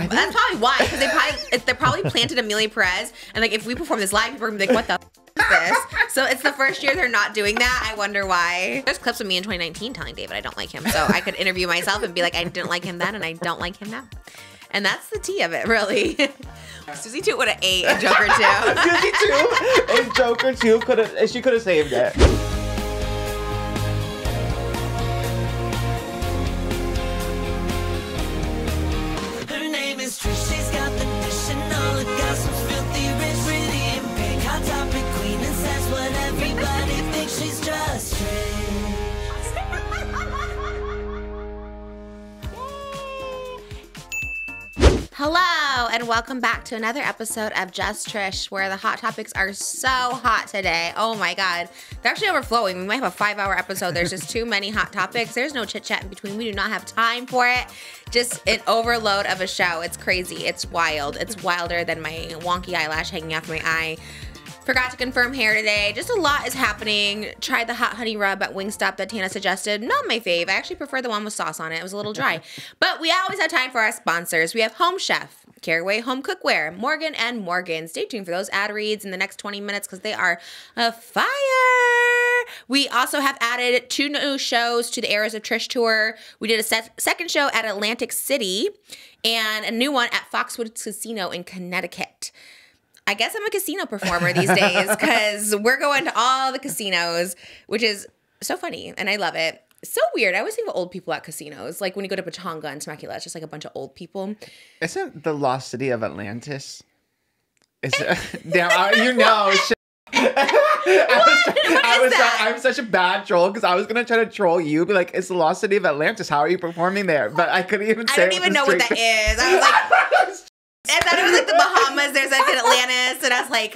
That's probably why, because they probably planted Amelia Perez, and like if we perform this live, people are gonna be like, what the is this? So it's the first year they're not doing that. I wonder why. There's clips of me in 2019 telling David I don't like him, so I could interview myself and be like, I didn't like him then, and I don't like him now. And that's the tea of it, really. Susie 2 would have ate a Joker 2. Susie 2 and Joker 2 she could have saved it. Her name is Trisha. She's got the dish and all the gossip's filthy rich, pretty and big, hot topic queen, and says what everybody thinks. She's just Trish. Hello, and welcome back to another episode of Just Trish, where the hot topics are so hot today. Oh my God. They're actually overflowing. We might have a 5-hour episode. There's just too many hot topics. There's no chit chat in between. We do not have time for it. Just an overload of a show. It's crazy. It's wild. It's wilder than my wonky eyelash hanging off my eye. Forgot to confirm hair today. Just a lot is happening. Tried the hot honey rub at Wingstop that Tana suggested. Not my fave. I actually prefer the one with sauce on it. It was a little dry. But we always have time for our sponsors. We have Home Chef, Caraway Home Cookware, Morgan & Morgan. Stay tuned for those ad reads in the next 20 minutes because they are a fire. We also have added 2 new shows to the Eras of Trish tour. We did a second show at Atlantic City and a new one at Foxwoods Casino in Connecticut. I guess I'm a casino performer these days because we're going to all the casinos, which is so funny, and I love it. So weird. I always think of old people at casinos. Like when you go to Pachanga and Temecula, it's just like a bunch of old people. Isn't the lost city of Atlantis? Is it? Damn, you know. I'm such a bad troll because I was gonna try to troll you, be like, "It's the lost city of Atlantis. How are you performing there?" But I couldn't even say. I don't even know what that is. I was like. I thought it was like the Bahamas. There's like an Atlantis, and I was like,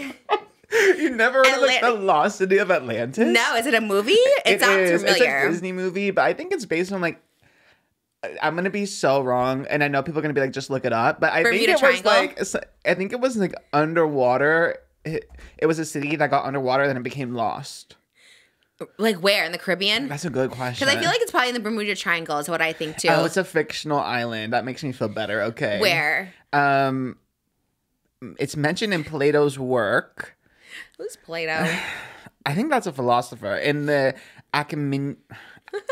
"You never heard of like the Lost City of Atlantis?" No, is it a movie? It sounds familiar. It's a Disney movie, but I think it's based on like. I'm gonna be so wrong, and I know people are gonna be like, "Just look it up," but I think it was like underwater. It was a city that got underwater, then it became lost. Like where? In the Caribbean? That's a good question. Because I feel like it's probably in the Bermuda Triangle is what I think too. Oh, it's a fictional island. That makes me feel better. Okay. Where? It's mentioned in Plato's work. Who's Plato? I think that's a philosopher. In the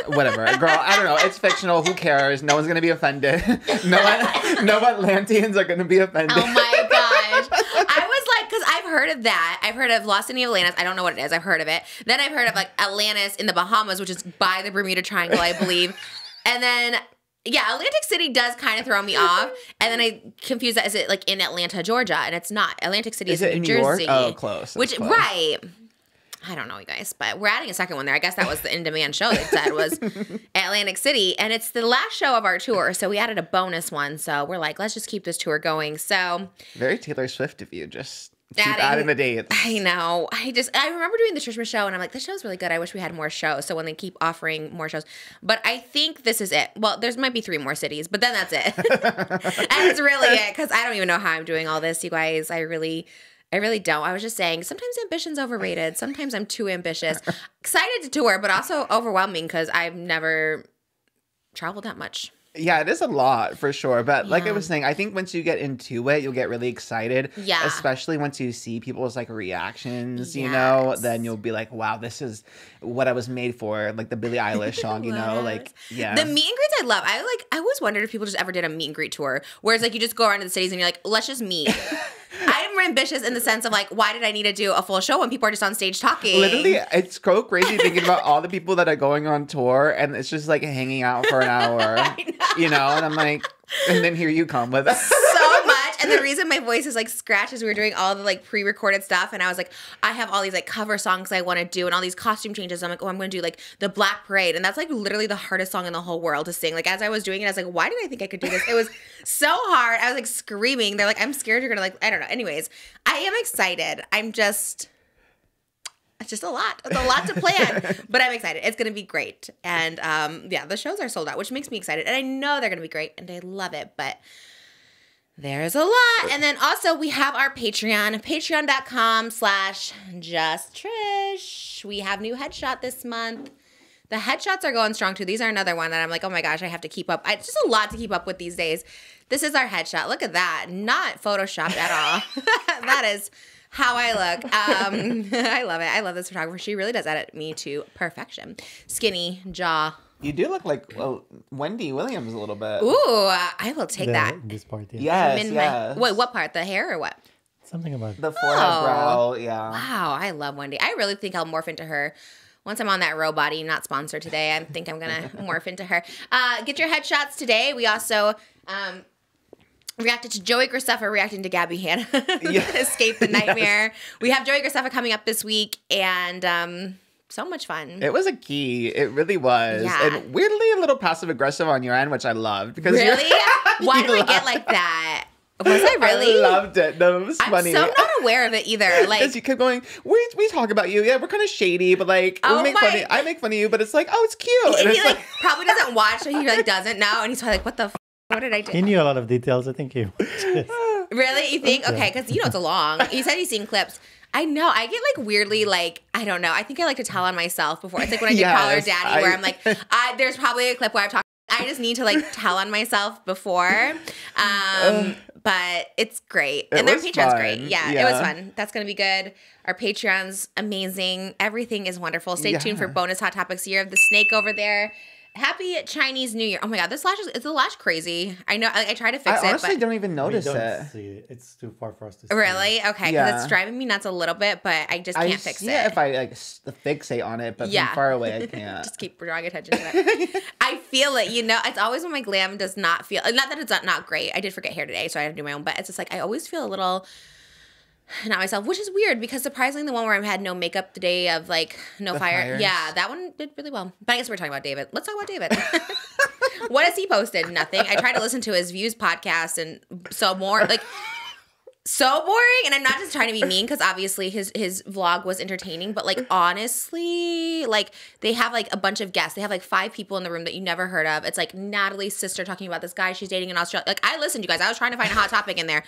whatever. Girl, I don't know. It's fictional. Who cares? No one's going to be offended. No Atlanteans are going to be offended. Oh my gosh. I was like, because I've heard of that. I've heard of Lost City of Atlantis. I don't know what it is. I've heard of it. Then I've heard of like Atlantis in the Bahamas, which is by the Bermuda Triangle, I believe. And then, yeah, Atlantic City does kind of throw me off. And then I confuse that. Is it like in Atlanta, Georgia? And it's not. Atlantic City is in New Jersey. Oh, close. Which, close. Right. I don't know, you guys, but we're adding a second one there. I guess that was the in-demand show they said was Atlantic City, and it's the last show of our tour, so we added a bonus one. So we're like, let's just keep this tour going. So very Taylor Swift of you, just keep adding the dates. I know. I remember doing the Trisha show, and I'm like, this show's really good. I wish we had more shows. So when they keep offering more shows, but I think this is it. Well, there's might be 3 more cities, but then that's it, and it's really it because I don't even know how I'm doing all this, you guys. I really don't. I was just saying, sometimes ambition's overrated. Sometimes I'm too ambitious. Excited to tour, but also overwhelming because I've never traveled that much. Yeah, it is a lot for sure. But like I was saying, I think once you get into it, you'll get really excited. Yeah. Especially once you see people's like reactions, you know, then you'll be like, wow, this is what I was made for. Like the Billie Eilish song, you know, like, yeah. The meet and greets I love. I always wondered if people just ever did a meet and greet tour. Whereas like you just go around to the cities and you're like, let's just meet. I'm ambitious in the sense of like, why did I need to do a full show when people are just on stage talking? Literally, it's so crazy thinking about all the people that are going on tour and it's just like hanging out for an hour, you know? And I'm like, and then here you come with us. So much. And the reason my voice is like scratched is we were doing all the like pre-recorded stuff and I was like, I have all these like cover songs I want to do and all these costume changes. I'm like, oh, I'm going to do like the Black Parade. And that's like literally the hardest song in the whole world to sing. Like as I was doing it, I was like, why did I think I could do this? It was so hard. I was like screaming. They're like, I'm scared you're going to like, I don't know. Anyways, I am excited. It's just a lot. It's a lot to plan, but I'm excited. It's going to be great. And yeah, the shows are sold out, which makes me excited. And I know they're going to be great and I love it, but there's a lot. And then also we have our Patreon, patreon.com/justtrish. We have new headshot this month. The headshots are going strong too. These are another one that I'm like, oh my gosh, I have to keep up. It's just a lot to keep up with these days. This is our headshot. Look at that. Not photoshopped at all. That is how I look. I love it. I love this photographer. She really does edit me to perfection. Skinny, jaw. You do look like Wendy Williams a little bit. Ooh, I will take that. This part, yeah. Yes, wait, what part? The hair or what? Something about the forehead, brow, yeah. Wow, I love Wendy. I really think I'll morph into her. Once I'm on that row body, not sponsored today, I think I'm going to morph into her. Get your headshots today. We also reacted to Joey Graceffa reacting to Gabby Hanna. Escape the Nightmare. Yes. We have Joey Graceffa coming up this week, and so much fun. It was a key. It really was. Yeah. And weirdly a little passive-aggressive on your end, which I loved. Because really? Why do I get like that? Was I really? I loved it. No, it was funny. I'm so not aware of it either. Like, because you kept going, we talk about you. Yeah, we're kind of shady, but like, I make fun of you, but it's like, oh, it's cute. And he like probably doesn't watch, so he like doesn't know, and he's probably like, what the f***? What did I do? He knew a lot of details. I think you. Really? You think? Okay, because you know it's a long. You said you've seen clips. I know. I get like weirdly like, I don't know. I think I like to tell on myself before. It's like when I did Call Her Daddy, where I'm like, there's probably a clip where I've talked. I just need to like tell on myself before. But it's great. And their Patreon's great. Yeah, it was fun. That's going to be good. Our Patreon's amazing. Everything is wonderful. Stay tuned for bonus Hot Topics Year of the Snake over there. Happy Chinese New Year. Oh my God, is the lash crazy? I know, I try to fix it. I honestly don't even notice it. See it. It's too far for us to see. Really? Okay, because it's driving me nuts a little bit, but I just can't fix it. Yeah, if I like fixate on it, but from far away I can't. Just keep drawing attention to it. I feel it, you know. It's always when my glam does not feel, not that it's not great. I did forget hair today, so I had to do my own, but it's just like I always feel a little not myself, which is weird because surprisingly the one where I had no makeup the day of like no fire. Yeah, that one did really well. But I guess we're talking about David. Let's talk about David. What has he posted? Nothing. I tried to listen to his Views podcast and so boring. And I'm not just trying to be mean because obviously his vlog was entertaining, but like honestly, like they have like a bunch of guests. They have like 5 people in the room that you never heard of. It's like Natalie's sister talking about this guy she's dating in Australia. Like I listened, you guys. I was trying to find a hot topic in there.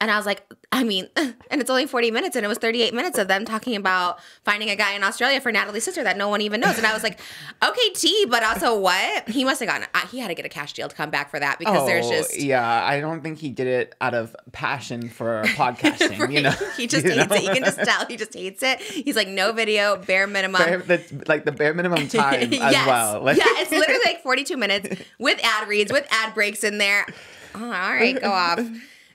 And I was like, I mean, and it's only 40 minutes and it was 38 minutes of them talking about finding a guy in Australia for Natalie's sister that no one even knows. And I was like, okay, T, but also what? He must have gotten, he had to get a cash deal to come back for that because there's just. Yeah, I don't think he did it out of passion for podcasting, right. You know? He just hates it. You can just tell he just hates it. He's like, no video, bare minimum. Like the bare minimum time as well. Like, yeah, it's literally like 42 minutes with ad reads, with ad breaks in there. Oh, all right, go off.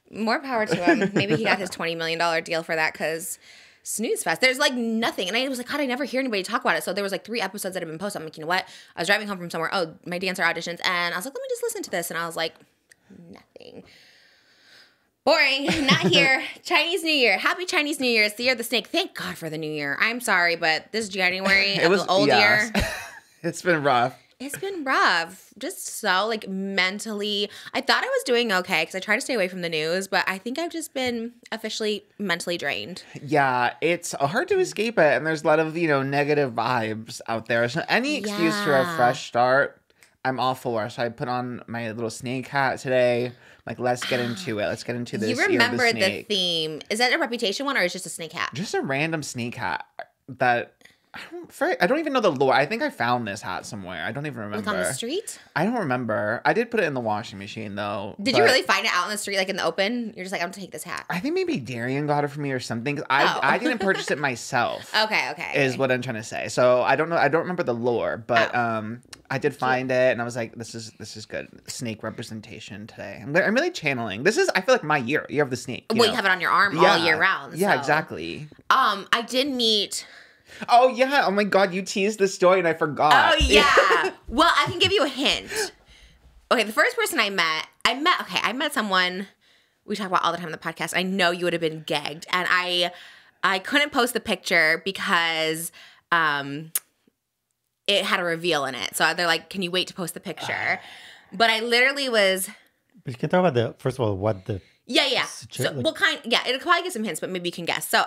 More power to him. Maybe he got his $20 million deal for that because snooze fest. There's like nothing. And I was like, God, I never hear anybody talk about it. So there was like 3 episodes that have been posted. I'm like, you know what? I was driving home from somewhere. Oh, my dancer auditions. And I was like, let me just listen to this. And I was like, nothing. Boring. Not here. Chinese New Year. Happy Chinese New Year. It's the year of the snake. Thank God for the new year. I'm sorry, but this January it was the old year. It's been rough. It's been rough. Just so, like, mentally. I thought I was doing okay because I try to stay away from the news, but I think I've just been officially mentally drained. Yeah, it's hard to escape it, and there's a lot of, negative vibes out there. So any excuse for a fresh start, I'm all for. So I put on my little snake hat today. Like, let's get into it. Let's get into this. You remember the theme. Is that a Reputation one, or is it just a snake hat? Just a random snake hat that... I don't even know the lore. I think I found this hat somewhere. I don't even remember. Like on the street? I don't remember. I did put it in the washing machine, though. Did you really find it out in the street, like in the open? You're just like, I'm going to take this hat. I think maybe Darian got it for me or something. I didn't purchase it myself. Okay. Is what I'm trying to say. So I don't know. I don't remember the lore, but I did find it, and I was like, this is good. Snake representation today. I'm really channeling. This is, I feel like, my year of the snake. You have it on your arm all year round. Yeah, so. Exactly. I did meet... Oh, yeah. Oh, my God. You teased the story and I forgot. Oh, yeah. Well, I can give you a hint. Okay, the first person I met someone we talk about all the time on the podcast. I know you would have been gagged. And I couldn't post the picture because it had a reveal in it. So they're like, can you wait to post the picture? But I literally was... But you can talk about first of all, what the... Yeah. So, it'll probably give some hints, but maybe you can guess. So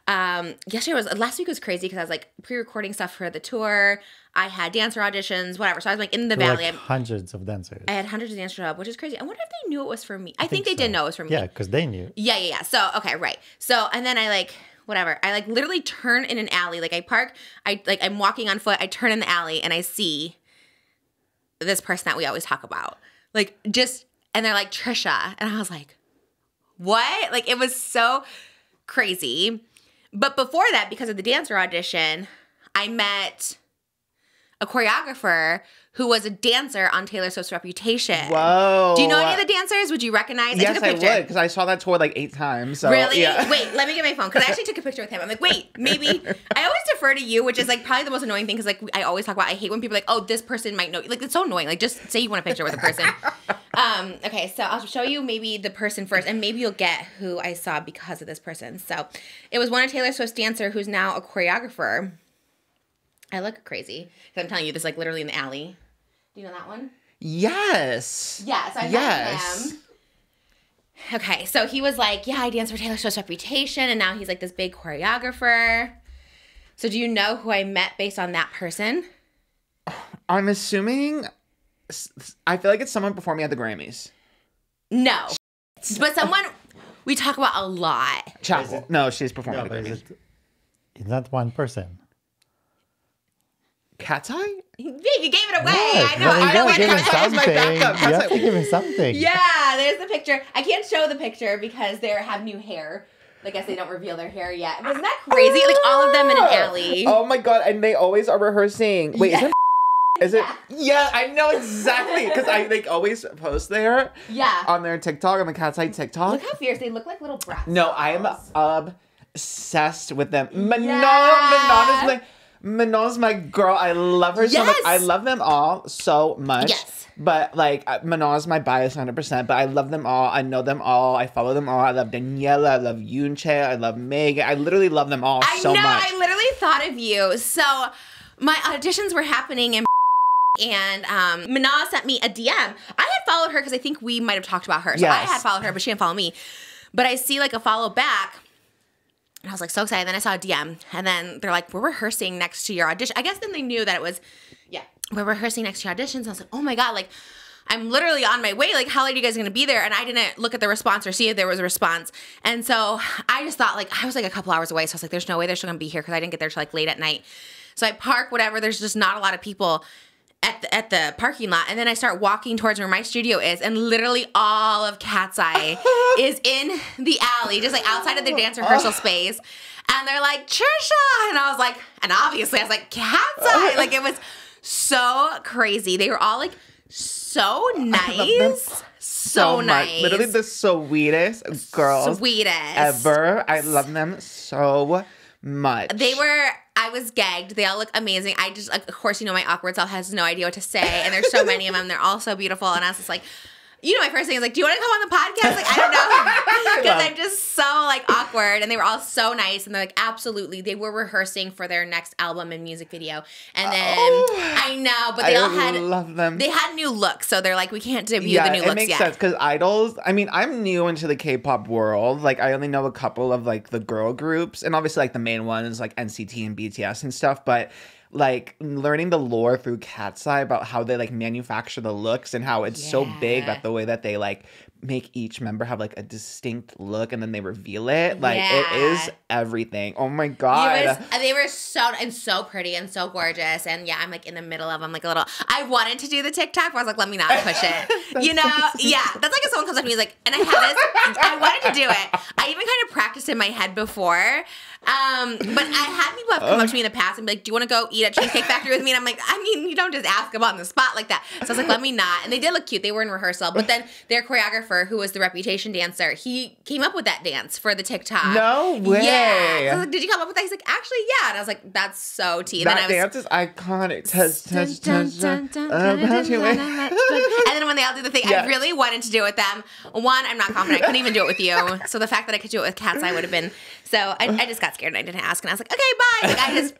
last week was crazy because I was like pre-recording stuff for the tour. I had dancer auditions, whatever. So I was like in the valley. Like hundreds of dancers. I had hundreds of dancers up, which is crazy. I wonder if they knew it was for me. I think they did know it was for me. Yeah, because they knew. Yeah. So, okay, right. So, and then I like whatever. I like literally turn in an alley. Like I park, I'm walking on foot. I turn in the alley and I see this person that we always talk about. Like and they're like, Trisha. And I was like, what? Like it was so crazy. But before that, because of the dancer audition, I met a choreographer who was a dancer on Taylor Swift's Reputation. Whoa. Do you know any of the dancers? Would you recognize? Yes, I took a picture. I would, because I saw that tour like 8 times. So, really? Yeah. Wait, let me get my phone, because I actually took a picture with him. I'm like, wait, maybe. I always defer to you, which is like probably the most annoying thing, because like I always talk about, I hate when people are like, oh, this person might know. Like, it's so annoying. Like, just say you want a picture with a person. Okay, so I'll show you maybe the person first, and maybe you'll get who I saw because of this person. So it was one of Taylor Swift's dancer who's now a choreographer. I look crazy, because I'm telling you this like literally in the alley. Do you know that one? Yes. Yes, I met him. Okay, so he was like, yeah, I danced for Taylor Swift's Reputation, and now he's like this big choreographer. So do you know who I met based on that person? I'm assuming, I feel like it's someone performing at the Grammys. No. But someone we talk about a lot. Chappell. No, she's performing at the Grammys. It's not one person. KATSEYE? Babe, you gave it away. Yes, I know. you gotta give him KATSEYE is my something. backup. You have to give him something. Yeah, there's the picture. I can't show the picture because they have new hair. I guess they don't reveal their hair yet. But isn't that crazy? Like all of them in an alley. Oh my god, and they always are rehearsing. Wait, is it? Yeah, I know exactly. Because I like always post there. Yeah. On their TikTok, on the KATSEYE TikTok. Look how fierce. They look like little brats. No, I am obsessed with them. Yeah. Manon's my girl. I love her so much. Yes. I love them all so much. Yes. But like Manon's my bias 100%. But I love them all. I know them all. I follow them all. I love Daniela. I love Yunche. I love Megan. I literally love them all so much. I literally thought of you. So my auditions were happening in and Mana sent me a DM. I had followed her because I think we might have talked about her. So I had followed her, but she didn't follow me. But I see like a follow back. And I was like so excited. Then I saw a DM. And then they're like, we're rehearsing next to your audition. I guess then they knew that it was, we're rehearsing next to your auditions. And I was like, oh my God, like I'm literally on my way. Like how late are you guys going to be there? And I didn't look at the response or see if there was a response. And so I just thought like, I was like a couple hours away. So I was like, there's no way they're still going to be here because I didn't get there till like late at night. So I park, whatever. There's just not a lot of people at the parking lot, and then I start walking towards where my studio is, and literally all of KATSEYE is in the alley, just like outside of their dance rehearsal space, and they're like, Trisha, and I was like, and obviously I was like, KATSEYE, like it was so crazy. They were all like so nice, so nice, literally the sweetest girls ever. I love them so much. I was gagged. They all look amazing. I just, of course, you know, my awkward self has no idea what to say. And there's so many of them. They're all so beautiful. And I was just like, you know, my first thing is like, do you want to come on the podcast? Like, I don't know. Because I'm just so like awkward. And they were all so nice. And they're like, absolutely. They were rehearsing for their next album and music video. And then, I know, but they all love them. They had new looks. So they're like, we can't debut the new looks yet. It makes sense because idols, I mean, I'm new into the K-pop world. Like, I only know a couple of like the girl groups. And obviously like the main one is like NCT and BTS and stuff. But like learning the lore through KATSEYE about how they like manufacture the looks and how it's so big that the way that they like make each member have like a distinct look and then they reveal it. Like it is everything. Oh my God. They were so pretty and so gorgeous. And yeah, I'm like in the middle of them like a little, I wanted to do the TikTok, but I was like, let me not push it. You know? That's like if someone comes up to me like, and I have this, I wanted to do it. I even kind of practiced in my head before. But I had people have come up to me in the past and be like, do you want to go eat at Cheesecake Factory with me? And I'm like, I mean, you don't just ask them on the spot like that. So I was like, let me not. And they did look cute. They were in rehearsal. But then their choreographer, who was the Reputation dancer, he came up with that dance for the TikTok. No way. Yeah. So I was like, did you come up with that? He's like, actually, yeah. And I was like, that's so tea. That dance is iconic. And then when they all do the thing, I really wanted to do it with them. One, I'm not confident. I couldn't even do it with you. So the fact that I could do it with KATSEYE would have been, so I just got scared and I didn't ask. And I was like, okay, bye. Like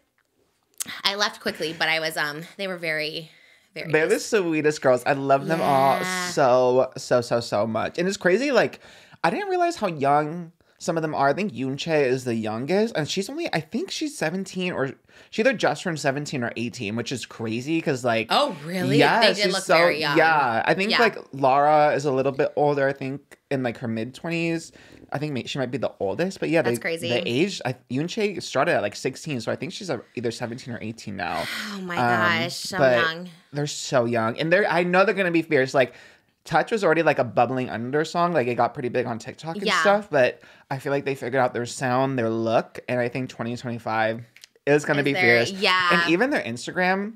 I left quickly, but I was, they were very, very They're the sweetest girls. I love them all so much. And it's crazy. Like, I didn't realize how young some of them are. I think Yoonchae is the youngest, and she's only, I think she's 17, or she either just turned 17 or 18, which is crazy because like, oh really? Yeah, they did look very young. Yeah, I think like Lara is a little bit older. I think in like her mid-20s. I think she might be the oldest, but yeah, that's crazy. The age, Yoonchae started at like 16, so I think she's either 17 or 18 now. Oh my gosh, so young. They're so young, and I know they're gonna be fierce. Like, Touch was already like a bubbling under song, like it got pretty big on TikTok and stuff. But I feel like they figured out their sound, their look, and I think 2025 is gonna be fierce. Yeah, and even their Instagram,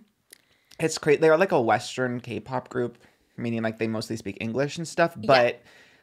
it's great. They're like a Western K-pop group, meaning like they mostly speak English and stuff, but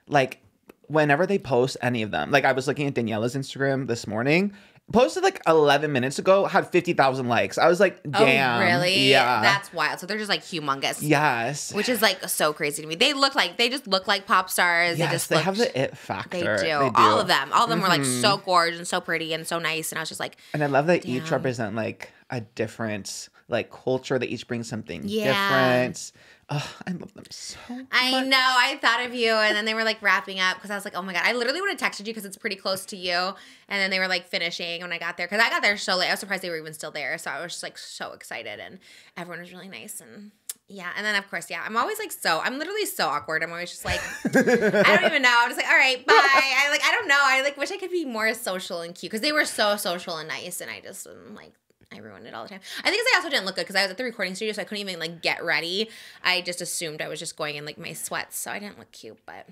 like. Whenever they post any of them, like I was looking at Daniela's Instagram this morning, posted like 11 minutes ago, had 50,000 likes. I was like, damn. Oh, really? Yeah. That's wild. So they're just like humongous. Yes. Which is like so crazy to me. They just look like pop stars. Yes, they have the it factor. They do. All of them. All of them were like so gorgeous and so pretty and so nice. And I was just like, and I love that each represent like a different like culture. They each bring something different. Oh, I love them so much. I know. I thought of you, and then they were like wrapping up because I was like, oh my God. I literally would have texted you because it's pretty close to you. And then they were like finishing when I got there because I got there so late. I was surprised they were even still there. So I was just like so excited, and everyone was really nice. And yeah. And then of course, I'm always like I'm literally so awkward. I'm always just like, I don't even know. I'm just like, all right, bye. I don't know. I like wish I could be more social and cute because they were so social and nice. And I just like, I ruined it all the time. I think I also didn't look good because I was at the recording studio, so I couldn't even like get ready. I just assumed I was just going in like my sweats, so I didn't look cute. But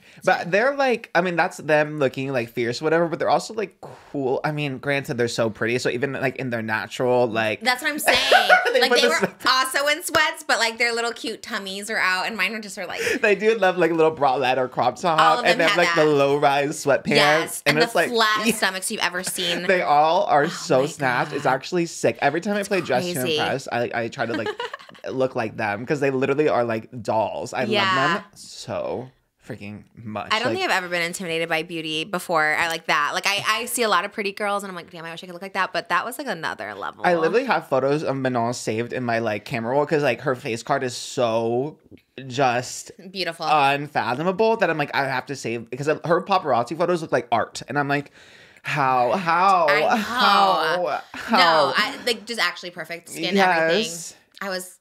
they're like, I mean, that's them looking like fierce, whatever. But they're also like cool. I mean, granted, they're so pretty, so even like in their natural, like that's what I'm saying. Like they were also in sweats, but like their little cute tummies are out, and mine were just like they do love like a little bralette or crop top, all of them and then like the low rise sweatpants. Yes, and it's the like flattest stomachs you've ever seen. They all are so snatched. It's actually sick. Every time I play Dress to Impress, I try to like look like them because they literally are like dolls. I love them so freaking much. I don't think I've ever been intimidated by beauty before. I like that. Like I see a lot of pretty girls and I'm like, damn, I wish I could look like that. But that was like another level. I literally have photos of Manon saved in my like camera roll because like her face card is so just beautiful, unfathomable that I'm like, I have to save because her paparazzi photos look like art. And I'm like, how? No, like just actually perfect skin, everything. I was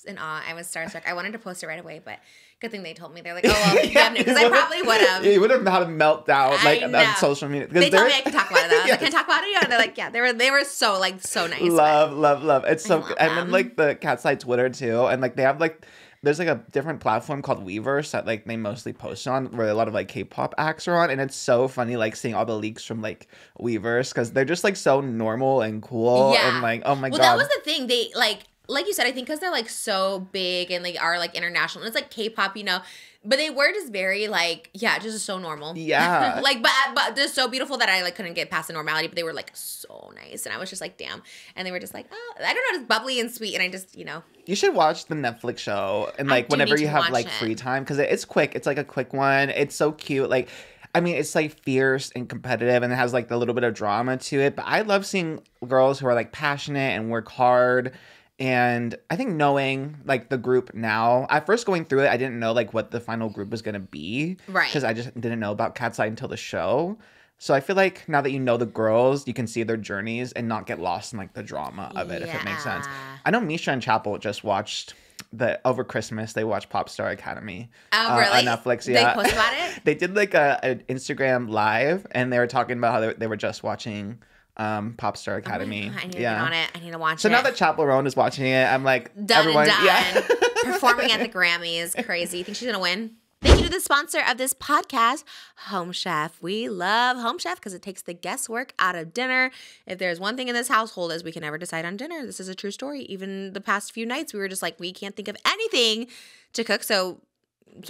in awe. I was starstruck. I wanted to post it right away, but good thing they told me. They're like, oh, well, you have because I probably would have. You would have had a meltdown like on social media. They told me I could talk about it. I was like, can I talk about it? Yeah. And they're like, yeah. They were so like so nice. Love. It's so good. And then like the KATSEYE Twitter too, and like they have like. There's like a different platform called Weverse that like they mostly post on where a lot of like K-pop acts are on, and it's so funny like seeing all the leaks from like Weverse because they're just like so normal and cool and like oh my god. Well, that was the thing. They like you said, I think because they're like so big and they are like international. And it's like K-pop, you know. But they were just very like, just so normal. Yeah. like, but they're so beautiful that I like couldn't get past the normality. But they were like so nice, and I was just like, damn. And they were just like, oh, I don't know, just bubbly and sweet. And I just, you know. You should watch the Netflix show and like whenever you have like free time because it's quick. It's like a quick one. It's so cute. Like, I mean, it's like fierce and competitive, and it has like a little bit of drama to it. But I love seeing girls who are like passionate and work hard. And I think knowing like the group now, at first going through it, I didn't know like what the final group was gonna be, right? Because I just didn't know about KATSEYE until the show. So I feel like now that you know the girls, you can see their journeys and not get lost in like the drama of it, if it makes sense. I know Misha and Chappell just watched over Christmas. They watched Pop Star Academy. Oh, really? On Netflix. Yeah, they post about it. They did like an Instagram live, and they were talking about how they were just watching. Pop Star Academy. I need to get on it. I need to watch it. So now that Chappell ROAN is watching it, I'm like, done. Yeah. Performing at the Grammys. Crazy. Think she's going to win? Thank you to the sponsor of this podcast, Home Chef. We love Home Chef because it takes the guesswork out of dinner. If there's one thing in this household is we can never decide on dinner. This is a true story. Even the past few nights, we were just like, we can't think of anything to cook. So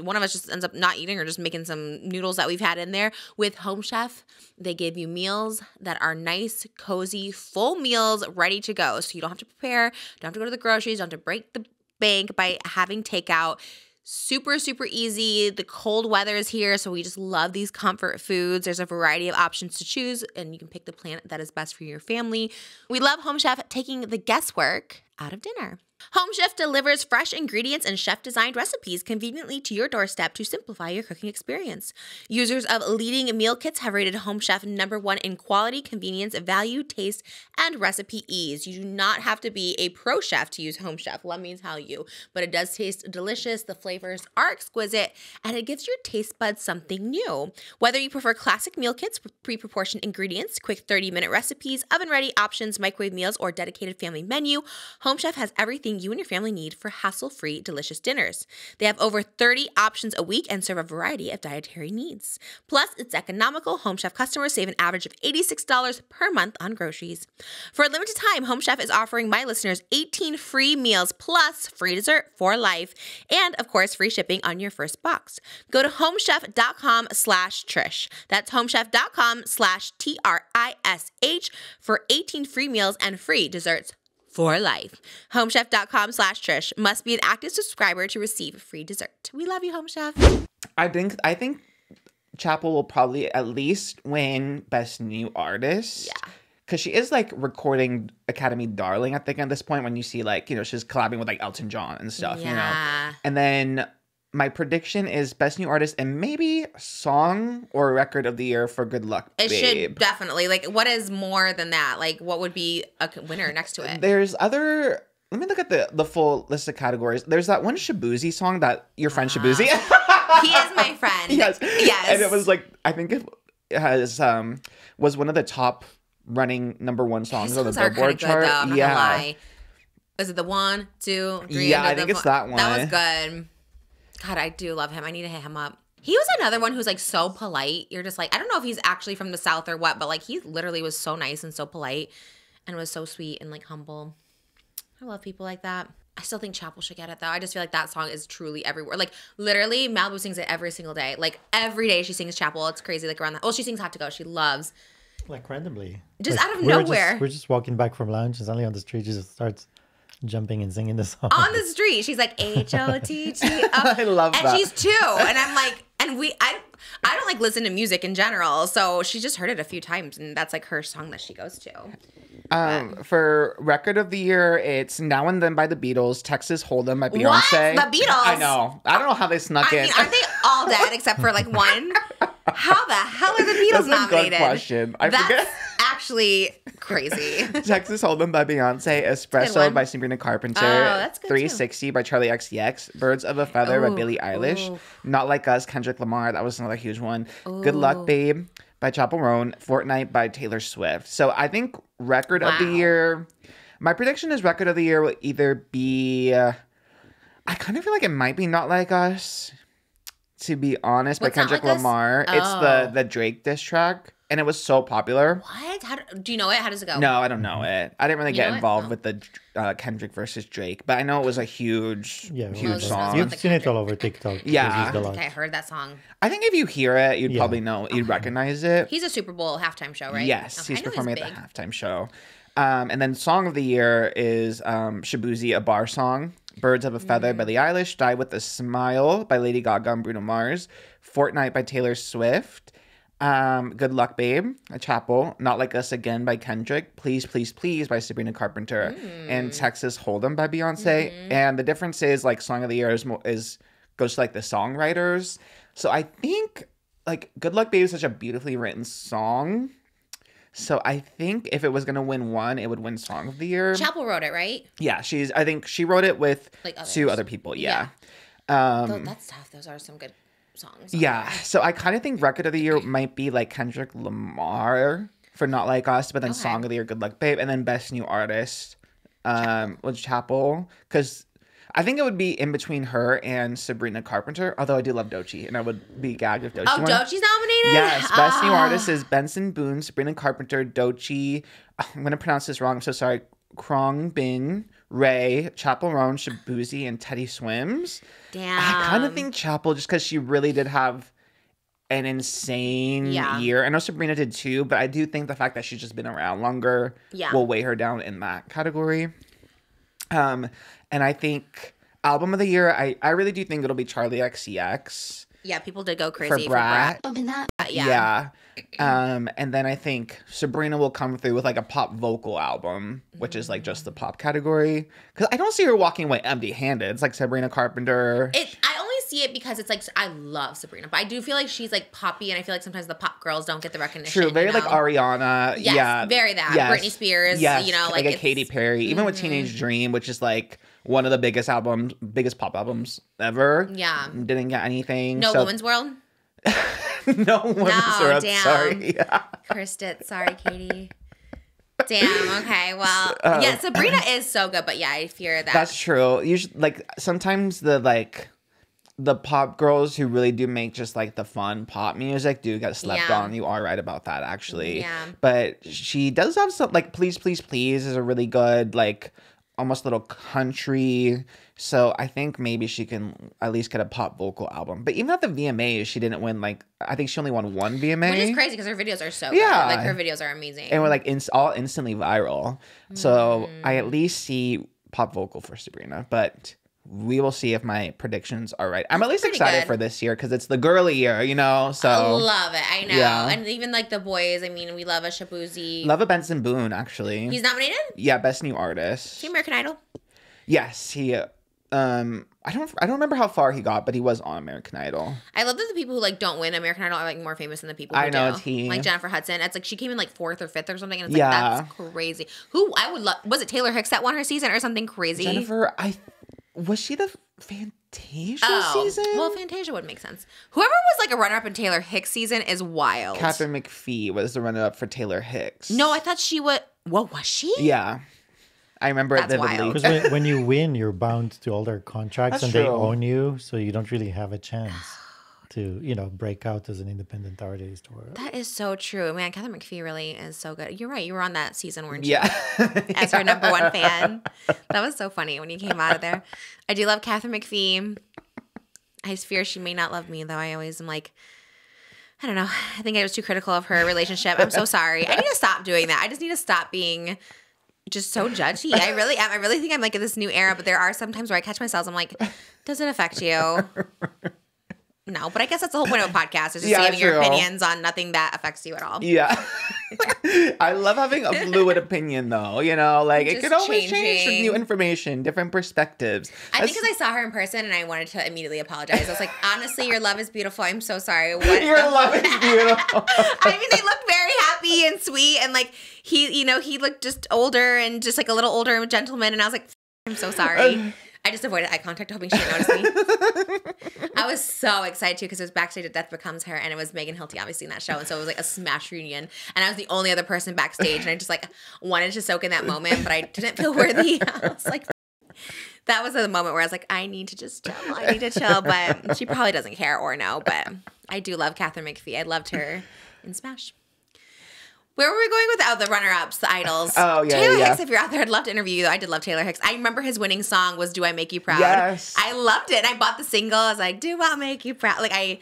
one of us just ends up not eating or just making some noodles that we've had in there. With Home Chef, they give you meals that are nice, cozy, full meals ready to go. So you don't have to prepare, don't have to go to the groceries, don't have to break the bank by having takeout. Super, super easy. The cold weather is here, so we just love these comfort foods. There's a variety of options to choose, and you can pick the plan that is best for your family. We love Home Chef taking the guesswork out of dinner. Home Chef delivers fresh ingredients and chef-designed recipes conveniently to your doorstep to simplify your cooking experience. Users of leading meal kits have rated Home Chef #1 in quality, convenience, value, taste, and recipe ease. You do not have to be a pro chef to use Home Chef, let me tell you. But it does taste delicious, the flavors are exquisite, and it gives your taste buds something new. Whether you prefer classic meal kits with pre-proportioned ingredients, quick 30-minute recipes, oven-ready options, microwave meals, or dedicated family menu, Home Chef has everything you and your family need for hassle-free, delicious dinners. They have over 30 options a week and serve a variety of dietary needs. Plus, it's economical. Home Chef customers save an average of $86 per month on groceries. For a limited time, Home Chef is offering my listeners 18 free meals plus free dessert for life and, of course, free shipping on your first box. Go to homechef.com/Trish. That's homechef.com/TRISH for 18 free meals and free desserts for life. Homechef.com/Trish. Must be an active subscriber to receive free dessert. We love you, Home Chef. I think Chappell will probably at least win Best New Artist. Yeah. Because she is like recording Academy darling, I think, at this point, when you see like, you know, she's collabing with like Elton John and stuff, you know. And then my prediction is Best New Artist and maybe Song or Record of the Year for Good Luck, Babe. It should definitely. Like, what is more than that? Like, what would be a winner next to it? There's other... Let me look at the full list of categories. There's that one Shabuzi song that your friend Shabuzi. He is my friend. Yes. Yes. And it was like, I think it has was one of the top running #1 songs on the Billboard chart. Though, I'm not gonna lie. Is it the 1, 2, 3? Yeah, I think it's that one. That was good. God, I do love him. I need to hit him up. He was another one who's like so polite. You're just like, I don't know if he's actually from the South or what, but like he literally was so nice and so polite and was so sweet and like humble. I love people like that. I still think Chappell should get it though. I just feel like that song is truly everywhere. Like literally Malibu sings it every single day. Like every day she sings Chappell. It's crazy. Like around that. Well, she sings Hot to Go. She loves. Like randomly. Just like, out of nowhere. We're just walking back from lunch and suddenly on the street she just starts jumping and singing the song. On the street. She's like HOTT. I love that. And she's 2. And I'm like, and I don't like listen to music in general. So she just heard it a few times and that's like her song that she goes to. For Record of the Year, it's Now and Then by the Beatles, Texas Hold'em by Beyonce. What? The Beatles? I know. I don't know how they snuck in. I mean, aren't they all dead except for like one? How the hell are the Beatles That's nominated? a good question. That's forget. actually crazy. Texas Hold'em by Beyonce, Espresso by Sabrina Carpenter, Oh, that's good 360 by Charlie XCX, Birds of a Feather by Ooh, Billie Eilish, ooh. Not Like Us, Kendrick Lamar, that was another huge one. Good Luck, Babe by Chappell Roan, Fortnite by Taylor Swift. So I think Record of the Year, my prediction is Record of the Year will either be, I kind of feel like it might be Not Like Us, to be honest, by Kendrick Lamar. It's the Drake diss track. And it was so popular. What? Do you know it? How does it go? No, I don't know it. I didn't really get involved Oh. with the Kendrick versus Drake, but I know it was a huge song. You've seen it all over TikTok. Yeah. I think I heard that song. I think if you hear it, you'd probably know. You'd recognize it. He's a Super Bowl halftime show, right? Yes, Okay. he's performing at the halftime show. And then Song of the Year is Shabuzi, a bar song. Birds of a Feather by Billie Eilish. Die with a Smile by Lady Gaga and Bruno Mars. Fortnite by Taylor Swift. Good Luck, Babe, a Chappell. Not Like Us Again by Kendrick. Please, Please, Please by Sabrina Carpenter. And Texas Hold'em by Beyonce. And the difference is like Song of the Year goes to like the songwriters. So I think like Good Luck, Babe is such a beautifully written song. So I think if it was gonna win one, it would win Song of the Year. Chappell wrote it, right? Yeah, I think she wrote it with like 2 other people. Yeah. That's tough. Those are some good songs. Yeah, so I kind of think Record of the Year might be like Kendrick Lamar for Not Like Us, but then Song of the Year, Good Luck, Babe, and then Best New Artist was Chappell, because I think it would be in between her and Sabrina Carpenter, although I do love Doechii, and I would be gagged if Doechii won. Doechii's nominated? Yes, Best New Artist is Benson Boone, Sabrina Carpenter, Doechii, I'm going to pronounce this wrong, I'm so sorry, Krong Bin, Ray, Chappell Roan, Shabuzi, and Teddy Swims. Damn. I kind of think Chappell, just because she really did have an insane year. I know Sabrina did too, but I do think the fact that she's just been around longer will weigh her down in that category. And I think Album of the Year, I really do think it'll be Charlie XCX. Yeah, people did go crazy for Brat. for Brat. Yeah. And then I think Sabrina will come through with like a pop vocal album, which is like just the pop category. Because I don't see her walking away empty-handed. It's like Sabrina Carpenter. I only see it because it's like, I love Sabrina, but I do feel like she's like poppy, and I feel like sometimes the pop girls don't get the recognition. True, very like Ariana. Yes, yeah, very that. Yes. Britney Spears, yes. you know, like a Katy Perry. Even with Teenage Dream, which is like one of the biggest pop albums ever. Yeah. Didn't get anything. No Woman's World? No Woman's World. Damn. Sorry. Yeah. Kirsten, sorry, Katie. Damn. Okay. Well, yeah, Sabrina is so good, but yeah, I fear that. That's true. Usually, like sometimes the pop girls who really do make just like the fun pop music do get slept on. You are right about that, actually. Yeah. But she does have some like Please Please Please is a really good like almost little country. So I think maybe she can at least get a pop vocal album. But even at the VMAs, she didn't win like I think she only won one VMA. Which is crazy because her videos are so good. Like her videos are amazing. And we're like all instantly viral. So I at least see pop vocal for Sabrina. But we will see if my predictions are right. I'm at least excited for this year because it's the girly year, you know? So I love it. I know. Yeah. And even like the boys, I mean, we love a Shabuzi. Love a Benson Boone, actually. He's nominated? Yeah, Best New Artist. Is he American Idol? Yes, he I don't remember how far he got, but he was on American Idol. I love that the people who like don't win American Idol are like more famous than the people who I know, do. it's he. Like Jennifer Hudson. It's like she came in like 4th or 5th or something, and it's like that's crazy. Who I would love was it Taylor Hicks that won her season or something crazy? Jennifer, was she the Fantasia season? Well, Fantasia would make sense. Whoever was like a runner-up in Taylor Hicks season is wild. Catherine McPhee was the runner-up for Taylor Hicks. No, I thought she would. What was she? Yeah. I remember it vividly. Because when you win, you're bound to all their contracts and they own you, so you don't really have a chance to, you know, break out as an independent artist. That is so true. Man, Catherine McPhee really is so good. You're right. You were on that season, weren't you? Yeah. As her #1 fan. That was so funny when you came out of there. I do love Catherine McPhee. I fear she may not love me, though. I always am like, I don't know. I think I was too critical of her relationship. I'm so sorry. I need to stop doing that. I just need to stop being just so judgy. I really am. I really think I'm like in this new era, but there are some times where I catch myself. I'm like, does it affect you? No, but I guess that's the whole point of a podcast is just giving your opinions on nothing that affects you at all. Yeah. I love having a fluid opinion, though. You know, like it could always change with new information, different perspectives. I think because I saw her in person and I wanted to immediately apologize. I was like, honestly, your love is beautiful. I'm so sorry. What? Your love is beautiful. I mean, they look very happy and sweet, and like he looked just older and just like a little older gentleman, and I was like, I'm so sorry. I just avoided eye contact, hoping she didn't notice me. I was so excited, too, because it was backstage at Death Becomes Her, and it was Megan Hilty, obviously, in that show. And so it was like a smash reunion. And I was the only other person backstage, and I just like wanted to soak in that moment, but I didn't feel worthy. I was like, that was the moment where I was like, I need to just chill. I need to chill. But she probably doesn't care or know. But I do love Catherine McPhee. I loved her in Smash. Where were we going with the runner-ups, the idols? Oh, yeah, Taylor Hicks, if you're out there, I'd love to interview you, though. I did love Taylor Hicks. I remember his winning song was Do I Make You Proud? Yes. I loved it. And I bought the single. I was like, Do I Make You Proud? Like, I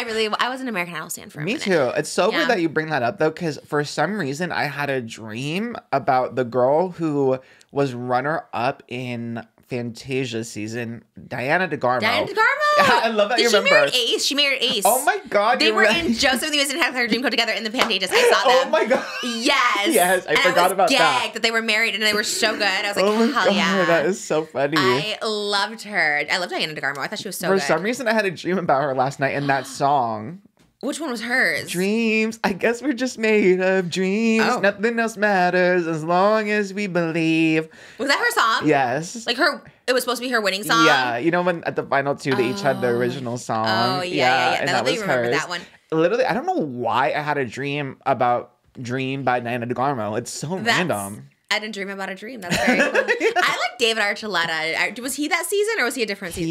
was an American Idol fan for a minute. Me too. It's so weird that you bring that up, though, because for some reason, I had a dream about the girl who was runner-up in Fantasia season, Diana DeGarmo. Diana DeGarmo? I love that you remember. She married Ace. She married Ace. Oh my God. They were in Joseph and the Amazing Technicolor Dreamcoat together in the Pantages. I saw them. Oh my God. Yes. Yes, I forgot about that. That they were married and they were so good. I was like, oh my hell God, yeah. That is so funny. I loved her. I loved Diana DeGarmo. I thought she was so good. For some reason, I had a dream about her last night in that song. Which one was hers? Dreams. I guess we're just made of dreams. Oh. Nothing else matters as long as we believe. Was that her song? Yes. Like it was supposed to be her winning song? Yeah. You know when at the final two they each had the original song? Oh, yeah. And that was you remember hers. that one. Literally, I don't know why I had a dream about Dream by Diana DeGarmo. It's so random. I didn't dream about a dream. That's very cool. I like David Archuleta. Was he that season or was he a different season?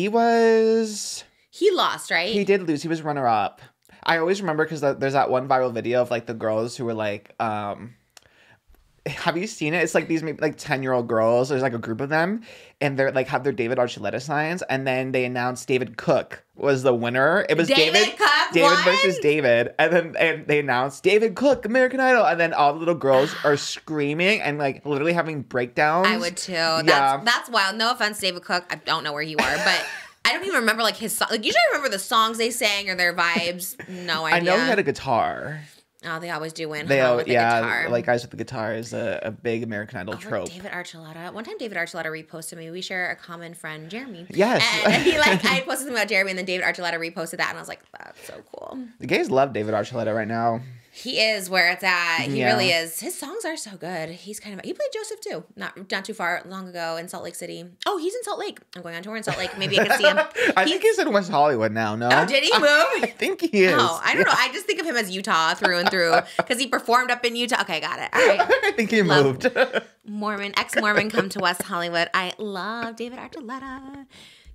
He lost, right? He did lose. He was runner-up. I always remember because there's that one viral video of like the girls who were like, have you seen it? It's like these maybe like 10-year-old girls. There's like a group of them and they're like have their David Archuleta signs. And then they announced David Cook was the winner. It was David versus David. And then they announced David Cook, American Idol. And then all the little girls are screaming and like literally having breakdowns. I would too. Yeah. That's wild. No offense, David Cook. I don't know where you are, but I don't even remember like his song. Like usually I remember the songs they sang or their vibes. No idea. I know he had a guitar. Oh, they always do win. They with the yeah, guitar. like guys with the guitar is a big American Idol trope. David Archuleta. One time David Archuleta reposted me. We share a common friend, Jeremy. Yes. And I posted something about Jeremy, and then David Archuleta reposted that, and I was like, that's so cool. The gays love David Archuleta right now. He is where it's at. He really is. His songs are so good. He played Joseph too. Not too far long ago in Salt Lake City. Oh, he's in Salt Lake. I'm going on tour in Salt Lake. Maybe I could see him. I think he's in West Hollywood now. No. Oh, did he move? I think he is. Oh, I don't know. I just think of him as Utah through and through because he performed up in Utah. Okay, got it. All right. I think he moved. Ex-Mormon come to West Hollywood. I love David Archuleta.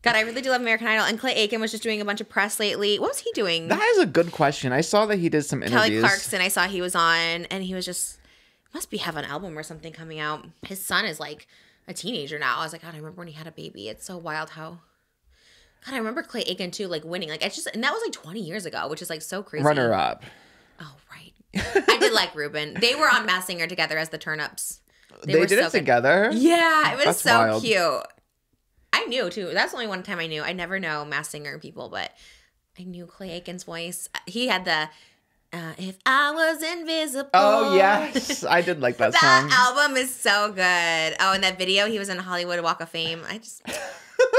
God, I really do love American Idol. And Clay Aiken was just doing a bunch of press lately. What was he doing? That is a good question. I saw that he did some interviews. Kelly Clarkson, I saw he was on, and he was just, must be have an album or something coming out. His son is like a teenager now. I was like, God, I remember when he had a baby. It's so wild how, God, I remember Clay Aiken too, like winning. Like, it's just, and that was like 20 years ago, which is like so crazy. Runner up. Oh, right. I did like Ruben. They were on Masked Singer together as the Turnips. They did it together? Yeah, it was That's so wild. cute. I knew too. That's the only one time I knew. I never know Masked Singer people, but I knew Clay Aiken's voice. He had the "If I Was Invisible." Oh yes, I did like that song. That album is so good. Oh, and that video, he was in Hollywood Walk of Fame. I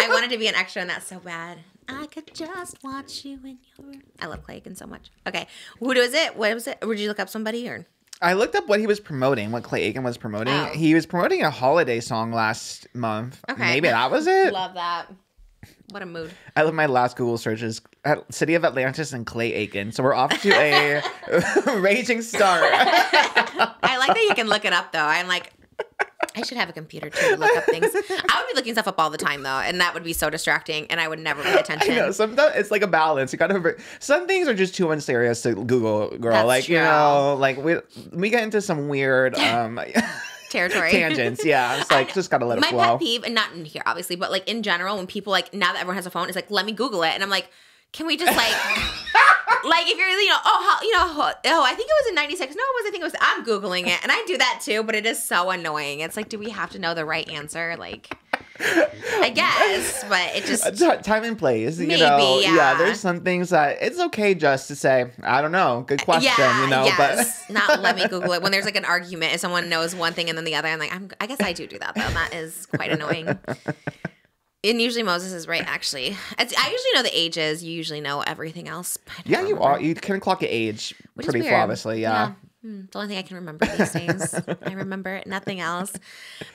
wanted to be an extra in that so bad. I could just watch you in your room. I love Clay Aiken so much. Okay, who was it? What was it? Or did you look up somebody or? I looked up what he was promoting, what Clay Aiken was promoting. Oh. He was promoting a holiday song last month. Okay. Maybe that was it. Love that. What a mood. I love my last Google searches. City of Atlantis and Clay Aiken. So we're off to a raging start. I like that you can look it up, though. I'm like, I should have a computer to look up things. I would be looking stuff up all the time, though, and that would be so distracting, and I would never pay attention. I know. Sometimes it's like a balance. You gotta. Some things are just too unserious to Google, girl. That's like true. you know, like we get into some weird Territory. tangents. Yeah, it's like just gotta let it flow. My pet peeve, and not in here, obviously, but like in general, when people like now that everyone has a phone, it's like let me Google it, and I'm like, can we just like. Like if you're, I think it was in 96. No, I think it was, I'm Googling it. And I do that too, but it is so annoying. It's like, do we have to know the right answer? Like, I guess, but it just. Time and place, maybe, you know. yeah. There's some things that it's okay just to say, I don't know. Good question, you know. Yes. But Not let me Google it. When there's like an argument, if someone knows one thing and then the other, I'm like, I guess I do that though. That is quite annoying. And usually Moses is right, actually. I usually know the ages. You usually know everything else. Yeah, you are. You can clock your age pretty flawlessly, yeah. It's the only thing I can remember these days. I remember nothing else.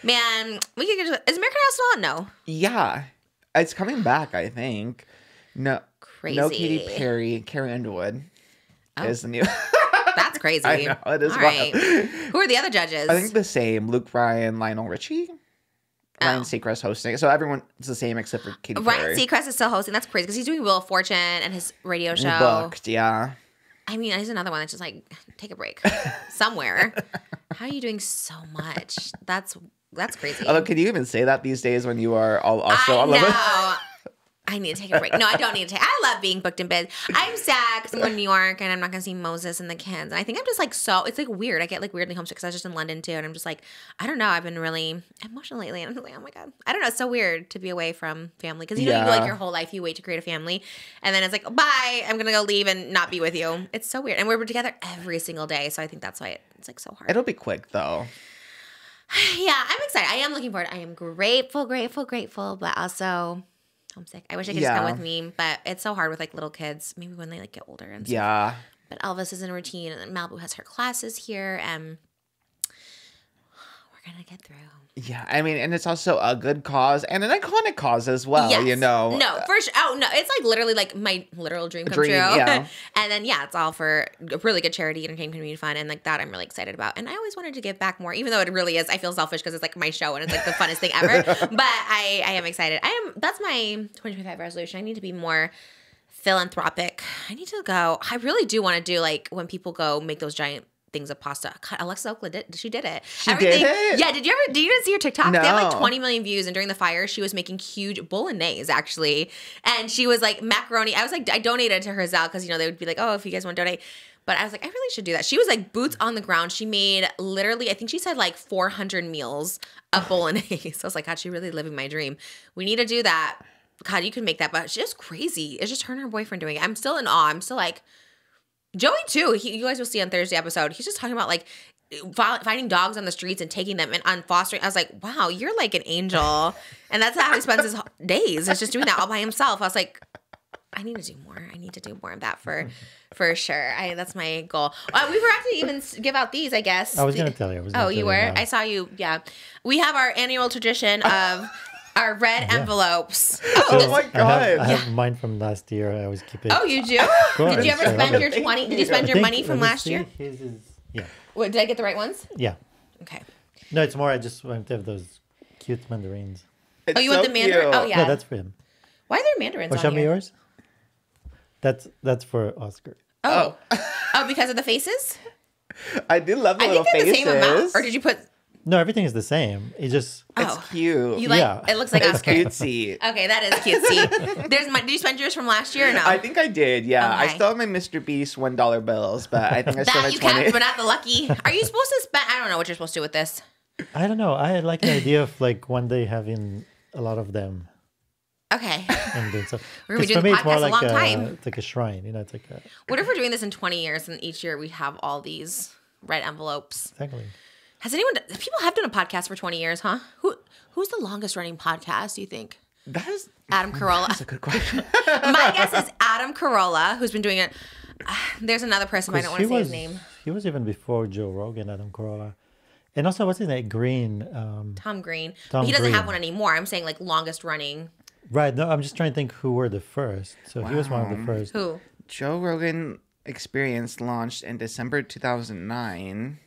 Man, we could get to, is American Idol still on? No. Yeah. It's coming back, I think. No. Crazy. No Katy Perry. Carrie Underwood is the new. That's crazy. I know. It is All wild. right. Who are the other judges? I think the same. Luke Bryan, Lionel Richie. Ryan Seacrest hosting. So everyone's the same except for Katy Perry. Ryan Seacrest is still hosting. That's crazy because he's doing Wheel of Fortune and his radio show. Booked, yeah. I mean, he's another one that's just like, take a break somewhere. How are you doing so much? That's crazy. Although, can you even say that these days when you are also I on know. I need to take a break. No, I don't need to take. I love being booked in bed. I'm sad because I'm going to New York and I'm not going to see Moses and the kids. And I think I'm just like it's like weird. I get like weirdly homesick because I was just in London too. And I'm just like, I don't know. I've been really emotional lately. And I'm like, oh my God. I don't know. It's so weird to be away from family because you know, you go like your whole life, you wait to create a family. And then it's like, bye, I'm going to go leave and not be with you. It's so weird. And we're together every single day. So I think that's why it's like so hard. It'll be quick though. Yeah, I'm excited. I am looking forward. I am grateful, but also homesick. I wish I could just come with me, but it's so hard with like little kids. Maybe when they like get older and stuff. Yeah. But Elvis is in a routine, and Malibu has her classes here, and we're gonna get through. Yeah, I mean, and it's also a good cause and an iconic cause as well, yes. you know. No, for sure. Oh, no, it's like literally like my literal dream come true. Yeah. And then, it's all for a really good charity, entertainment, community fun, and like that I'm really excited about. And I always wanted to give back more, even though it really is. I feel selfish because it's like my show and it's like the funnest thing ever. But I am excited. That's my 2025 resolution. I need to be more philanthropic. I need to go. I really do want to do like when people go make those giant things of pasta. God, Alexa Oakland did it. She did it? Yeah, did you see her TikTok? No. They have like 20 million views, and during the fire, she was making huge bolognese, actually. And she was like macaroni. I was like, I donated to her Zelle because, you know, they would be like, oh, if you guys want to donate. But I was like, I really should do that. She was like boots on the ground. She made literally, I think she said like 400 meals of bolognese. So I was like, God, she's really living my dream. We need to do that. God, you can make that. But it's just crazy. It's just her and her boyfriend doing it. I'm still in awe. I'm still like, Joey too. You guys will see on Thursday episode. He's just talking about like finding dogs on the streets and taking them and on fostering. I was like, wow, you're like an angel, and that's how he spends his days. It's just doing that all by himself. I was like, I need to do more. I need to do more of that for sure. That's my goal. We forgot to even give out these, I guess. I was going to tell you. You were? I saw you. Yeah. We have our annual tradition of our red envelopes. Oh my God. I have mine from last year. I always keep it. Oh, you do? Did you ever spend your 20? Did you spend your money from last year? His is, yeah. What, did I get the right ones? Yeah. Okay. No, it's more I just want to have those cute mandarins. It's you want the mandarin? cute. Oh, yeah. No, that's for him. Why are there mandarins Or on show me here? yours. That's for Oscar. Oh. Oh, because of the faces? I do love the I little think they're the faces. same amount. Or did you put... No, everything is the same. It just It's cute. You like... Yeah. It looks like It's Oscar. cutesy. Okay, that is cutesy. Did you spend yours from last year or no? I think I did, yeah. I Okay. still have my Mr. Beast $1 bills, but I think I still that have you 20. kept, but not the lucky. Are you supposed to spend... I don't know what you're supposed to do with this. I don't know. I like the idea of like one day having a lot of them. Okay. And doing stuff. We're gonna be 'Cause doing for the me, it's more podcast a like long time. It's like a shrine. You know, it's like a, What if we're doing this in 20 years and each year we have all these red envelopes? exactly. Has people have done a podcast for 20 years, huh? Who's the longest running podcast, do you think? That is Adam Carolla. that's a good question. My guess is Adam Carolla, who's been doing it. There's another person, but I don't want to say his name. He was even before Joe Rogan, Adam Carolla. And also, what's his name? Green. Tom Green. Tom But he doesn't have Green. one anymore. I'm saying like longest running. Right. No, I'm just trying to think who were the first. So he was one of the first. Who? Joe Rogan Experience launched in December 2009.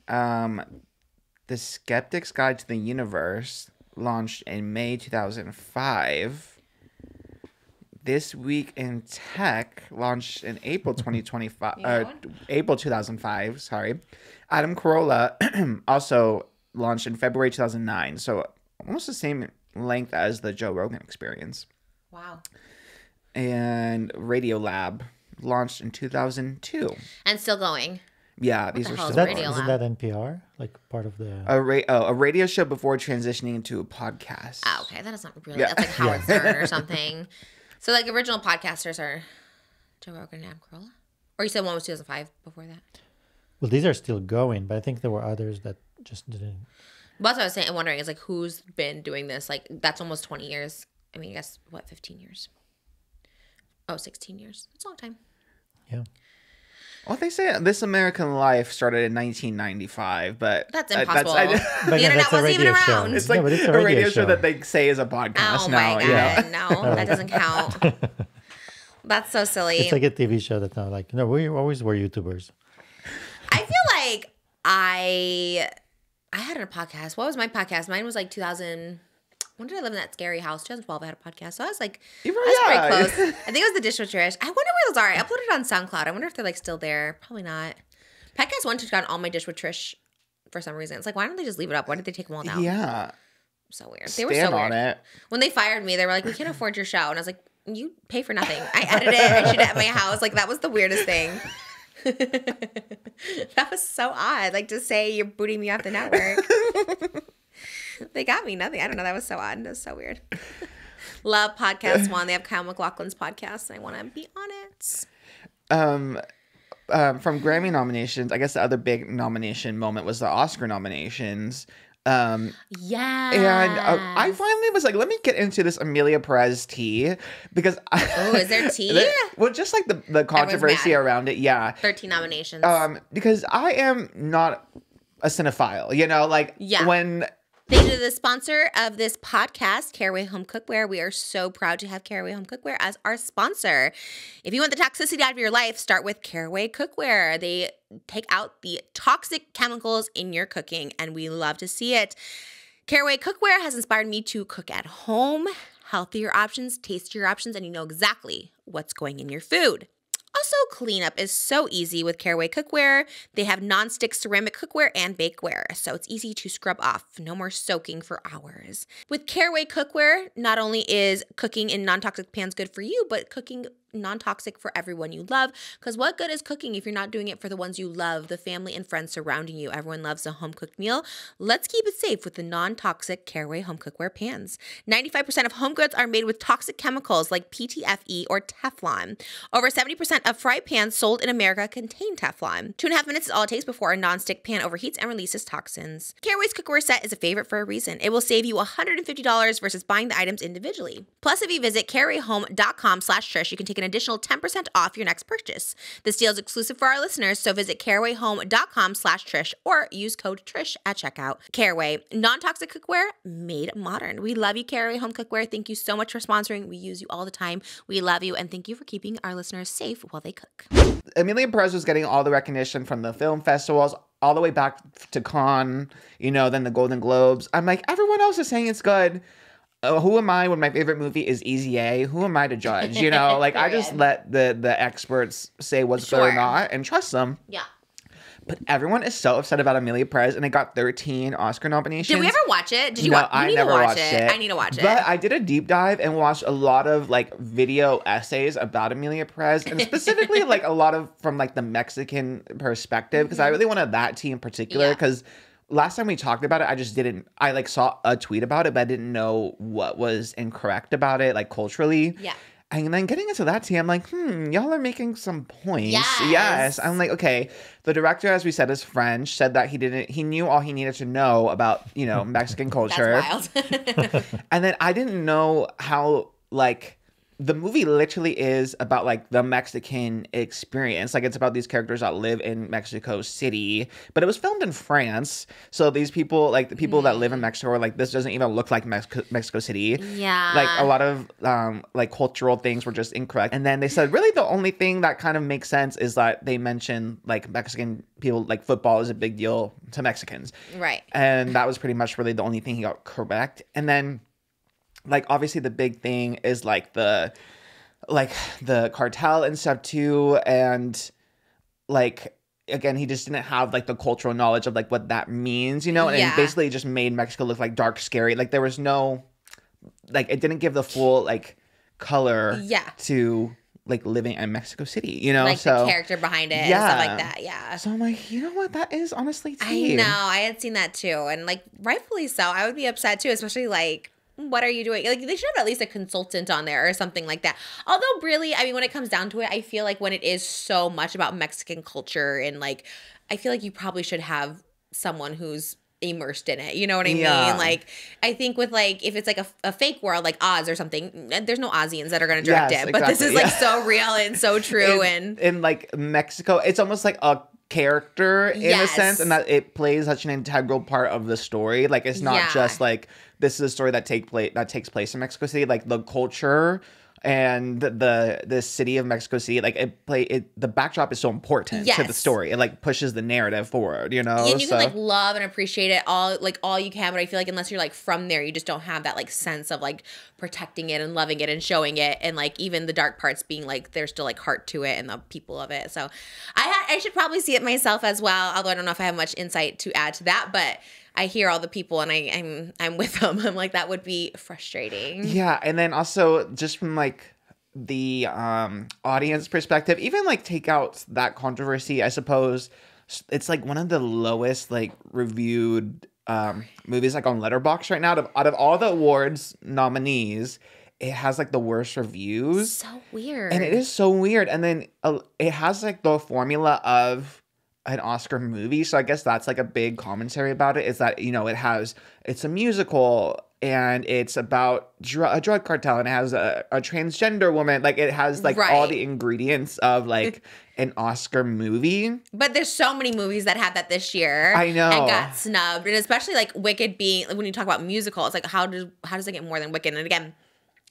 The Skeptic's Guide to the Universe launched in May 2005. This Week in Tech launched in April 2025. April 2005. Sorry. Adam Carolla also launched in February 2009. So almost the same length as the Joe Rogan Experience. Wow. And Radiolab launched in 2002. And still going. Yeah, these the are hell still is going. Radiolab? Isn't that NPR? Like part of the. A radio show before transitioning into a podcast. Oh, okay. That is not really. Yeah. That's like Howard Stern or something. So like original podcasters are Joe Rogan and Adam Carolla? Or you said one was 2005 before that? Well, these are still going, but I think there were others that just didn't. But that's what I was saying. I'm wondering is like who's been doing this? Like that's almost 20 years. I mean, I guess what, 15 years? Oh, 16 years. That's a long time. Yeah. Well, they say This American Life started in 1995, but That's impossible. But The yeah, internet that's a wasn't even radio show. around. it's Yeah, like but it's a radio show that they say is a podcast Oh now. my You know? god, no, that doesn't count. That's so silly. It's like a TV show that's not like, no, we always were YouTubers. I feel like I had a podcast. What was my podcast? Mine was like 2000. When did I live in that scary house? 2012. I had a podcast, so I was like, You were- I was yeah. pretty close. I think it was the Dish with Trish. I wonder where those are. I uploaded it on SoundCloud. I wonder if they're like still there. Probably not. Podcast One took down all my Dish with Trish for some reason. It's like, why don't they just leave it up? Why did they take them all down? Yeah. So weird. They Stand were so on weird. it. When they fired me, they were like, we can't afford your show. And I was like, you pay for nothing. I edit it. I shoot it at my house. Like, that was the weirdest thing. That was so odd. Like, to say you're booting me off the network. They got me nothing. I don't know. That was so odd. That was so weird. Love Podcast One. They have Kyle MacLachlan's podcast, and I want to be on it. From Grammy nominations, I guess the other big nomination moment was the Oscar nominations. Yeah. And I finally was like, let me get into this Amelia Perez tea because Oh, is there tea? Well, just like the controversy mad. around it, yeah. 13 nominations. Because I am not a cinephile, you know, like Yeah. when Thank you to the sponsor of this podcast, Caraway Home Cookware. We are so proud to have Caraway Home Cookware as our sponsor. If you want the toxicity out of your life, start with Caraway Cookware. They take out the toxic chemicals in your cooking, and we love to see it. Caraway Cookware has inspired me to cook at home, healthier options, tastier options, and you know exactly what's going in your food. Also, cleanup is so easy with Caraway Cookware. They have non-stick ceramic cookware and bakeware, so it's easy to scrub off. No more soaking for hours. With Caraway Cookware, not only is cooking in non-toxic pans good for you, but cooking non-toxic for everyone you love. Because what good is cooking if you're not doing it for the ones you love, the family and friends surrounding you? Everyone loves a home-cooked meal. Let's keep it safe with the non-toxic Caraway home cookware pans. 95% of home goods are made with toxic chemicals like PTFE or Teflon. Over 70% of fry pans sold in America contain Teflon. 2.5 minutes is all it takes before a non-stick pan overheats and releases toxins. Caraway's cookware set is a favorite for a reason. It will save you $150 versus buying the items individually. Plus, if you visit carawayhome.com/Trish, you can take an additional 10% off your next purchase. This deal is exclusive for our listeners, so visit carawayhome.com/Trish or use code Trish at checkout. Caraway, non-toxic cookware made modern. We love you, Caraway Home Cookware. Thank you so much for sponsoring. We use you all the time. We love you, and thank you for keeping our listeners safe while they cook. Emelia Perez was getting all the recognition from the film festivals all the way back to Cannes, then the Golden Globes. I'm like, everyone else is saying it's good. Who am I when my favorite movie is Easy A? Who am I to judge? I just let the experts say what's good or not and trust them. Yeah. But everyone is so upset about Emelia Perez, and it got 13 Oscar nominations. Did we ever watch it? Did you no, watch? I never watched it. I need to watch it. But I did a deep dive and watched a lot of video essays about Emelia Perez, and specifically a lot of from the Mexican perspective, because I really wanted that tea in particular. Because last time we talked about it, I just didn't. I saw a tweet about it, but I didn't know what was incorrect about it, culturally. Yeah. And then getting into that tea, I'm like, y'all are making some points. Yes. I'm like, okay. The director, as we said, is French, said that he knew all he needed to know about, Mexican culture. That's wild. And then I didn't know how, the movie literally is about the Mexican experience. It's about these characters that live in Mexico City, but it was filmed in France. So these people, the people that live in Mexico are this doesn't even look like Mexico City. Yeah. A lot of cultural things were just incorrect. And then they said really the only thing that kind of makes sense is that they mentioned Mexican people, football is a big deal to Mexicans. Right. And that was pretty much really the only thing he got correct. And then obviously the big thing is the cartel and stuff too, and again, he just didn't have the cultural knowledge of what that means, and it basically just made Mexico look dark, scary. There was no it didn't give the full color to living in Mexico City, so the character behind it and stuff like that. Yeah. So I'm like, you know what, that is honestly tea. I know, I had seen that too, and rightfully so. I would be upset too, especially what are you doing? They should have at least a consultant on there or something like that. Although really, I mean, when it comes down to it, I feel when it is so much about Mexican culture and I feel you probably should have someone who's immersed in it. You know what I mean? I think with if it's a fake world like Oz or something, there's no Ozians that are going to direct it. But this is so real and so true. In Mexico, it's almost a character in a sense, and that it plays such an integral part of the story. It's not just this is a story that takes place in Mexico City. The culture and the city of Mexico City, the backdrop is so important to the story. It pushes the narrative forward, And you can love and appreciate it all you can, but I feel unless you're from there, you just don't have that sense of protecting it and loving it and showing it, and even the dark parts being there's still heart to it and the people of it. So I should probably see it myself as well, although I don't know if I have much insight to add to that, but I hear all the people and I'm with them. I'm that would be frustrating. Yeah, and then also just from the audience perspective, even take out that controversy, I suppose it's one of the lowest reviewed movies on Letterboxd right now. Out of all the awards nominees, it has the worst reviews. So weird. And it is so weird. And then it has the formula of an Oscar movie. So I guess that's a big commentary about it, is that, it's a musical and it's about a drug cartel, and it has a transgender woman. It has all the ingredients of an Oscar movie. But there's so many movies that had that this year. I know. And got snubbed. And especially Wicked being, when you talk about musicals, how does it get more than Wicked? And again,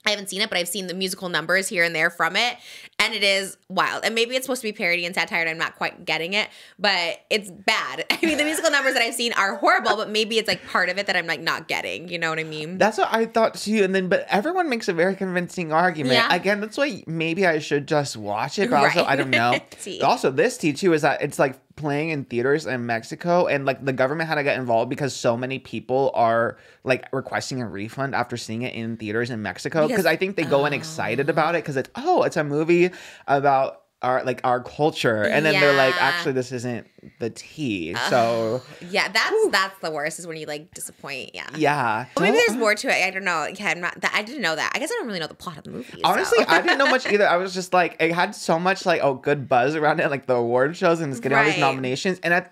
I haven't seen it, but I've seen the musical numbers here and there from it, and it is wild. And maybe it's supposed to be parody and satire, and I'm not quite getting it, but it's bad. I mean, the musical numbers that I've seen are horrible, but maybe it's part of it that I'm not getting. You know what I mean? That's what I thought too. And then, but everyone makes a very convincing argument. Yeah. Again, that's why maybe I should just watch it, but also I don't know. Also, this tea too is that it's playing in theaters in Mexico, and like the government had to get involved because so many people are like requesting a refund after seeing it in theaters in Mexico, because I think they go in excited about it because it's a movie about our culture, and then they're like, actually this isn't the tea. So yeah, that's the worst, is when you like disappoint. Yeah, well, maybe there's more to it. I don't know. Yeah, I didn't know that. I guess I don't really know the plot of the movie. Honestly, so. I didn't know much either. I was just like, it had so much like good buzz around it, like the award shows, and it's getting all these nominations, and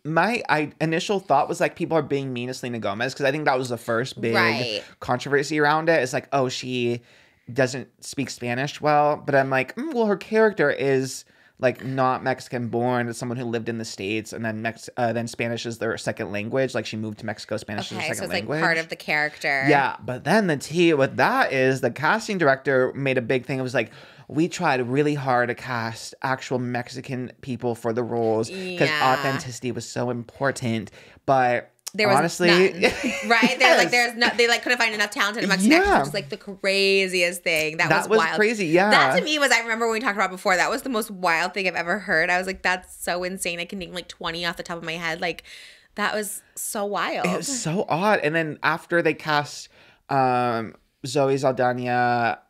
my initial thought was like, people are being mean to Selena Gomez, because I think that was the first big controversy around it. It's like, oh, she doesn't speak Spanish well, but I'm like, well, her character is like not Mexican born. It's someone who lived in the States, and then Spanish is their second language. Like she moved to Mexico, Spanish is their second language. Like part of the character. Yeah, but then the tea with that is the casting director made a big thing. It was like, we tried really hard to cast actual Mexican people for the roles because authenticity was so important, but there was honestly none. Right? They're like, they like couldn't find enough talented Mexican actors, which is like the craziest thing. That was wild. Crazy. Yeah, that to me was, I remember when we talked about before, that was the most wild thing I've ever heard. I was like, that's so insane. I can name like 20 off the top of my head. Like, that was so wild. It was so odd. And then after they cast Zoe Saldana,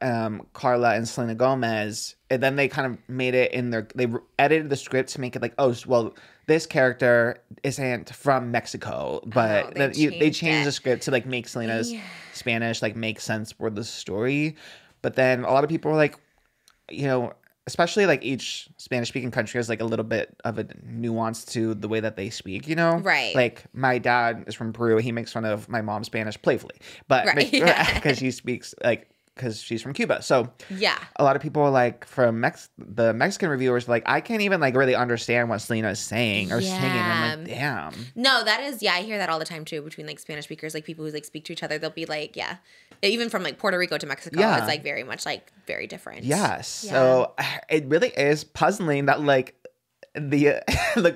Carla, and Selena Gomez, and then they kind of made it they edited the script to make it like, oh, well, this character isn't from Mexico, but they changed the script to like make Selena's Spanish like make sense for the story. But then a lot of people were like, you know, especially like each Spanish speaking country has like a little bit of a nuance to the way that they speak, you know? Right. Like my dad is from Peru. He makes fun of my mom's Spanish playfully, but because she speaks like, because she's from Cuba. So yeah, a lot of people like from the Mexican reviewers like, I can't even like really understand what Selena is saying or singing. I'm like, damn. No, that is, I hear that all the time too, between like Spanish speakers, like people who like speak to each other. They'll be like, even from like Puerto Rico to Mexico, it's like very much like very different. Yes. Yeah. So it really is puzzling that like the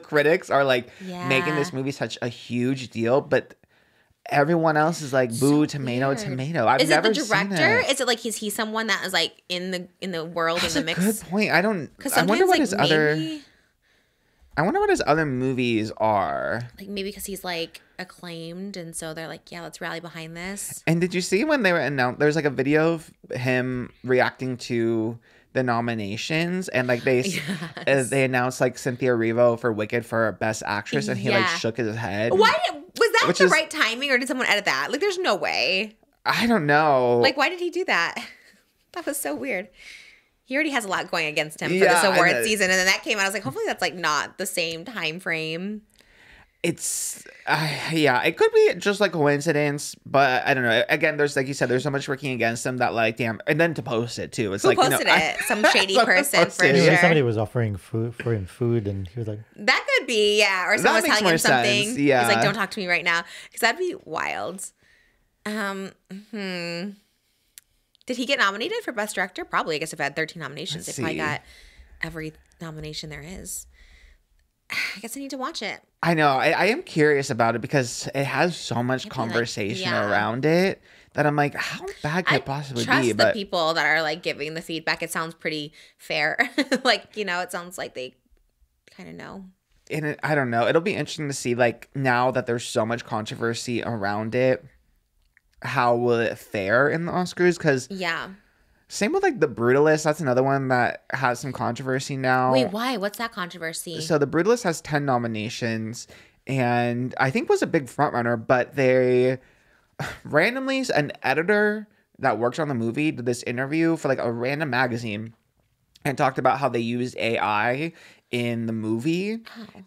critics are like making this movie such a huge deal, but everyone else is like, boo, tomato, tomato. I've never seen it. Is it the director? Is it like, is he someone that is like in the world, in the mix? That's a good point. I wonder what his other movies are. Like maybe because he's like acclaimed, and so they're like, yeah, let's rally behind this. And did you see when they were announced? There's like a video of him reacting to the nominations, and like they announced like Cynthia Erivo for Wicked for Best Actress, and he like shook his head. Why was that the right timing, or did someone edit that? Like, there's no way. I don't know. Like, why did he do that? That was so weird. He already has a lot going against him for this award season, and then that came out. I was like, hopefully that's like not the same time frame. It's it could be just like coincidence, but I don't know. Again, there's, like you said, there's so much working against them that like, damn. And then to post it too, it's who like, posted it? Some shady person for sure. Maybe somebody was offering for him food, and he was like, that could be, or someone was telling him something. Yeah, he's like, don't talk to me right now, because that'd be wild. Did he get nominated for Best Director? Probably. I guess if it had 13 nominations, they probably got every nomination there is. I guess I need to watch it. I know. I am curious about it because it has so much conversation around it that I'm like, how bad could it possibly be? I trust the people that are like giving the feedback. It sounds pretty fair. Like, you know, it sounds like they kind of know. And I don't know. It'll be interesting to see, like, now that there's so much controversy around it, how will it fare in the Oscars? Because same with like The Brutalist. That's another one that has some controversy now. Wait, why? What's that controversy? So The Brutalist has 10 nominations, and I think was a big frontrunner, but they randomly, an editor that worked on the movie did this interview for like a random magazine and talked about how they used AI in the movie.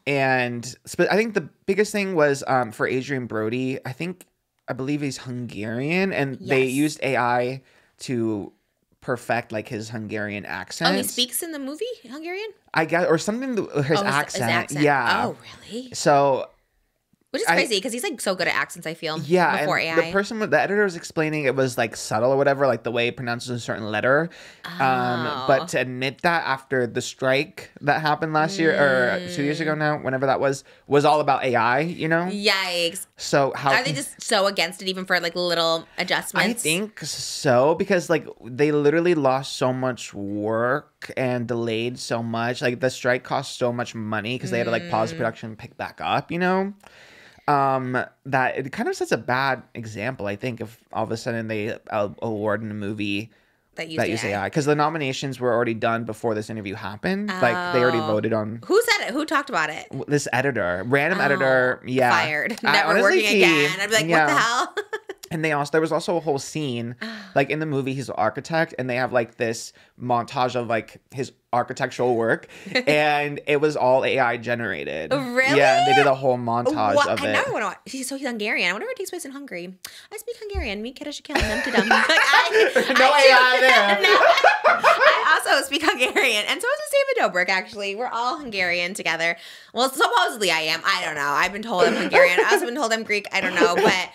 And I think the biggest thing was for Adrian Brody. I believe he's Hungarian, and they used AI to perfect like his Hungarian accent. Oh, he speaks in the movie Hungarian? I guess, or something. His accent. Yeah. Oh, really? So, which is crazy because he's like so good at accents, I feel. Yeah, before and AI. the editor was explaining it was like subtle or whatever, like the way he pronounces a certain letter. But to admit that after the strike that happened last year or 2 years ago now, whenever that was all about AI, you know? Yikes. So how are they just so against it even for like little adjustments? I think so, because like they literally lost so much work and delayed so much. Like the strike cost so much money because they had to like pause production and pick back up, you know? That it kind of sets a bad example, I think, if all of a sudden they award in a movie that use AI. Because the nominations were already done before this interview happened. Like they already voted on. Who said it? Who talked about it? This editor, random editor, fired, never honestly, working again. I'd be like, what the hell? And there was also a whole scene, like in the movie, he's an architect, and they have like this montage of like his architectural work, and it was all AI generated. Really? Yeah, and they did a whole montage of it. I never want to watch. He's Hungarian. I wonder if it takes place in Hungary. I speak Hungarian. Me kidda shakil num to dum. Like no AI there. No, I also speak Hungarian, and so does David Dobrik. Actually, we're all Hungarian together. Well, supposedly I am. I don't know. I've been told I'm Hungarian. I've also been told I'm Greek. I don't know, but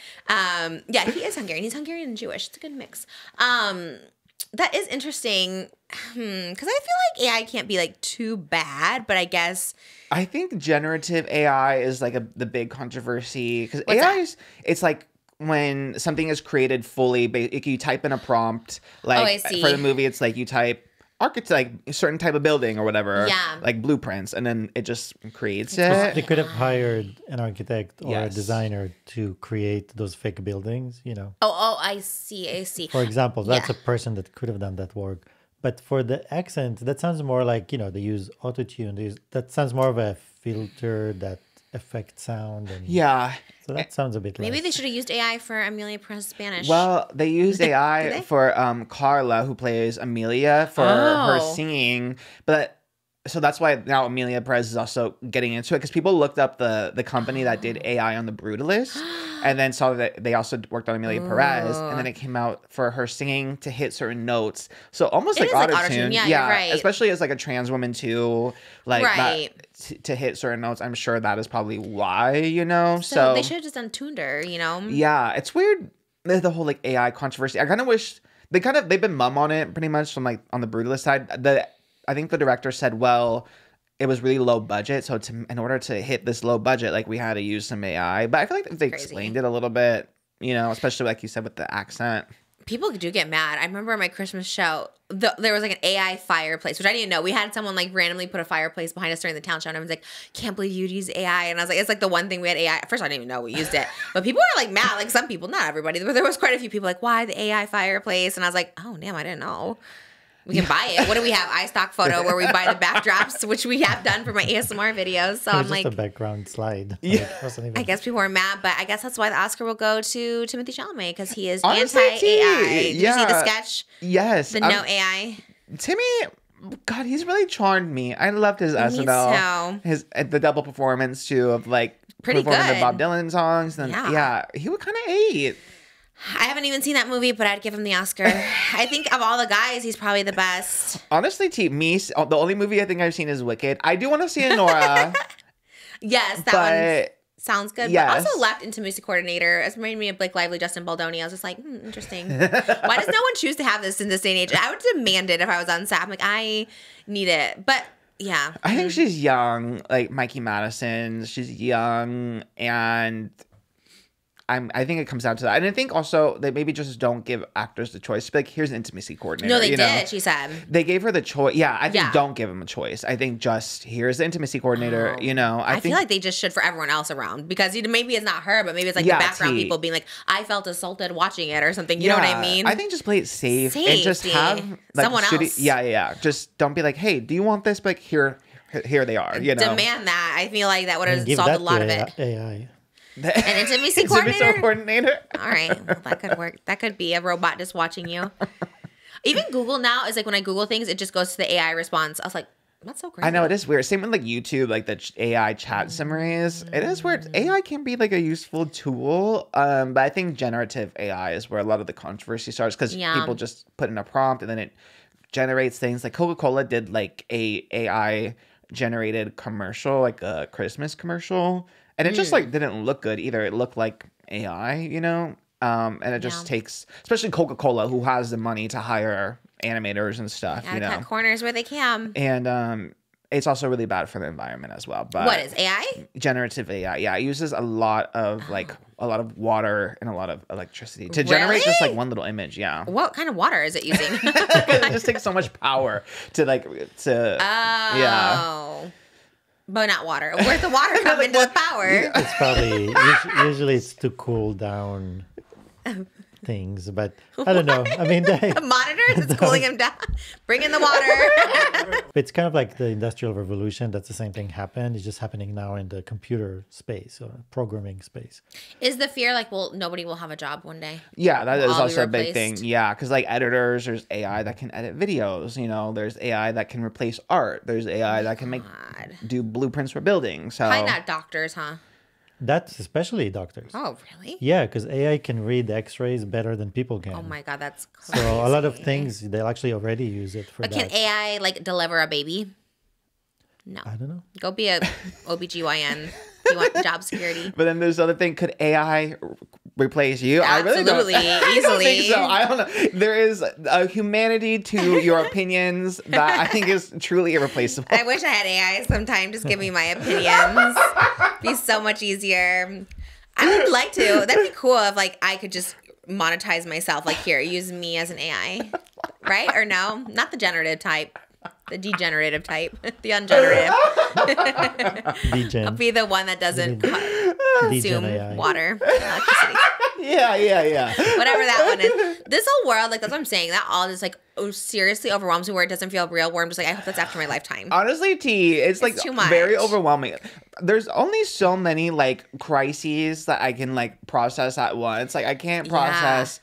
yeah, he is Hungarian. He's Hungarian and Jewish. It's a good mix. That is interesting because I feel like AI can't be like too bad, but I guess I think generative AI is like the big controversy because AI it's like when something is created fully. You type in a prompt, like for the movie, it's like you type architect, a certain type of building or whatever, like blueprints, and then it just creates it. They could have hired an architect or a designer to create those fake buildings, you know. Oh, I see. For example, that's a person that could have done that work. But for the accent, that sounds more like, you know, they use autotune. That sounds more of a filter that affects sound. And so that sounds a bit Maybe they should have used AI for Emilia Perez Spanish. Well, they used AI for Carla, who plays Emilia, for her singing. But so that's why now Emilia Perez is also getting into it, because people looked up the company that did AI on The Brutalist and then saw that they also worked on Emilia Perez, and then it came out for her singing to hit certain notes. So almost like autotune. Yeah, you're right. Especially as like a trans woman too, like to hit certain notes. I'm sure that is probably why, you know. So they should have just done tuned her, you know. Yeah, it's weird, the whole like AI controversy. I kind of wish they've been mum on it pretty much from like on the Brutalist side. I think the director said, well, it was really low budget, so in order to hit this low budget, like we had to use some AI. But I feel like if they explained it a little bit, you know, especially like you said with the accent. People do get mad. I remember at my Christmas show, there was like an AI fireplace, which I didn't know. We had someone like randomly put a fireplace behind us during the town show, and I was like, can't believe you'd use AI. And I was like, it's like the one thing we had AI. At first, I didn't even know we used it. But people were like mad. Like some people, not everybody, but there was quite a few people like, why the AI fireplace? And I was like, oh, damn, I didn't know. We can buy it. What do we have? iStock photo where we buy the backdrops, which we have done for my ASMR videos. So I'm like, just a background slide. Yeah. I guess people are mad, but I guess that's why the Oscar will go to Timothée Chalamet, because he is anti-AI. Did you see the sketch? Yes. The no AI. Timmy, God, he's really charmed me. I loved his SNL. The double performance too of like pretty performing good the Bob Dylan songs. And he would kind of ate. I haven't even seen that movie, but I'd give him the Oscar. I think of all the guys, he's probably the best. Honestly, the only movie I think I've seen is Wicked. I do want to see Nora. Yes, that one sounds good. Yes. But also left Intimacy Coordinator. It's reminded me of Blake Lively, Justin Baldoni. I was just like, interesting. Why does no one choose to have this in this day and age? I would demand it if I was on set. I'm like, I need it. But yeah. I think she's young, like Mikey Madison. She's young, and I think it comes down to that. And I think also they maybe just don't give actors the choice. Like, here's an intimacy coordinator. No, they did, she said. They gave her the choice. Yeah, I think don't give them a choice. I think just here's the intimacy coordinator, you know. I feel like they just should for everyone else around. Because maybe it's not her, but maybe it's like the background people being like, I felt assulted watching it or something. You know what I mean? I think just play it safe. And just have like, someone else. Yeah. Just don't be like, hey, do you want this? But here they are, you know. Demand that. I feel like that would have solved a lot of it. AI. An intimacy coordinator? All right. Well, that could work. That could be a robot just watching you. Even Google now is like when I Google things, it just goes to the AI response. I was like, that's so crazy. I know, it is weird. Same with like YouTube, like the AI chat summaries. It is weird. AI can be like a useful tool, but I think generative AI is where a lot of the controversy starts, because people just put in a prompt and then it generates things. Like Coca-Cola did like a AI generated commercial, like a Christmas commercial. And it just like didn't look good either. It looked like AI, you know? And it just takes, especially Coca-Cola, who has the money to hire animators and stuff, you know? Cut corners where they can. And it's also really bad for the environment as well. But what is AI? Generative AI. Yeah, it uses a lot of water and a lot of electricity to generate just like one little image. Yeah. What kind of water is it using? It just takes so much power yeah. But not water. Where's the water come into the power? It's probably usually it's to cool down things, but I don't know. I mean, the monitors, it's cooling them down. Bring in the water. It's kind of like the Industrial Revolution. That's the same thing happened. It's just happening now in the computer space or programming space. Is the fear like, well, nobody will have a job one day? Yeah, that is also a big thing. Yeah, because like editors, there's AI that can edit videos. You know, there's AI that can replace art. There's AI that can do blueprints for buildings. So probably not doctors, huh? That's especially doctors. Oh, really? Yeah, because AI can read X-rays better than people can. Oh my God, that's crazy. So a lot of things, they'll actually already use it for but that. Can AI like deliver a baby? No. I don't know. Go be a OBGYN if you want job security. But then there's the other thing. Could AI replace you? Absolutely, I really don't think easily. so. I don't know. There is a humanity to your opinions that I think is truly irreplaceable. I wish I had AI sometime. Just give me my opinions. Be so much easier. I would like to. That'd be cool if like I could just monetize myself. Like here, use me as an AI, right? Or no, not the generative type. The degenerative type, the ungenerative. I'll be the one that doesn't consume water, electricity. Yeah. Whatever that one is. This whole world, like that's what I'm saying. That all just like seriously overwhelms me where it doesn't feel real. Where I'm just like, I hope that's after my lifetime. Honestly, it's like too much. Very overwhelming. There's only so many like crises that I can like process at once. Like I can't process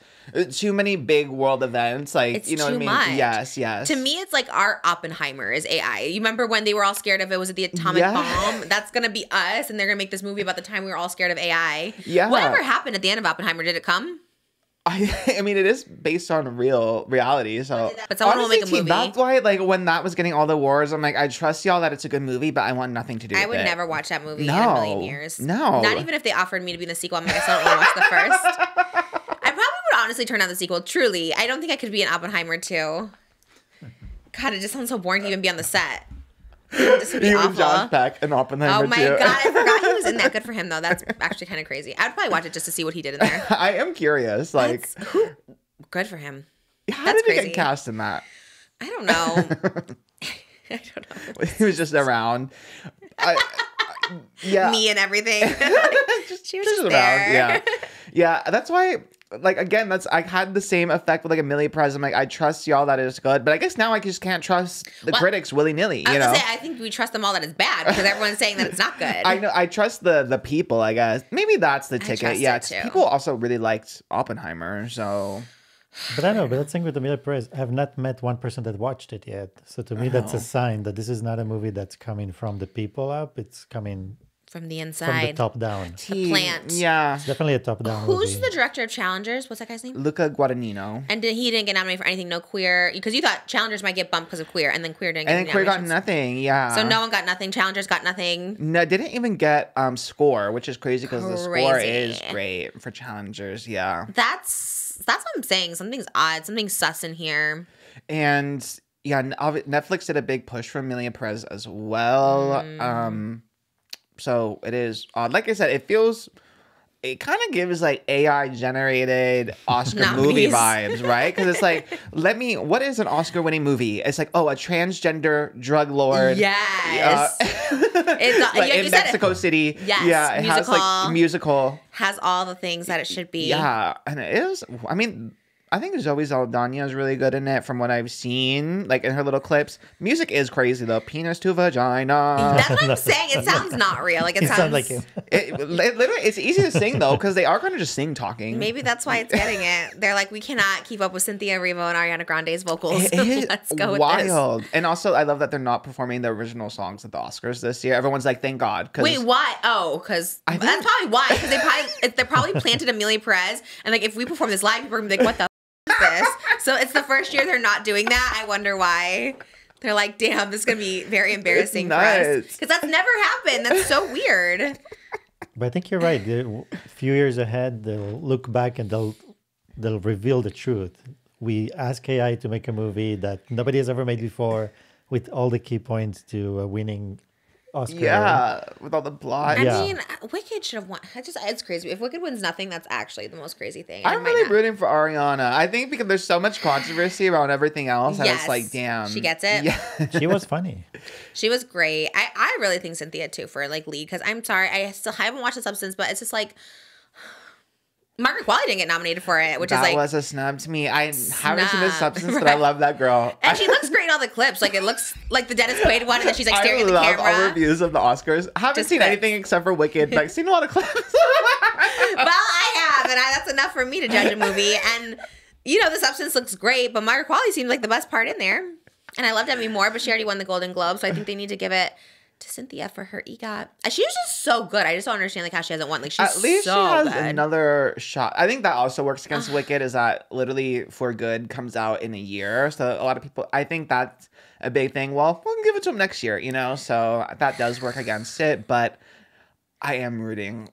too many big world events. Like it's you know what I mean? Much. Yes. To me, it's like our Oppenheimer is AI. You remember when they were all scared of it? Was it the atomic bomb? That's gonna be us, and they're gonna make this movie about the time we were all scared of AI. Yeah. Whatever happened at the end of Oppenheimer? Did it come? I mean, it is based on reality, so. But someone will make a movie. That's why, like, when that was getting all the awards, I'm like, I trust y'all that it's a good movie, but I want nothing to do with it. I would never watch that movie in a million years. No. Not even if they offered me to be in the sequel. I'm like, I still don't want to watch the first. I probably would honestly turn down the sequel. Truly. I don't think I could be in Oppenheimer too. God, it just sounds so boring to even be on the set. This would be awful. Josh Peck and Oppenheimer Oh my God, I forgot he was in that. Good for him though. That's actually kind of crazy. I'd probably watch it just to see what he did in there. I am curious. Like, good for him. How did he get cast in that? I don't know. I don't know. He was just around. Yeah. Me and everything. She was just around. there. Yeah. That's why. Like again, I had the same effect with like EMELIA PEREZ. I'm like, I trust y'all that it's good, but I guess now I just can't trust the critics willy nilly. You know, I think we trust them all that it's bad because everyone's saying that it's not good. I know. I trust the people. I guess maybe that's the ticket. Yeah, people also really liked Oppenheimer, so. But I know. But that's the thing with EMELIA PEREZ. I have not met one person that watched it yet. So to me, that's a sign that this is not a movie that's coming from the people up. It's coming from the inside. From the top down. The plant. Yeah. It's definitely a top down Who's movie. the director of Challengers? What's that guy's name? Luca Guadagnino. And he didn't get nominated for anything, no queer. Because you thought Challengers might get bumped because of queer, and then queer didn't get And then queer got nothing, yeah. So no one got nothing. Challengers got nothing. No, didn't even get score, which is crazy because the score is great for Challengers, yeah. That's what I'm saying. Something's odd. Something's sus in here. And yeah, Netflix did a big push for EMELIA PEREZ as well. So it is odd. Like I said, it kind of gives like AI generated Oscar movie vibes, right? Because it's like, what is an Oscar winning movie? It's like, oh, a transgender drug lord. Yes. It's like in Mexico City. Yes. Yeah. It has like musical. Has all the things that it should be. Yeah. And it is, I mean, I think Zoe Saldana is really good in it from what I've seen, like in her little clips. Music is crazy though. Penis to vagina. That's what I'm saying. It sounds not real. Like it sounds like him. It literally, it's easy to sing though because they are kind of just sing talking. Maybe that's why it's getting it. They're like, we cannot keep up with Cynthia Erivo and Ariana Grande's vocals. Let's go with wild. this. And also, I love that they're not performing the original songs at the Oscars this year. Everyone's like, thank God. Wait, why? Oh, because that's probably why. Because they're probably planted EMELIA PEREZ, and like if we perform this live, people are gonna be like, what the this? So it's the first year they're not doing that. I wonder why. They're like, damn, this is going to be very embarrassing for us. Because that's never happened. That's so weird. But I think you're right. A few years ahead, they'll look back and they'll reveal the truth. We ask AI to make a movie that nobody has ever made before. with all the key points to a winning Oscar. Yeah, with all the plot. I mean, Wicked should have won. It's crazy. If Wicked wins nothing, that's actually the most crazy thing. I'm really rooting for Ariana. I think because there's so much controversy around everything else, and it's like, damn, she gets it. Yeah, she was funny. She was great. I really think Cynthia too for like lead, because I'm sorry, I haven't watched The Substance, but it's just like Margaret Qualley didn't get nominated for it, which is like, that was a snub to me. I haven't seen The Substance, but I love that girl. And she looks great in all the clips. Like, it looks like the Dennis Quaid one, and then she's like staring at the camera. I love all reviews of the Oscars. I haven't seen anything except for Wicked, but I've seen a lot of clips. Well, I have, and that's enough for me to judge a movie. And you know, The Substance looks great, but Margaret Qualley seems like the best part in there. And I love Demi Moore, but she already won the Golden Globe, so I think they need to give it to Cynthia for her EGOT. She was just so good. I just don't understand like how she hasn't won. Like, she's at least so she has good. Another shot. I think that also works against Wicked, is that literally For Good comes out in a year. So a lot of people, I think that's a big thing. Well, we'll give it to them next year, you know? So that does work against it. But I am rooting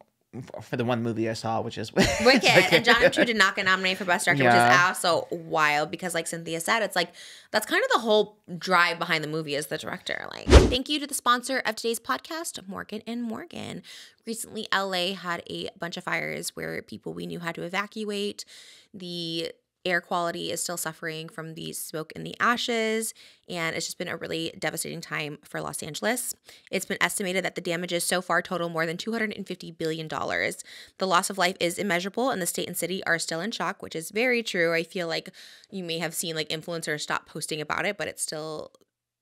for the one movie I saw, which is Wicked. And John M. Chu did not get nominated for Best Director, which is also wild, because like Cynthia said, it's like that's kind of the whole drive behind the movie as the director. Like, thank you to the sponsor of today's podcast, Morgan & Morgan. Recently, LA had a bunch of fires where people we knew had to evacuate. The air quality is still suffering from the smoke and the ashes, and it's just been a really devastating time for Los Angeles. It's been estimated that the damages so far total more than $250 billion. The loss of life is immeasurable, and the state and city are still in shock, which is very true. I feel like you may have seen like influencers stop posting about it, but it's still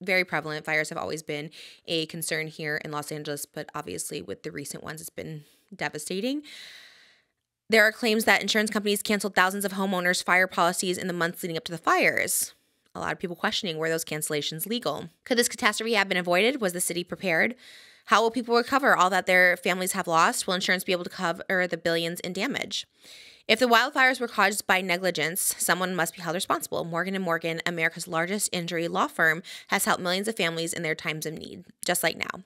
very prevalent. Fires have always been a concern here in Los Angeles, but obviously with the recent ones, it's been devastating. There are claims that insurance companies canceled thousands of homeowners' fire policies in the months leading up to the fires. A lot of people questioning, were those cancellations legal? Could this catastrophe have been avoided? Was the city prepared? How will people recover all that their families have lost? Will insurance be able to cover the billions in damage? If the wildfires were caused by negligence, someone must be held responsible. Morgan & Morgan, America's largest injury law firm, has helped millions of families in their times of need, just like now.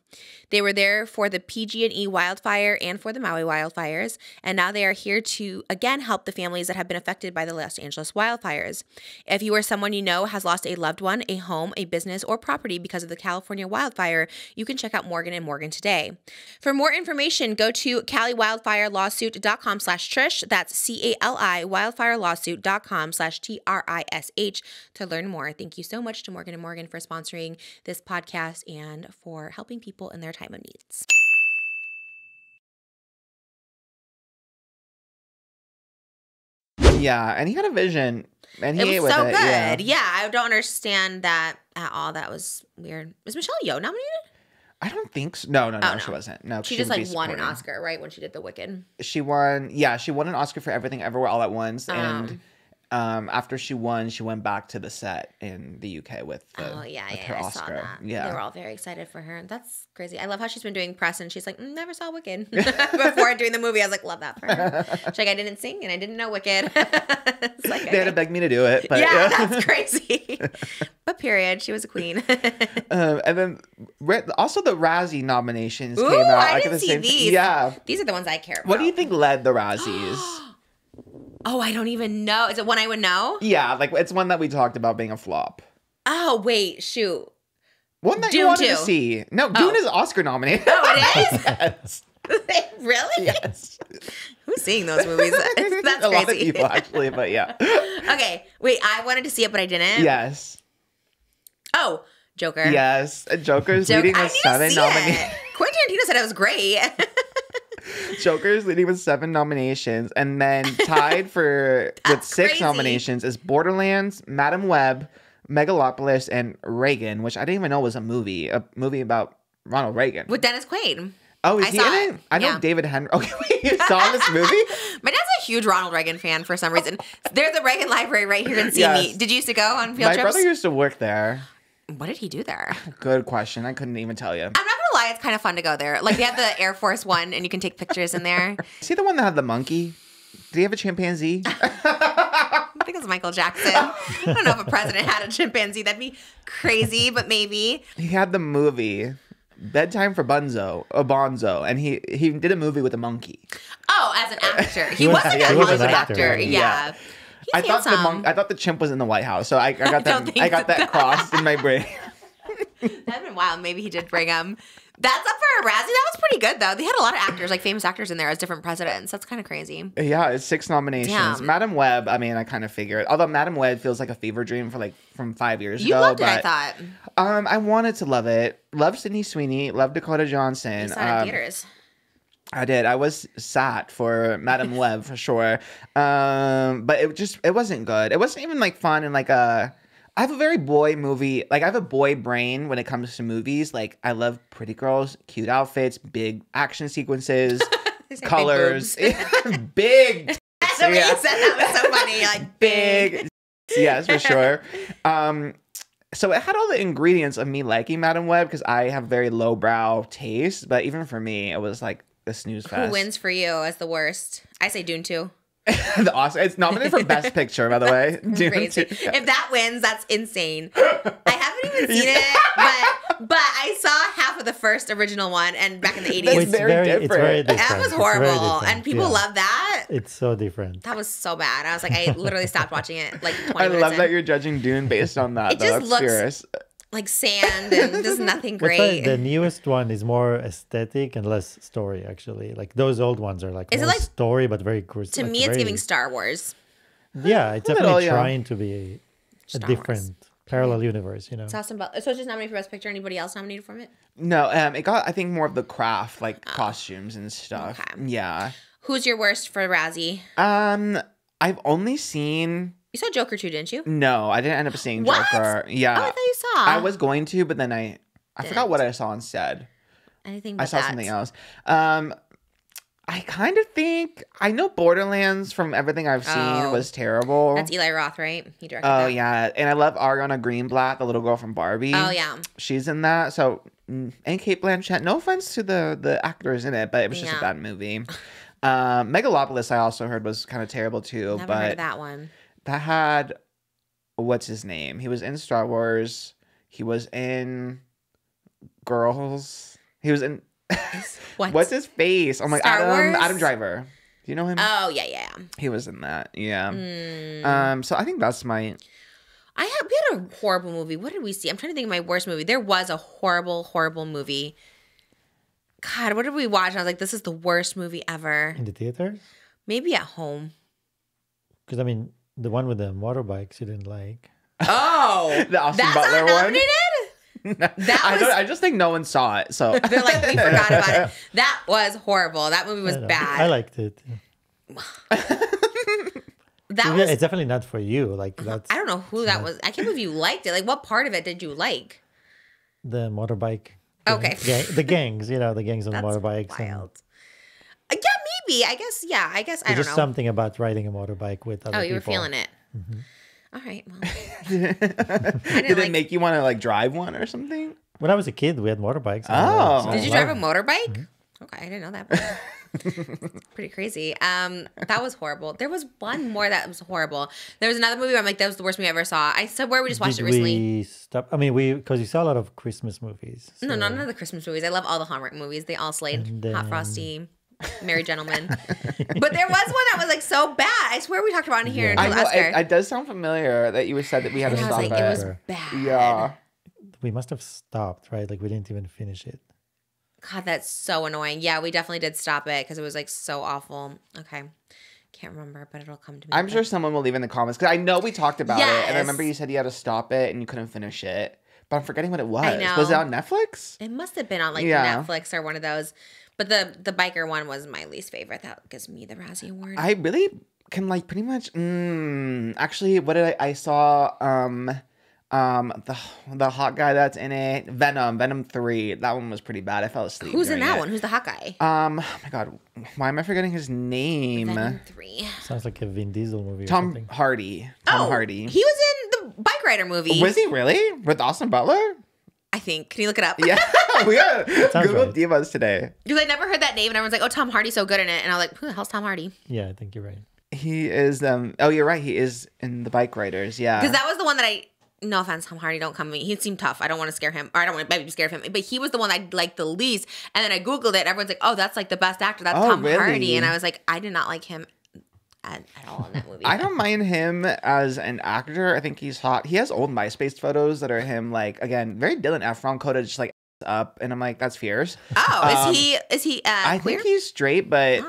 They were there for the PG&E wildfire and for the Maui wildfires, and now they are here to, again, help the families that have been affected by the Los Angeles wildfires. If you or someone you know has lost a loved one, a home, a business, or property because of the California wildfire, you can check out Morgan & Morgan today. For more information, go to CaliWildfireLawsuit.com/Trish. That's CALI wildfirelawsuit.com/TRISH to learn more. Thank you so much to Morgan & Morgan for sponsoring this podcast and for helping people in their time of needs. Yeah, and he had a vision, and he It ate was with so it. good. Yeah, I don't understand that at all. That was weird. Was Michelle Yeoh nominated? I don't think so. No, no. she wasn't. No, she just would like be won an supporting. Oscar, right, when she did The Wicked. She won. Yeah, she won an Oscar for Everything Everywhere All at Once, and after she won, she went back to the set in the UK with her I Oscar. saw that. Yeah, they were all very excited for her. That's crazy. I love how she's been doing press, and she's like, never saw Wicked before doing the movie. I was like, love that for her. She's like, I didn't sing and I didn't know Wicked. It's like, they had to beg me to do it. But, yeah, that's crazy. But period, she was a queen. And then also the Razzie nominations Ooh, came out. I like, didn't at the see same these. Yeah, These are the ones I care about. what do you think led the Razzies? Oh, I don't even know. Is it one I would know? Yeah, like it's one that we talked about being a flop. Oh, wait, shoot. One that Dune you wanted 2. to see. No, Dune is Oscar nominated. Oh, it is? Yes. Really? Yes. Who's seeing those movies? That's crazy. A lot of people, actually, but yeah. Okay, wait, I wanted to see it, but I didn't. Yes. Oh, Joker. Yes. Joker's leading with 7 nominations. Quentin Tarantino said it was great. Joker's leading with 7 nominations, and then tied with 6 crazy. nominations is Borderlands, Madam Web, Megalopolis, and Reagan, which I didn't even know was a movie about Ronald Reagan. With Dennis Quaid. Oh, is he in it? I know Yeah. David Henry. Okay, wait, you saw this movie? My dad's a huge Ronald Reagan fan for some reason. There's a Reagan library right here in CME. Yes. Did you used to go on field My trips? brother used to work there. What did he do there? Good question. I couldn't even tell you. I'm not gonna lie, it's kind of fun to go there. Like they have the Air Force One, and you can take pictures in there. Is he the one that had the monkey? Did he have a chimpanzee? I think it was Michael Jackson. I don't know if a president had a chimpanzee. That'd be crazy, but maybe. He had the movie Bedtime for Bonzo, and he did a movie with a monkey. Oh, as an actor, he was a Hollywood actor. Yeah. I thought the chimp was in the White House, so I got that crossed in my brain. That'd been wild. Maybe he did bring him. That's up for a Razzie. That was pretty good, though. They had a lot of actors, like famous actors in there as different presidents. That's kind of crazy. Yeah, it's 6 nominations. Damn. Madam Web, I mean, I kind of figured. Although Madam Web feels like a fever dream for from 5 years ago. You loved it, I thought. I wanted to love it. Love Sydney Sweeney. Love Dakota Johnson. You saw it in theaters. I did. I was sad for Madam Web for sure. But it wasn't good. It wasn't even fun and I have a very boy movie. I have a boy brain when it comes to movies. I love pretty girls, cute outfits, big action sequences, colors. Big. That's the way you said that was so funny. Big. Yes, for sure. So it had all the ingredients of me liking Madam Web because I have very lowbrow taste. But even for me, it was a snooze fest. Who wins for you as the worst? I say Dune 2. The Oscar. It's nominated for Best Picture, by the way. Crazy. If that wins, that's insane. I haven't even seen it, but I saw half of the first original one and back in the 80s. It's very different. It's very different. That was horrible. And people love that. It's so different. That was so bad. I was I literally stopped watching it 20 minutes I love that you're judging Dune based on that. It just looks furious. Like sand and just nothing great. The newest one is more aesthetic and less story, actually. Those old ones are more story, but very gruesome. To me, it's giving Star Wars. Yeah, it's definitely trying to be a different parallel universe, It's awesome. So it's just nominated for Best Picture. Anybody else nominated for it? No, it got, I think, more of the craft, costumes and stuff. Okay. Yeah. Who's your worst for Razzie? I've only seen... You saw Joker 2, didn't you? No, I didn't end up seeing what? Joker. Yeah. Oh, I thought you saw. I was going to, but then I forgot what I saw instead. Anything but I saw something else. I kind of think... I know Borderlands, from everything I've seen, was terrible. That's Eli Roth, right? He directed that. Oh, yeah. And I love Ariana Greenblatt, the little girl from Barbie. Oh, yeah. She's in that. So, and Cate Blanchett. No offense to the actors in it, but it was just a bad movie. Megalopolis, I also heard, was kind of terrible, too. Never heard of that one. That had, what's his name? He was in Star Wars. He was in Girls. He was in, what's his face? Oh my God, Adam Driver. Do you know him? Oh, yeah. He was in that, yeah. So I think that's my... We had a horrible movie. What did we see? I'm trying to think of my worst movie. There was a horrible, horrible movie. God, what did we watch? And I was like, this is the worst movie ever. In the theater? Maybe at home. Because, the one with the motorbikes you didn't like. Oh, the Austin Butler one. I just think no one saw it, so they're we forgot about it. That was horrible. That movie was bad. I liked it. It's definitely not for you. That's. I don't know who that was. I can't believe you liked it. What part of it did you like? The motorbike. Okay. The gangs. The gangs on the motorbikes. Wild. Yeah, maybe. I guess. Yeah, I guess. I don't know. Just something about riding a motorbike with other people. Oh, you were feeling it. Mm-hmm. All right. Well, did it make you want to drive one or something? When I was a kid, we had motorbikes. Oh, did you drive a motorbike? Mm-hmm. Okay, I didn't know that. Pretty crazy. That was horrible. There was one more that was horrible. There was another movie where I'm that was the worst movie I ever saw. I swear we just watched it recently. We stop? Because you saw a lot of Christmas movies. So. No, none of the Christmas movies. I love all the Hallmark movies. They all slayed. Hot Frosty. Merry Gentlemen. But there was one that was so bad. I swear we talked about it here. I know, it does sound familiar that you said that we had to stop it. It was bad. Yeah. We must have stopped, right? We didn't even finish it. God, that's so annoying. Yeah, we definitely did stop it because it was so awful. Okay. Can't remember, but it'll come to me. I'm sure someone will leave in the comments because I know we talked about it. And I remember you said you had to stop it and you couldn't finish it. But I'm forgetting what it was. I know. Was it on Netflix? It must have been on Netflix or one of those. But the biker one was my least favorite. That gives me the Razzie award. I really can pretty much. Actually, what did I saw? The hot guy that's in it, Venom 3. That one was pretty bad. I fell asleep. Who's in that one? Who's the hot guy? Oh my God, why am I forgetting his name? Venom 3. Sounds like a Vin Diesel movie. Tom Hardy. Tom Hardy. He was in the Bike Rider movie. Was he really with Austin Butler? I think. Can you look it up? Yeah, we are Google right. Divas today. Because I never heard that name, and everyone's like, "Oh, Tom Hardy's so good in it," and I was like, "Who the hell's Tom Hardy?" Yeah, I think you're right. He is. Oh, you're right. He is in the Bike Riders. Yeah. Because that was the one that I. No offense, Tom Hardy, don't come to me. He seemed tough. I don't want to scare him, or I don't want to be scared of him. But he was the one I liked the least. And then I googled it. Everyone's like, "Oh, that's the best actor. That's Tom Hardy." And I was like, I did not like him at all in that movie. I don't mind him as an actor. I think he's hot. He has old MySpace photos that are him, like, again, very Dylan Efron coded, just like up, and I'm like, that's fierce. Oh, is he I queer? think he's straight, but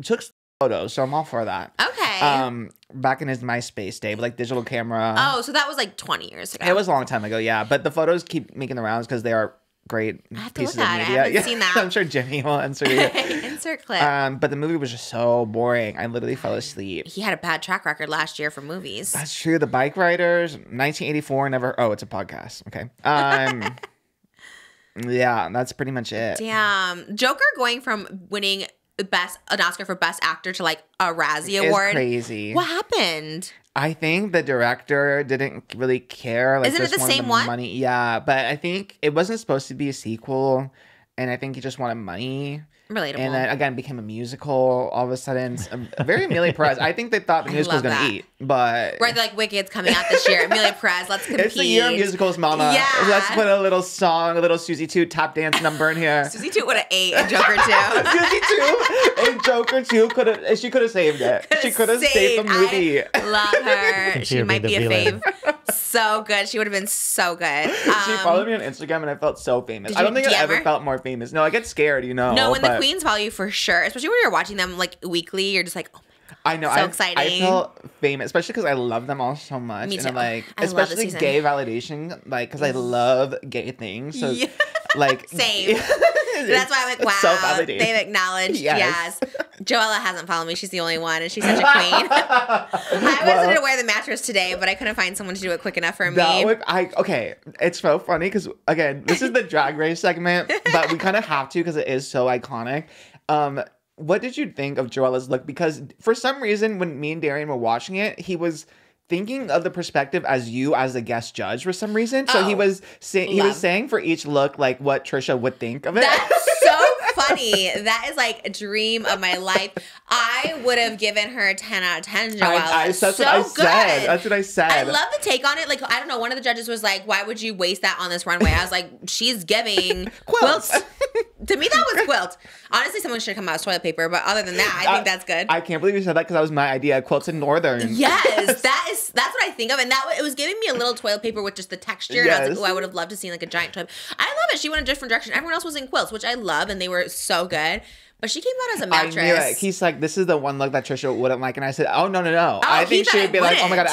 took photos, so I'm all for that. Okay. Back in his MySpace day, with like digital camera. Oh, so that was like 20 years ago. It was a long time ago, yeah. But the photos keep making the rounds because they are great pieces of media. I haven't seen that. I'm sure Jimmy will insert it. Insert clip. But the movie was just so boring. I literally fell asleep. He had a bad track record last year for movies. That's true. The Bike Riders, 1984, never. Oh, it's a podcast. Okay. Yeah, that's pretty much it. Damn. Joker going from winning an Oscar for Best Actor to like a Razzie Award. It's crazy. What happened? I think the director didn't really care. Like, isn't it the same one? Money. Yeah, but I think it wasn't supposed to be a sequel, and I think he just wanted money. Relatable. And then again became a musical all of a sudden. Very Amelia Perez. I think they thought the musical was going to eat, but right, they're like, Wicked's coming out this year. Amelia Perez, let's compete. It's the year of musicals, mama. Yeah. Let's put a little song, a little Susie 2 tap dance number in here. Susie 2 would have ate in Joker 2. Susie 2 in Joker 2 she could have saved it. She could have saved the movie. I love her. She might be a fave. So good. She would have been so good. She followed me on Instagram and I felt so famous. I don't think I ever felt more famous. No, I get scared, you know. No, when the queens follow you for sure, especially when you're watching them like weekly, you're just like, oh my God. I know. So exciting. I felt famous, especially because I love them all so much. Me too. And I'm like, I especially gay validation, like, because I love gay things. So, yeah. like, same. That's why I'm like, wow, so they've acknowledged. Yes. Joella hasn't followed me. She's the only one, and she's such a queen. I wanted to wear the mattress today, but I couldn't find someone to do it quick enough for me. Okay, it's so funny because, again, this is the Drag Race segment, but we kind of have to because it is so iconic. What did you think of Joella's look? Because for some reason, when me and Darian were watching it, he was thinking of the perspective as you as a guest judge for some reason. So he was saying for each look like what Trisha would think of it. That's so funny. That is like a dream of my life. I would have given her a 10 out of 10, Joella. That's what I said. That's what I said. I love the take on it. Like, I don't know, one of the judges was like, why would you waste that on this runway? I was like, she's giving quilts. To me, that was quilt. Honestly, someone should come out with toilet paper, but other than that, I think that's good. I can't believe you said that because that was my idea. Quilts in Northern. Yes, that's what I think of, and it was giving me a little toilet paper with just the texture. Yes. And I was like, oh, I would have loved to see like a giant toilet. I love it. She went a different direction. Everyone else was in quilts, which I love, and they were so good. But she came out as a mattress. I knew it. He's like, this is the one look that Trisha wouldn't like, and I said, oh no. Oh, I think she would be like, oh my God.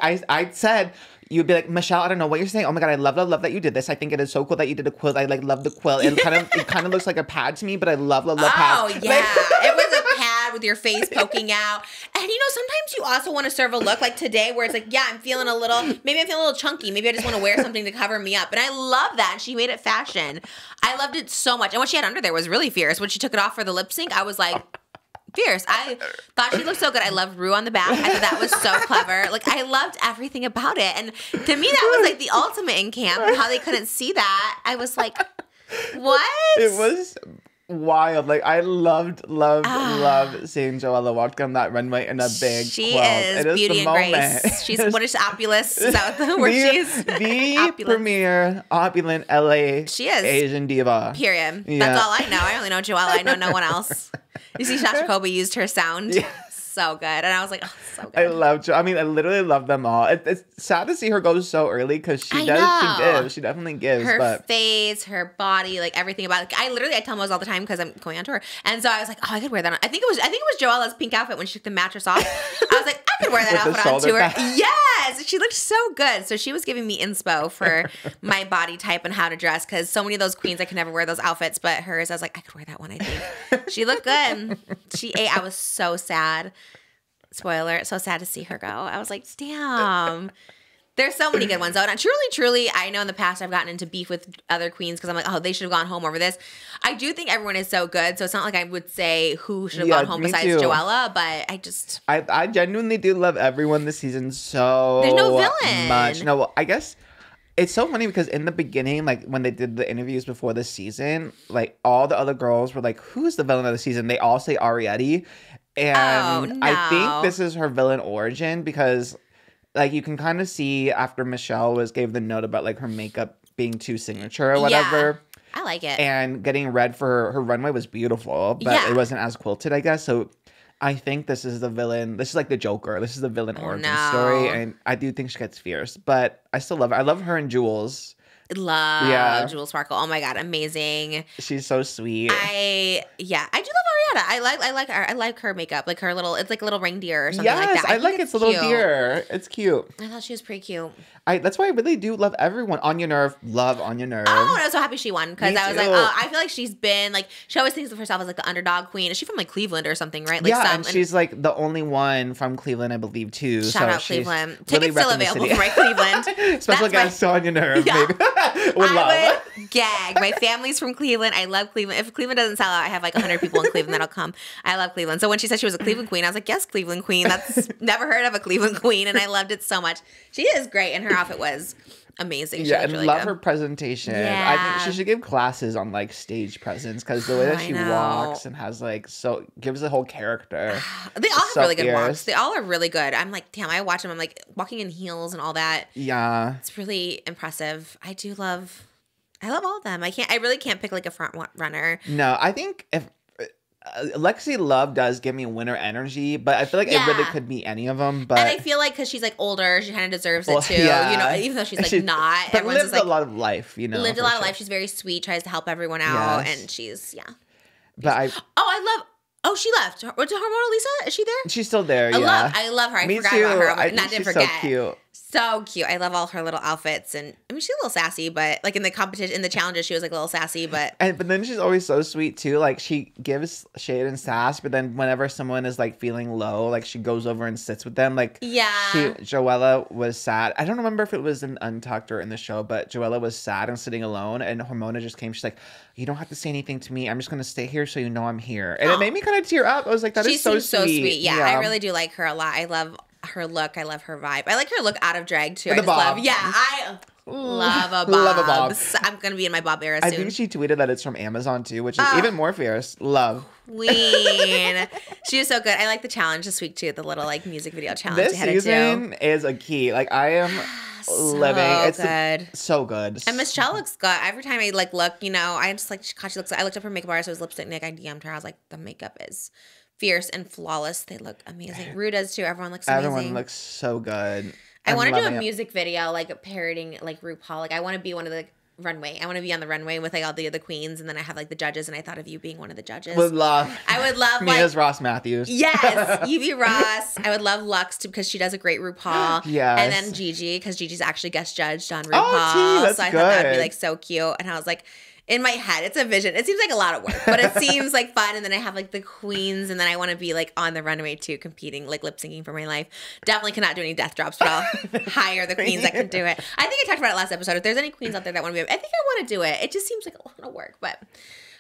I said. You'd be like, Michelle, I don't know what you're saying. Oh my God, I love that you did this. I think it is so cool that you did a quilt. I like love the quilt. It kind of looks like a pad to me, but I love pads. Oh yeah, it was a pad with your face poking out. And you know, sometimes you also want to serve a look like today, where it's like, yeah, I'm feeling a little chunky. Maybe I just want to wear something to cover me up. And I love that. And she made it fashion. I loved it so much. And what she had under there was really fierce. When she took it off for the lip sync, I was like, fierce. I thought she looked so good. I loved Rue on the back. I thought that was so clever. Like, I loved everything about it. And to me, that was like the ultimate in camp. How they couldn't see that. I was like, what? It was wild. Like, I loved seeing Joella walk down that runway in a big she quilt. Is beauty and grace. She's what is opulous? Is that the word she is? The premier opulent LA she is. Asian diva. Period. Yeah. That's all I know. I only know Joella. I know no one else. You see, Sasha Kobe used her sound. Yeah. So good. And I was like, oh, so good. I literally love them all. It's sad to see her go so early because she gives. She definitely gives. Her face, her body, like everything about it. I tell Mose all the time because I'm going on tour. And so I was like, oh, I could wear that on. I think it was Joella's pink outfit when she took the mattress off. I was like, I could wear that outfit on tour. Yes. She looked so good. So she was giving me inspo for my body type and how to dress because so many of those queens, I could never wear those outfits. But hers, I was like, I could wear that one, I think. She looked good. She ate. I was so sad. Spoiler, so sad to see her go. I was like, damn. There's so many good ones, though. And truly, I know in the past I've gotten into beef with other queens because I'm like, oh, they should have gone home over this. I do think everyone is so good, so it's not like I would say who should have gone home besides Joella, but I genuinely do love everyone this season so there's no villain. Much. No, I guess it's so funny because in the beginning, like when they did the interviews before this season, like all the other girls were like, who's the villain of the season? They all say Arietti. And I think this is her villain origin because, like, you can kind of see after Michelle gave the note about, like, her makeup being too signature or whatever. Yeah, I like it. And getting red for her runway was beautiful, but it wasn't as quilted, I guess. So I think this is the villain. This is like the Joker. This is the villain origin no. story. And I do think she gets fierce. But I still love her. I love her and Jules. Love Jules Sparkle. Oh my god, amazing. She's so sweet. I do love Ariana. I like her. I like her makeup. Like her little, it's like a little reindeer or something like that. I like it's a little deer. It's cute. I thought she was pretty cute. That's why I really do love everyone. Anya Nerve, love Anya Nerve. Oh, and I was so happy she won because I was like, oh, I feel like she's been like, she always thinks of herself as like the underdog queen. Is she from like Cleveland or something, right? Like and she's like the only one from Cleveland, I believe, too. Shout out Cleveland. Tickets still available from Cleveland. Special guest Anya Nerve, maybe. I would gag. My family's from Cleveland. I love Cleveland. If Cleveland doesn't sell out, I have like 100 people in Cleveland that'll come. I love Cleveland. So when she said she was a Cleveland queen, I was like, yes, Cleveland queen. That's never heard of a Cleveland queen, and I loved it so much. She is great, and her outfit was amazing. She and really love good. her presentation. Yeah. I think she should give classes on like stage presence because the way that she walks and has like gives a whole character. They all have really good walks. They all are really good. I'm like, damn, I watch them. I'm like walking in heels and all that. Yeah, it's really impressive. I love all of them. I really can't pick like a front runner. No, I think if Lexi Love does give me winner energy, but I feel like it really could be any of them. But and I feel like because she's like older, she kind of deserves it too. Yeah. You know, even though she's like not. But lived a lot of life, you know. Lived a lot of life. She's very sweet. Tries to help everyone out, and she's But she left. Was it Hormonal Lisa? Is she there? She's still there. I love her. I forgot about her. I didn't forget. So cute. So cute. I love all her little outfits. And I mean, she's a little sassy, but like in the competition, in the challenges, she was like a little sassy, but then she's always so sweet too. Like she gives shade and sass, but then whenever someone is like feeling low, like she goes over and sits with them. Like Joella was sad. I don't remember if it was in Untucked or in the show, but Joella was sad and sitting alone, and Hormona just came. She's like, "You don't have to say anything to me. I'm just gonna stay here so you know I'm here." And it made me kind of tear up. I was like, "That is so sweet." Yeah, I really do like her a lot. I love her look. I love her vibe. I like her look out of drag too. I love a bob. I'm gonna be in my bob era soon. I think she tweeted that it's from Amazon too, which is even more fierce. Love. Queen. She was so good. I like the challenge this week too. The little like music video challenge. This season is a key. Like I am living. It's good. So good. And Michelle looks good. Every time I like look, you know, I just like God, she looks. I looked up her makeup artist. It was Lipstick Nick. I DM'd her. I was like, the makeup is fierce and flawless. They look amazing. Rue does too. Everyone looks amazing. Everyone looks so good. I want to do a music video like parroting like RuPaul. Like I want to be one of the runway. I want to be on the runway with like all the other queens, and then I have like the judges. And I thought of you being one of the judges. I would love me like, as Ross Matthews. Yes, you be Ross. I would love Lux too, because she does a great RuPaul. Yes. And then Gigi, because Gigi's actually guest judged on RuPaul. Oh, that's so I good. thought that'd be like so cute. And I was like, in my head, it's a vision. It seems like a lot of work, but it seems like fun. And then I have like the queens, and then I want to be like on the runway too, competing, like lip syncing for my life. Definitely cannot do any death drops, but I'll hire the queens that can do it. I think I talked about it last episode. If there's any queens out there that want to be, I think I want to do it. It just seems like a lot of work, but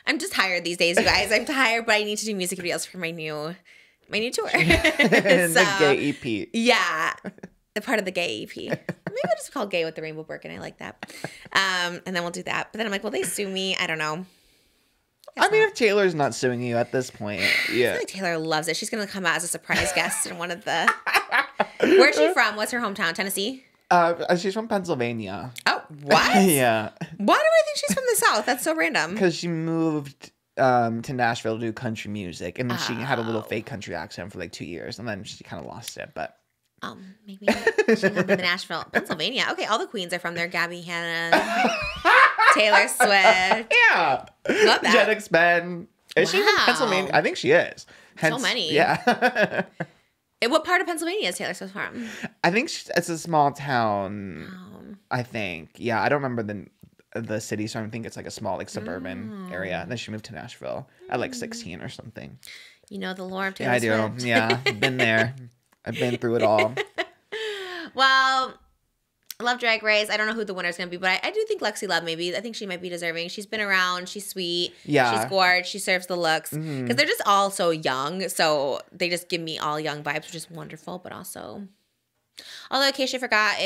I'm just tired these days, you guys. I'm tired, but I need to do music videos for my new tour. The gay EP. Yeah. A part of the gay EP. Maybe I'll just call Gay with the Rainbow Birkin. I like that. And then we'll do that. But then I'm like, will they sue me? I don't know. I mean, if Taylor's not suing you at this point, yeah. I feel like Taylor loves it. She's going to come out as a surprise guest in one of the... Where's she from? What's her hometown? Tennessee? She's from Pennsylvania. Oh, what? Yeah. Why do I think she's from the South? That's so random. Because she moved to Nashville to do country music, and then she had a little fake country accent for like 2 years, and then she kind of lost it, but... Maybe she lived in Nashville, Pennsylvania. Okay, all the queens are from there. Gabby Hanna, Taylor Swift. Yeah. Love that. Jenix Ben. Is she from Pennsylvania? I think she is. So many. Yeah. What part of Pennsylvania is Taylor Swift from? I think it's a small town. I think. Yeah, I don't remember the city, so I think it's like a small like suburban area. And then she moved to Nashville at like 16 or something. You know the lore of Taylor Swift. I do. Yeah, been there. I've been through it all. Well, I love Drag Race. I don't know who the winner's going to be, but I do think Lexi Love maybe. I think she might be deserving. She's been around. She's sweet. Yeah. She's gorgeous. She serves the looks. Because they're just all so young. So they just give me all young vibes, which is wonderful, but also... Although Keisha Forgot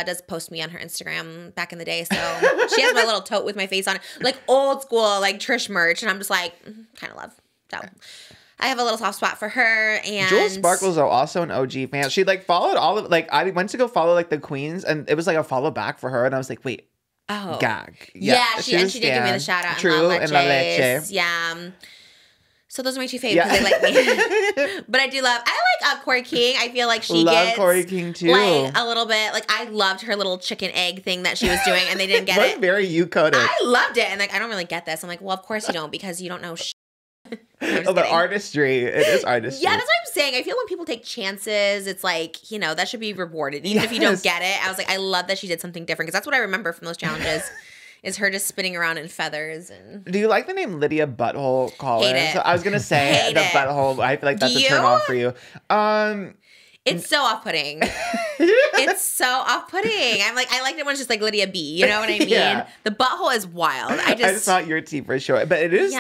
does post me on her Instagram back in the day. So she has my little tote with my face on it. Like old school, like Trish merch. And I'm just like, kind of love. So... I have a little soft spot for her. And Jules Sparkle's also an OG fan. She like followed all of like I went to go follow like the queens, and it was like a follow back for her, and I was like, wait, gag. Yeah, she did give me the shout out. True, and La Leche. Yeah. So those are my two favorites because they like me. But I like Corey King. I feel like she gets Corey King too. Like a little bit. Like I loved her little chicken egg thing that she was doing, and they didn't get it. Very you coded. I loved it, and like I don't really get this. I'm like, well, of course you don't because you don't know. The artistry. It is artistry. Yeah, that's what I'm saying. I feel when people take chances, it's like, that should be rewarded. Even if you don't get it. I was like, I love that she did something different because that's what I remember from those challenges. Is her just spinning around in feathers. And do you like the name Lydia Butthole Collins? Hate it. So I was gonna say the butthole. I feel like that's a turn off for you. It's so off-putting. It's so off-putting. I'm like, I liked it when it's just like Lydia B. You know what I mean? Yeah. The butthole is wild. It's not your tea for sure, but it is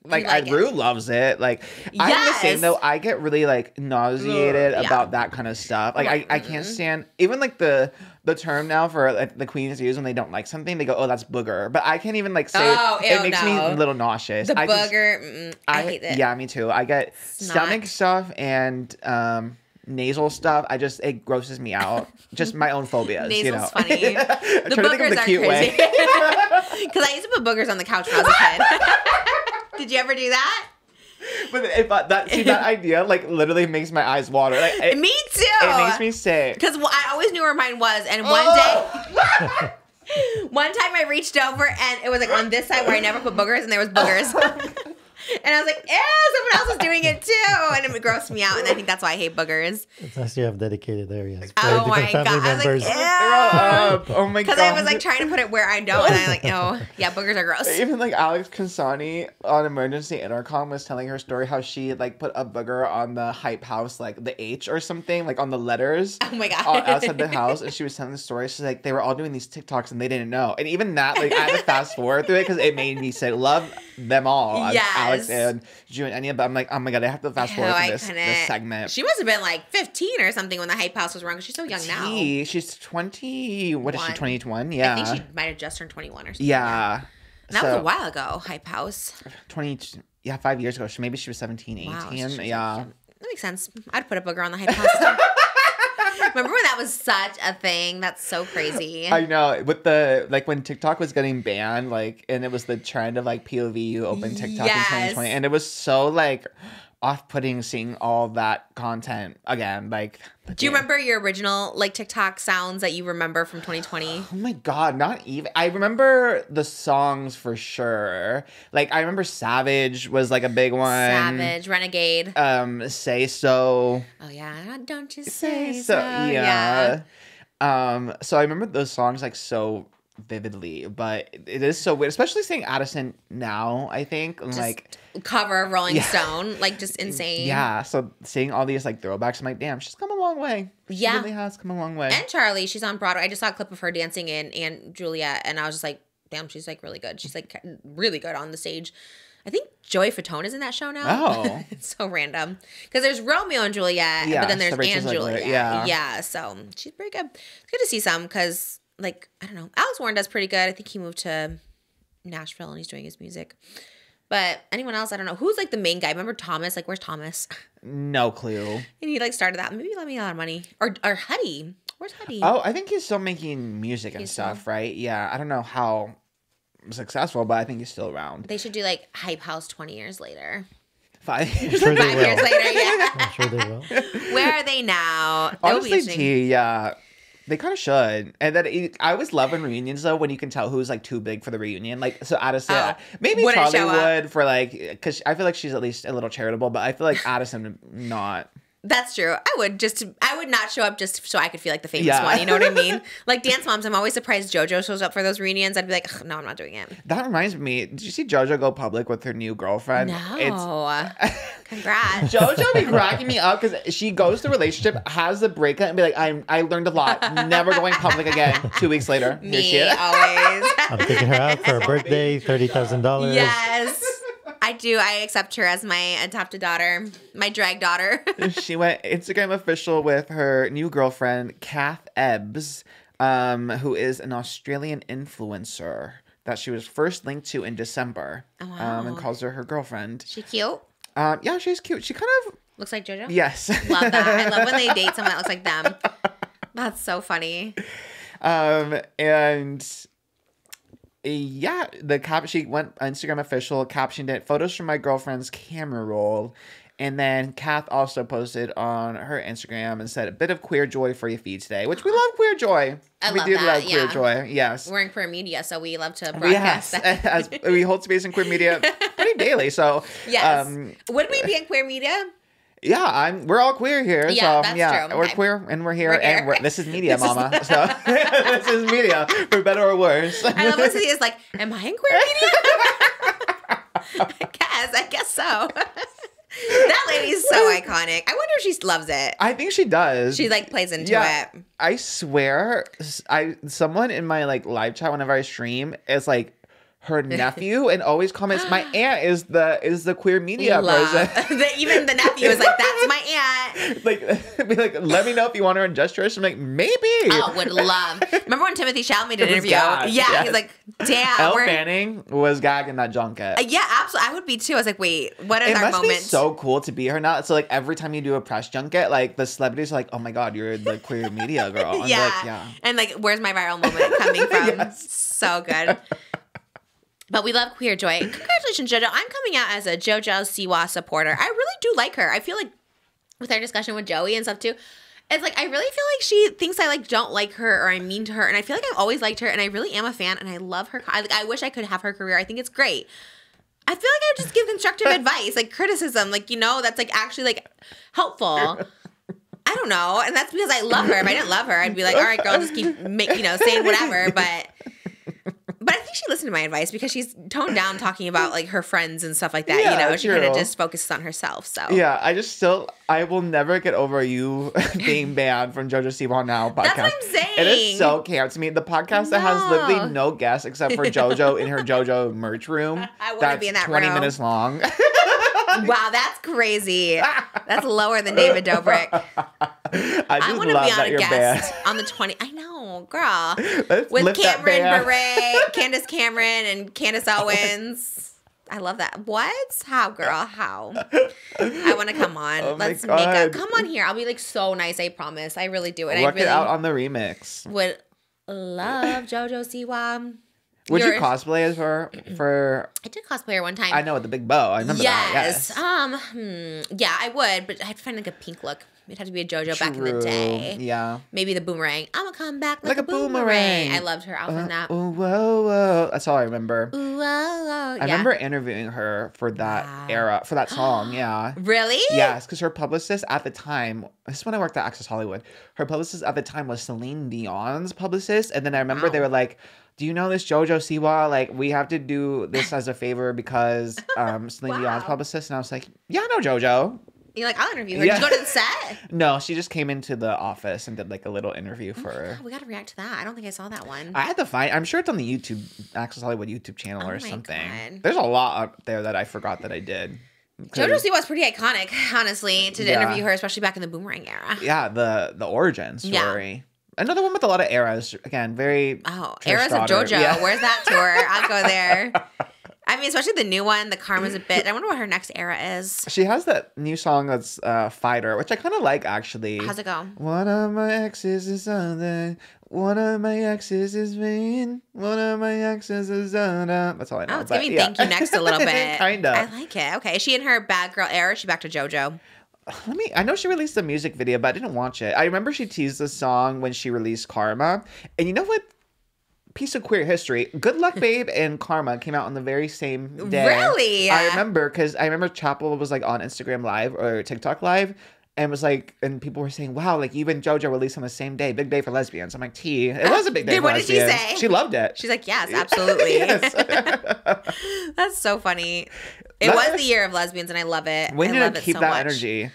like Rue loves it. Like I'm the same though. I get really like nauseated about that kind of stuff. Like I can't stand even like the term now for like, the queens use when they don't like something. They go, "Oh, that's booger," but I can't even like say it makes me a little nauseous. The booger, I hate it. Yeah, me too. I get stomach stuff and nasal stuff. It grosses me out. Just my own phobias. Nasal's funny. The boogers are crazy. Because I used to put boogers on the couch when I was a kid. Did you ever do that? But that idea like literally makes my eyes water. Like me too. It makes me sick. Because I always knew where mine was, and one time I reached over and it was like on this side where I never put boogers, and there was boogers. And I was like, ew, someone else is doing it too. And it grossed me out. And I think that's why I hate boogers. It's nice you have dedicated areas. Oh my God. I was like, ew. Oh my God. Because I was like trying to put it where I don't. And I'm like, oh, yeah, boogers are gross. Even like Alex Consani on Emergency Intercom was telling her story how she like put a booger on the Hype House, like the H or something, like on the letters. Oh my God. Outside the house. And she was telling the story. She's like, they were all doing these TikToks and they didn't know. And even that, like I had to fast forward through it because it made me say, love them all. Yes. Alex and Ju and Enya, but I'm like, oh my God, I have to fast forward to this segment. She must have been like 15 or something when the Hype House was wrong because she's so young now. She's 20. What is she, 21? Yeah. I think she might have just turned 21 or something. Yeah. And that was a while ago, Hype House. 5 years ago. Maybe she was 17, 18. Wow, yeah. That makes sense. I'd put a booger on the Hype House. Remember when that was such a thing? That's so crazy. I know. With the, like, when TikTok was getting banned, like, and it was the trend of, like, POV open TikTok in 2020. And it was so, like, off-putting seeing all that content again. Like, do you remember your original, like, TikTok sounds that you remember from 2020? Oh, my God. Not even. I remember the songs for sure. Like, I remember Savage was, like, a big one. Savage, Renegade. Say So. Oh, yeah. Don't you say so. Yeah. So I remember those songs, like, so vividly, but it is so weird, especially seeing Addison now, I think. Just like cover of Rolling Stone, like just insane. Yeah, so seeing all these like throwbacks, I'm like, damn, she's come a long way. She really has come a long way. And Charlie, she's on Broadway. I just saw a clip of her dancing in and Juliet, and I was just like, damn, she's like really good. She's like really good on the stage. I think Joey Fatone is in that show now. Oh. It's so random. Because there's Romeo and Juliet, but then there's Anne Juliet. Yeah, so she's pretty good. It's good to see some because, like, I don't know. Alex Warren does pretty good. I think he moved to Nashville and he's doing his music. But anyone else, I don't know. Who's, like, the main guy? Remember Thomas? Like, where's Thomas? No clue. And he, like, started that. Maybe he let me a lot of money. Or Huddy. Where's Huddy? Oh, I think he's still making music and stuff, right? Yeah, I don't know how successful, but I think he's still around. They should do, like, Hype House 20 years later. 5 years sure later? 5 years later, yeah. I'm sure they will. Where are they now? Honestly, yeah. They kind of should. And then I always love in reunions, though, when you can tell who's, like, too big for the reunion. Like, so Addison, maybe Charlie would for, like, because I feel like she's at least a little charitable, but I feel like Addison not. That's true. I would not show up just so I could feel like the famous one. You know what I mean? Like Dance Moms, I'm always surprised JoJo shows up for those reunions. I'd be like, no, I'm not doing it. That reminds me. Did you see JoJo go public with her new girlfriend? No. Congrats. JoJo be cracking me up because she goes to relationship, has the breakup, and be like, I learned a lot. Never going public again. 2 weeks later. Me, always. I'm taking her out for her birthday, $30,000. Yes. I do. I accept her as my adopted daughter, my drag daughter. She went Instagram official with her new girlfriend, Kath Ebbs, who is an Australian influencer that she was first linked to in December. Oh, wow. And calls her girlfriend. She cute? Yeah, she's cute. She kind of looks like JoJo? Yes. Love that. I love when they date someone that looks like them. That's so funny. And Yeah, she went Instagram official, captioned it, "Photos from my girlfriend's camera roll." And then Kath also posted on her Instagram and said, "A bit of queer joy for your feed today," which we love queer joy. We do love queer joy. Yes. We're in queer media, so we love to broadcast that. As we hold space in queer media pretty daily. So yes. Would we be in queer media? Yeah, we're all queer here. Yeah, so that's true. We're Okay. queer and we're here. And this is media, mama. So this is media, for better or worse. I love when Cynthia is like, am I in queer media? I guess so. That lady's so iconic. I wonder if she loves it. I think she does. She like plays into it. I swear, someone in my like live chat whenever I stream is like her nephew and always comments, "My aunt is the queer media person." Even the nephew is like, "That's my aunt." Be like, "Let me know if you want her in Just Trish." I'm like, maybe. Oh, would love. Remember when Timothy Chalamet did an interview? Yeah, he's like, "Damn." Elle Fanning was gagging that junket. Yeah, absolutely. I would be too. I was like, "Wait, what is our moment?" It must be so cool to be her now. So like every time you do a press junket, like the celebrities are like, "Oh my god, you're the queer media girl." And yeah. And like, where's my viral moment coming from? Yes. So good. But we love queer joy. Congratulations, JoJo. I'm coming out as a JoJo Siwa supporter. I really do like her. I feel like with our discussion with Joey and stuff too, it's like I really feel like she thinks I like don't like her or I'm mean to her. And I feel like I've always liked her and I really am a fan and I love her. I wish I could have her career. I think it's great. I feel like I would just give constructive advice, like criticism, like, you know, that's like actually like helpful. I don't know. And that's because I love her. If I didn't love her, I'd be like, all right, girl, just keep saying whatever. But I think she listened to my advice because she's toned down talking about like her friends and stuff like that. Yeah, you know, she kind of just focuses on herself. So yeah, I will never get over you being banned from JoJo Siwa Now podcast. That's what I'm saying. It is so camp to me. The podcast that has literally no guests except for JoJo in her JoJo merch room. I want to be in that 20 room. minutes long. Wow, that's crazy. That's lower than David Dobrik. I want to be on a guest on the 20. I know, girl. Let's with Cameron Bure, Candace Cameron, and Candace Owens. I love that. What? How, girl? How? I want to come on. Oh Let's make up. Come on here. I'll be like so nice. I promise. I really do. And Work I really it out on the remix. Would love JoJo Siwa. Would you cosplay as her for? I did cosplay her one time. I know, with the big bow. I remember that. Yes. Yeah, I would, but I'd find like a pink look. It'd have to be a JoJo back in the day. Yeah. Maybe the boomerang. I'm gonna come back like a boomerang. I loved her outfit in that. Ooh, whoa, whoa. That's all I remember. Ooh, whoa, whoa. I remember interviewing her for that era, for that song. Yeah. Really? Yes, because her publicist at the time, this is when I worked at Access Hollywood. Her publicist at the time was Celine Dion's publicist. And then I remember they were like, "Do you know this JoJo Siwa? Like, we have to do this as a favor because Celine Dion's publicist." And I was like, "Yeah, I know JoJo." You're like, I'll interview her. Did you go to the set? No, she just came into the office and did like a little interview for her. God, we got to react to that. I don't think I saw that one. I had to find. I'm sure it's on the YouTube Access Hollywood YouTube channel or something. God. There's a lot up there that I forgot that I did. JoJo Siwa was pretty iconic, honestly, to interview her, especially back in the boomerang era. Yeah, the origin story. Yeah. Another one with a lot of eras. Again, very eras of JoJo. Yeah. Where's that tour? I'll go there. I mean, especially the new one, the Karma's a bit. I wonder what her next era is. She has that new song that's Fighter, which I kind of like, actually. How's it go? One of my exes is something. One of my exes is mean. One of my exes is That's all I know. Oh, it's giving Thank You Next a little bit. Kind of. I like it. Okay. Is she in her bad girl era? Is she back to JoJo? I know she released a music video, but I didn't watch it. I remember she teased the song when she released Karma. And you know what? Piece of queer history. Good Luck Babe and Karma came out on the very same day. Really? I remember because I remember Chappell was like on Instagram Live or TikTok Live and was like, and people were saying, wow, like even JoJo released on the same day. Big day for lesbians. I'm like, it was a big day for what lesbians. What did she say? She loved it. She's like, yes, absolutely. Yes. That's so funny. It was the year of lesbians and I love it. We need to keep that energy.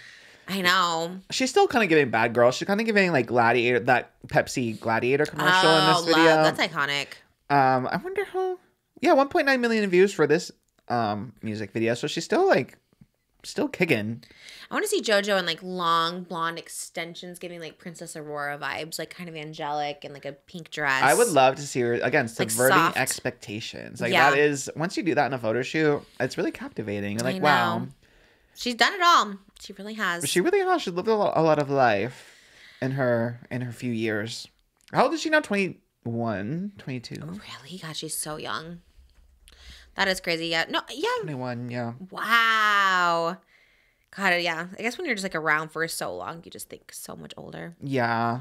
I know. She's still kind of giving bad girl. She's kind of giving like Gladiator, that Pepsi Gladiator commercial in this video. Love. That's iconic. I wonder how. Yeah, 1.9 million views for this music video. So she's still kicking. I want to see JoJo in like long blonde extensions, giving like Princess Aurora vibes, like kind of angelic and like a pink dress. I would love to see her again subverting expectations. Like that is once you do that in a photo shoot, it's really captivating. You're like, wow. She's done it all. She really has. She really has. She lived a lot of life in her few years. How old is she now? 22. Really? God, she's so young. That is crazy. Yeah. No, yeah. 21, yeah. Wow. God, yeah. I guess when you're just like around for so long, you just think so much older. Yeah.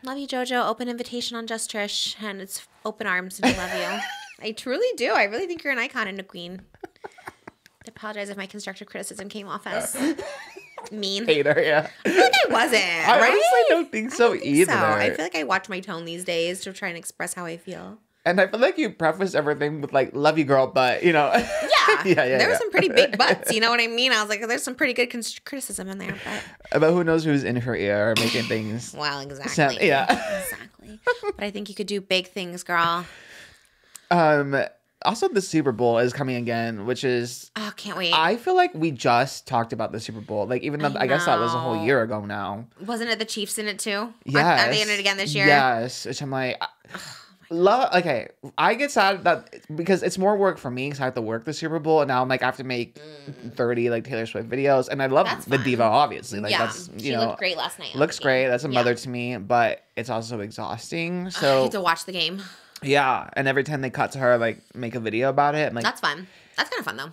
Love you, JoJo. Open invitation on Just Trish, and it's open arms, and I love you. I truly do. I really think you're an icon and a queen. I apologize if my constructive criticism came off as mean. Hater, yeah. I feel like I wasn't. I right? honestly don't think so either. I feel like I watch my tone these days to try and express how I feel. And I feel like you preface everything with like, love you, girl, but, you know. Yeah. There were some pretty big butts, you know what I mean? I was like, there's some pretty good criticism in there. But who knows who's in her ear making things. Well, exactly. Exactly. But I think you could do big things, girl. Also, the Super Bowl is coming again, which is... Oh, can't wait. I feel like we just talked about the Super Bowl. Like, even though I guess that was a whole year ago now. Wasn't it the Chiefs in it too? Yes. Are they in it again this year? Yes. Which I'm like... Okay, I get sad that because it's more work for me because I have to work the Super Bowl and now I'm like I have to make 30 like Taylor Swift videos and I love the diva obviously like that's she looked great last night. Looks great. That's a mother to me, but it's also exhausting. So I have to watch the game. Yeah, and every time they cut to her like make a video about it, I'm like that's fun. That's kind of fun though.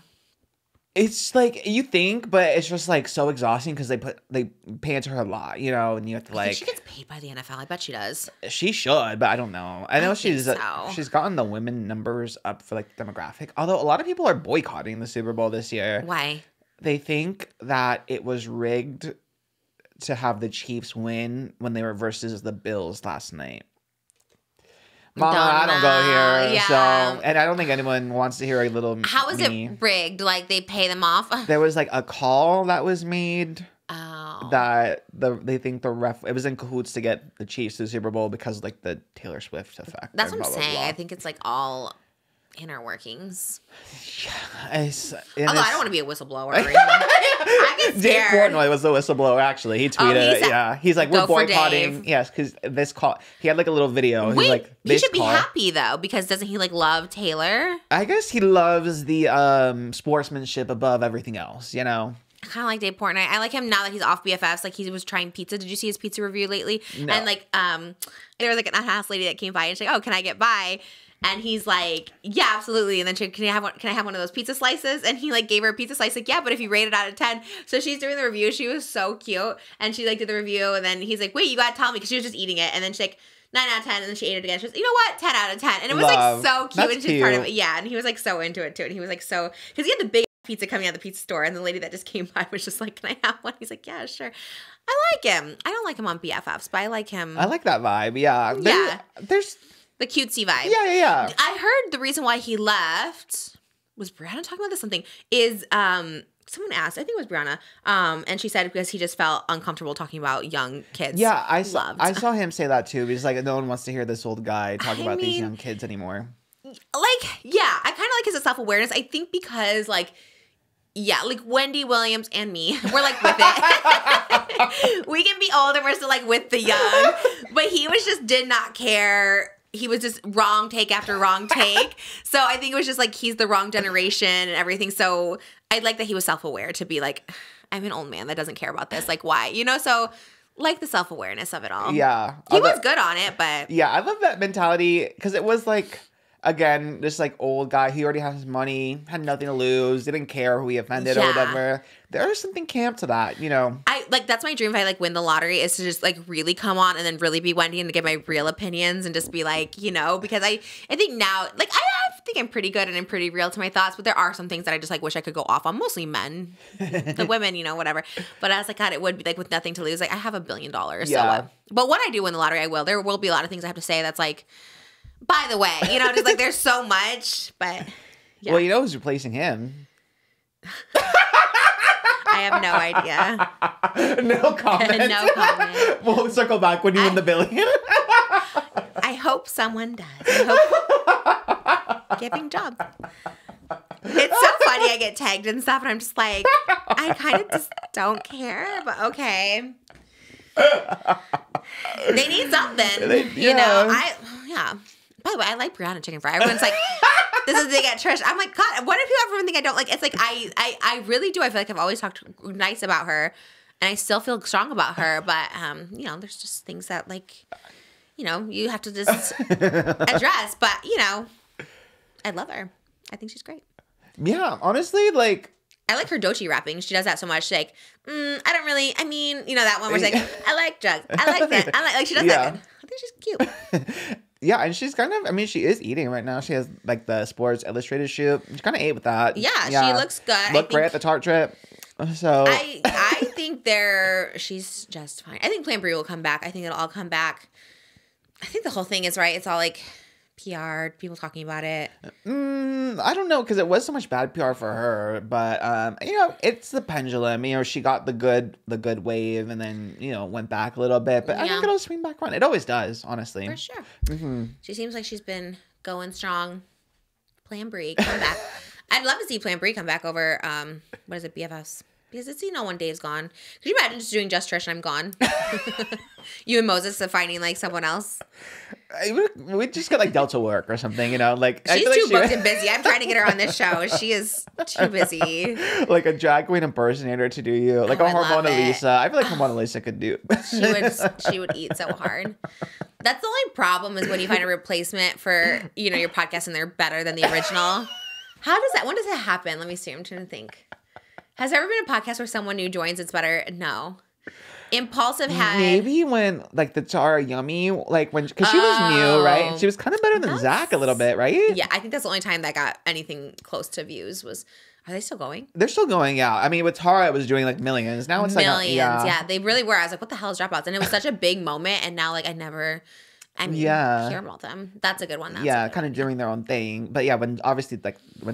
It's like you think, but it's just like so exhausting because they pay into her a lot, you know, and you have to like. I think she gets paid by the NFL. I bet she does. She should, but I don't know. I know she's gotten the women numbers up for like the demographic. Although a lot of people are boycotting the Super Bowl this year. Why? They think that it was rigged to have the Chiefs win when they were versus the Bills last night. Mama, I don't go here. Yeah. So, and I don't think anyone wants to hear a little. How is it rigged? Like they pay them off? There was like a call that was made. Oh. That they think the ref it was in cahoots to get the Chiefs to the Super Bowl because of, like the Taylor Swift effect. That's what I'm saying. I think it's like all inner workings. Yeah, although I don't want to be a whistleblower or anything. I get scared. Dave Portnoy was the whistleblower, actually. He tweeted, he's like, we're boycotting. Yes, because this call, he had like a little video. Wait, like, he should be happy though, because doesn't he like love Taylor? I guess he loves the sportsmanship above everything else, you know? I kind of like Dave Portnoy. I like him now that he's off BFFs. Like he was trying pizza. Did you see his pizza review lately? No. And like, there was like an house lady that came by and she's like, "Oh, can I get by?" And he's like, "Yeah, absolutely." And then she, "Can I have one of those pizza slices?" And he like gave her a pizza slice. Like, "Yeah, but if you rate it out of 10." So she's doing the review. She was so cute, and she like did the review. And then he's like, "Wait, you gotta tell me," because she was just eating it. And then she's like, 9 out of 10. And then she ate it again. She was, "You know what? 10 out of 10." And it was like so cute. That's and she's part of it. Yeah. And he was like so into it too. And he was like so, because he had the big pizza coming out of the pizza store, and the lady that just came by was just like, "Can I have one?" He's like, "Yeah, sure." I like him. I don't like him on BFFs, but I like him. I like that vibe. Yeah. There's the cutesy vibe. Yeah. I heard the reason why he left was Brianna talking about this something is someone asked, I think it was Brianna, and she said because he just felt uncomfortable talking about young kids. Yeah, I saw him say that too. He's like, no one wants to hear this old guy talk about these young kids anymore. Like, yeah, I kind of like his self-awareness. I think because like Wendy Williams and me, we're like with it. We can be old and we're still like with the young, but he did not care. He was just wrong take after wrong take. So I think it was just like he's the wrong generation and everything. So I like that he was self-aware to be like, I'm an old man that doesn't care about this. Like, why? You know, so like the self-awareness of it all. Yeah. He was good on it, but. Yeah, I love that mentality because it was like, again, this like old guy, he already has his money, had nothing to lose, didn't care who he offended or whatever. There's something camp to that, you know. That's my dream if I like win the lottery is to just like really come on and then really be Wendy and to give my real opinions and just be like, you know, because I think now, like I think I'm pretty good and I'm pretty real to my thoughts, but there are some things that I just like wish I could go off on, mostly men, the women, you know, whatever. But I was like, God, it would be like with nothing to lose. Like I have $1 billion. Yeah. So what? But when I do win the lottery, I will. There will be a lot of things I have to say that's like, by the way, you know, just like there's so much, but yeah. Well, you know who's replacing him? I have no idea. No comment. No comment. We'll circle back when you win the $1 billion. I hope someone does. I hope giving jobs. It's so funny. I get tagged and stuff, and I'm just like, I kind of just don't care, but okay. They need something, you know. Yeah. By the way, I like Brianna chicken fry. Everyone's like, this is Dig at Trish. I'm like, God, what if you ever think I don't like? It's like, I really do. I feel like I've always talked nice about her, and I still feel strong about her. But, you know, there's just things that, like, you know, you have to just address. But, you know, I love her. I think she's great. Yeah, honestly, like... I like her Dochi rapping. She does that so much. She's like, I don't really, I mean, you know, that one where she's like, I like drugs. I like that. Like, she does that good. I think she's cute. Yeah, and she's kind of, I mean, she is eating right now. She has, like, the Sports Illustrated shoot. She kind of ate with that. Yeah, she looks good. Looked great at the Tarte trip. So I think she's just fine. I think Plan B will come back. I think it'll all come back. I think the whole thing is right. It's all, like, PR, people talking about it. I don't know, because it was so much bad PR for her, but you know, it's the pendulum. You know, she got the good wave, and then, you know, went back a little bit. But I think it'll swing back around. It always does, honestly. For sure. She seems like she's been going strong. Plan B, come back. I'd love to see Plan B come back over. What is it, BFFs? Because it's, you know, when Dave's gone. Could you imagine just doing Just Trish and I'm gone? You and Moses finding, like, someone else? We just got, like, Delta work or something, you know? Like, she's too booked and busy. I'm trying to get her on this show. She is too busy. Like a drag queen impersonator to do you. Like a Hormona Lisa. I feel like Hormona Lisa could do. She would eat so hard. That's the only problem is when you find a replacement for, you know, your podcast and they're better than the original. When does that happen? Let me see. I'm trying to think. Has there ever been a podcast where someone new joins it's better? No. Impulsive had... Maybe when, like, the Tara Yummy, like, when... Because she was new, right? She was kind of better than Zach a little bit, right? Yeah, I think that's the only time that got anything close to views was... Are they still going? They're still going, yeah. I mean, with Tara, it was doing, like, millions. Now it's millions, yeah. They really were. I was like, what the hell is Dropouts? And it was such a big moment, and now, like, I hear about them. That's a good one. Kind of doing their own thing. But yeah, when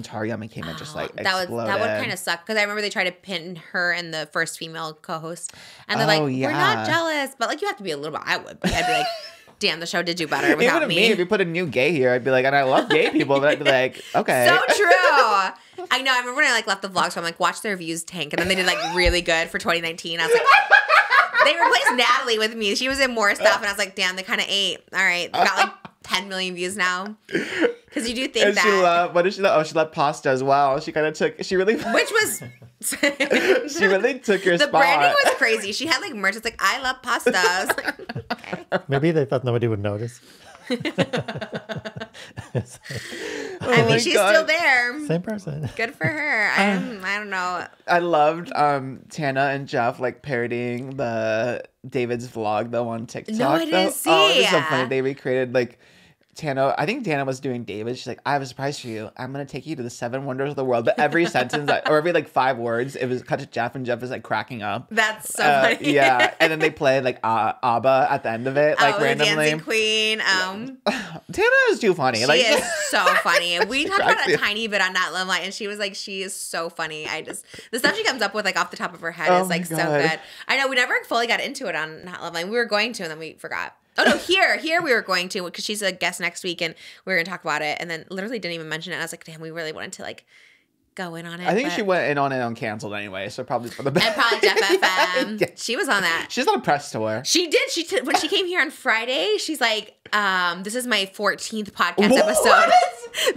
Tara Yummy came in, just like exploded. That would kind of suck because I remember they tried to pin her and the first female co-host, and they're like, "We're not jealous," but like you have to be a little bit. I would be. I'd be like, "Damn, the show did do better without me." If you put a new gay here, I'd be like, and I love gay people, but I'd be like, okay, so true. I know. I remember when I like left the vlog, so I'm like, watch their views tank, and then they did like really good for 2019. I was like. They replaced Natalie with me. She was in more stuff, and I was like, damn, they kind of ate. All right. Got like 10 million views now. Because you do think that. What did she love? Oh, she loved pasta as well. She kind of took, Which was. She really took your spot. The branding was crazy. She had like merch. It's like, I love pasta. I was like, okay. Maybe they thought nobody would notice. I mean, she's still there. Same person. Good for her. I don't know. I loved Tana and Jeff like parodying the David's vlog though on TikTok. No, I didn't see. Oh, it was so funny. They recreated like Tana. I think Tana was doing David. She's like, I have a surprise for you. I'm gonna take you to the 7 wonders of the world. But every sentence or every like 5 words, it was cut to Jeff, and Jeff is like cracking up. That's so funny. Yeah, and then they played like ABBA at the end of it, like randomly. Dancing Queen. Tana is too funny. She is so funny. We talked about it a tiny bit on Not Limelight, and she was like, she is so funny. The stuff she comes up with like off the top of her head is like so good. I know we never fully got into it on Not Limelight. We were going to, and then we forgot. Oh no, here we were going to because she's a guest next week and we were gonna talk about it and then literally didn't even mention it. And I was like, damn, we really wanted to like go in on it. I think she went in on it uncanceled anyway, so probably for the best. And probably Jeff FM. Yeah. She was on that. She's on a press tour. She did. When she came here on Friday, she's like, this is my 14th podcast episode.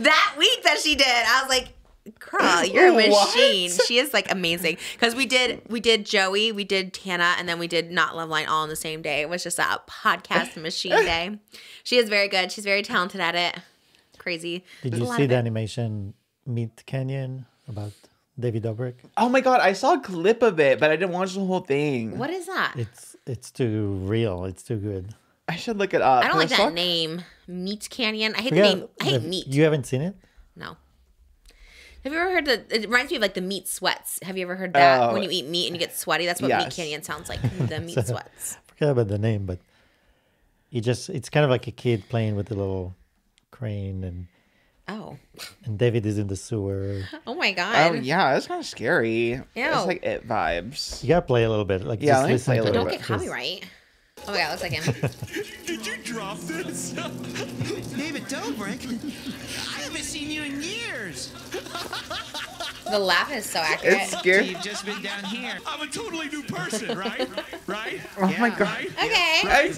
That week that she did. I was like, girl, you're a machine. She is like amazing. Because we did Joey, we did Tana, and then we did Not Loveline all on the same day. It was just a podcast machine day. She is very good. She's very talented at it. Crazy. Did you see the animation Meet Canyon about David Dobrik? Oh my god, I saw a clip of it, but I didn't watch the whole thing. What is that? It's too real. It's too good. I should look it up. I don't like that name. Meat Canyon. I hate the name. I hate meat. You haven't seen it? No. Have you ever heard it reminds me of like the meat sweats. Have you ever heard that? When you eat meat and you get sweaty, that's what Meat Canyon sounds like. The meat sweats. I forget about the name, but it's kind of like a kid playing with a little crane and David is in the sewer. Oh my god. Oh yeah, that's kind of scary. Ew. It's like It vibes. You gotta play a little bit. Like yeah, just listen play a to little Don't bit. get copyright. Oh my god, looks like him. Did you drop this? David Dobrik? I haven't seen you in years. The laugh is so accurate. It's scary. You've just been down here. I'm a totally new person, right? Right? Oh my god. Right? Okay. Okay.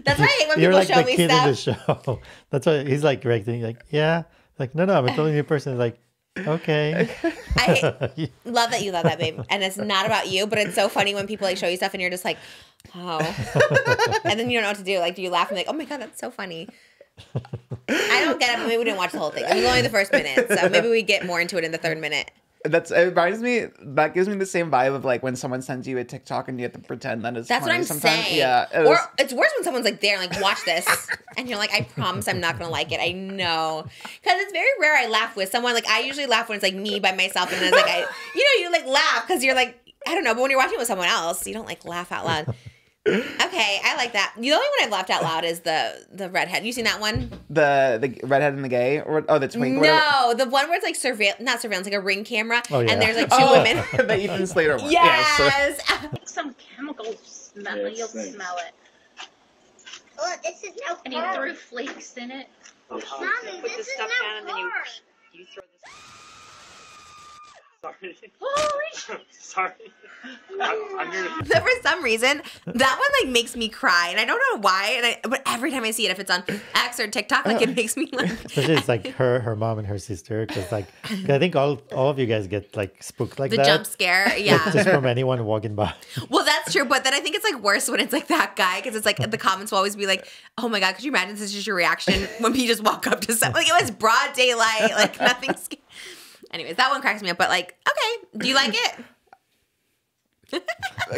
That's why I hate when You're people like show the me kid stuff. in the show. That's why he's like directing. Like, yeah. Like, no, I'm a totally new person. Like, okay. I love that you love that, babe. And it's not about you, but it's so funny when people like show you stuff and you're just like, Oh. And then you don't know what to do. Like, do you laugh and be like, oh my God, that's so funny? I don't get it, but maybe we didn't watch the whole thing. It was only the first minute, so maybe we get more into it in the third minute. It reminds me, that gives me the same vibe of like when someone sends you a TikTok and you have to pretend that it's That's funny what I'm sometimes. saying. Yeah. Or it's worse when someone's like there and like, watch this. And you're like, I promise I'm not going to like it. I know. Because it's very rare I laugh with someone. Like, I usually laugh when it's like me by myself. And it's like, you like laugh because you're like, I don't know. But when you're watching with someone else, you don't like laugh out loud. Okay, I like that. The only one I've laughed out loud is the redhead. You seen that one? The redhead and the gay? Or the twink? No, the one where it's like not surveillance, like a ring camera, Oh, yeah. and there's like two women. The Ethan Slater one. Yes. Some chemical smell. You'll smell it. Oh, this is no And he threw flakes in it. Mommy, Put this the is stuff no down and then you throw the. Sorry. Holy Sorry. I'm here to... For some reason, that one like makes me cry, and I don't know why. But every time I see it, if it's on X or TikTok, like it makes me like. Especially it's like her mom and her sister, because like I think all of you guys get like spooked like The that. jump scare, yeah. Just from anyone walking by. Well, that's true, but then I think it's like worse when it's like that guy, because it's like the comments will always be like, "Oh my God, could you imagine this is just your reaction when you just walk up to someone? Like it was broad daylight, like nothing." Anyways, that one cracks me up, but like, okay, do you like it?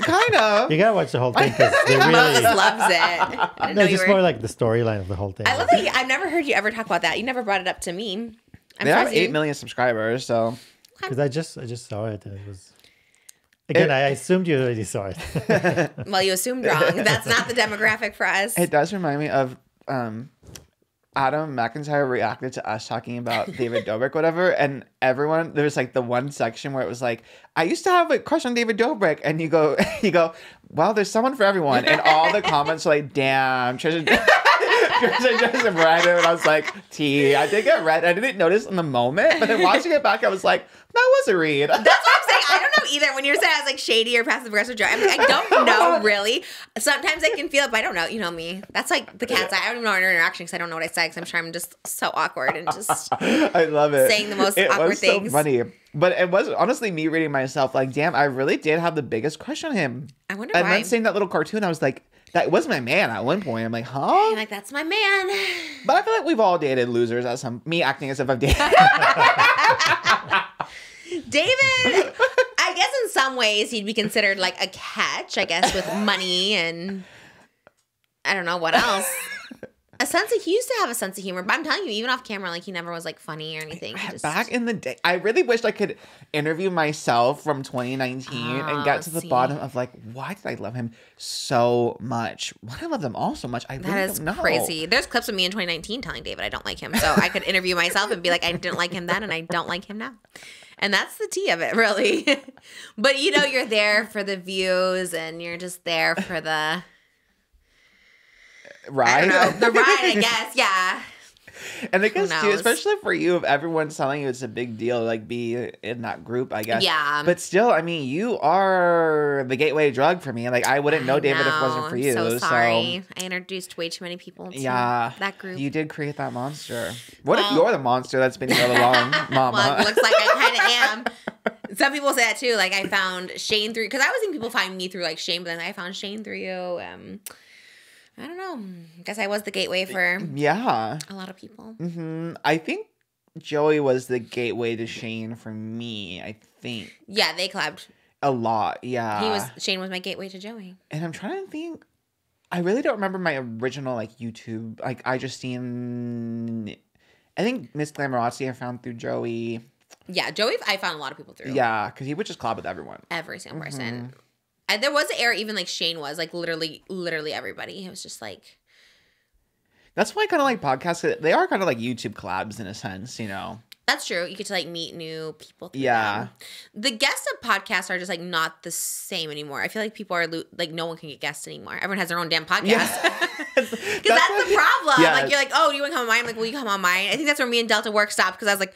Kind of. You gotta watch the whole thing because they really. Moses loves it. I didn't know No, you just were. more like the storyline of the whole thing. I love that. I've never heard you ever talk about that. You never brought it up to me. I'm They have surprised you 8 million subscribers, so. Because I just saw it and it was. Again, I assumed you already saw it. Well, you assumed wrong. That's not the demographic for us. It does remind me of Adam McIntyre reacted to us talking about David Dobrik, whatever, and everyone, there was like the one section where it was like, I used to have a crush on David Dobrik, and you go, well, there's someone for everyone, and all the comments are like, damn, Trisha just read it, and I was like, I did get read. I didn't notice in the moment, but then watching it back, I was like, that was a read. That's what I'm saying. I don't know either. When you're saying I was like shady or passive aggressive joke, I don't know really. Sometimes I can feel it, but I don't know. You know me. That's like the cat's eye. I don't even know our interaction because I don't know what I said because I'm sure I'm just so awkward and just I love it. saying the most awkward things. It was so funny. But it was honestly me reading myself like, damn, I really did have the biggest crush on him. I wonder and why. then seeing that little cartoon, I was like, that was my man at one point. I'm like, huh? I'm like, that's my man. But I feel like we've all dated losers at me acting as if I've dated. David, I guess in some ways he'd be considered like a catch, I guess, with money and I don't know what else. He used to have a sense of humor, but I'm telling you, even off camera, like he never was like funny or anything. Back in the day, I really wished I could interview myself from 2019 and get to the bottom of like, why did I love him so much? Why did I love them all so much? I really That is don't know. crazy. There's clips of me in 2019 telling David I don't like him, so I could interview myself and be like, I didn't like him then, and I don't like him now. And that's the tea of it, really. But you know, you're there for the views, and you're just there for the ride. I don't know, the ride, I guess. Yeah. And I guess too, especially for you, if everyone's telling you it's a big deal to like be in that group, I guess. Yeah. But still, I mean, you are the gateway drug for me. Like I wouldn't know David if it wasn't for you. I'm so sorry. I introduced way too many people to that group. You did create that monster. What if you're the monster that's been here all along, Mama? Well, it looks like I kind of am. Some people say that too. Like I found Shane through, because I was thinking people find me through like Shane, but then I found Shane through you. I don't know. I guess I was the gateway for a lot of people. Mm-hmm. I think Joey was the gateway to Shane for me, I think. Yeah, they collabed. A lot, yeah. Shane was my gateway to Joey. And I'm trying to think. I really don't remember my original like YouTube. Like I just seen, I think Miss Glamorazzi I found through Joey. Yeah, Joey I found a lot of people through. Yeah, because he would just collab with everyone. Every single person. And there was an era even like Shane was like literally everybody. It was just like. That's why I kind of like podcasts. They are kind of like YouTube collabs in a sense, you know. That's true. You get to like meet new people through them. The guests of podcasts are just like not the same anymore. I feel like people are like no one can get guests anymore. Everyone has their own damn podcast. Because that's the problem. Yes. Like you're like, oh, do you want to come on mine? I'm like, will you come on mine? I think that's where me and Delta Work stopped because I was like,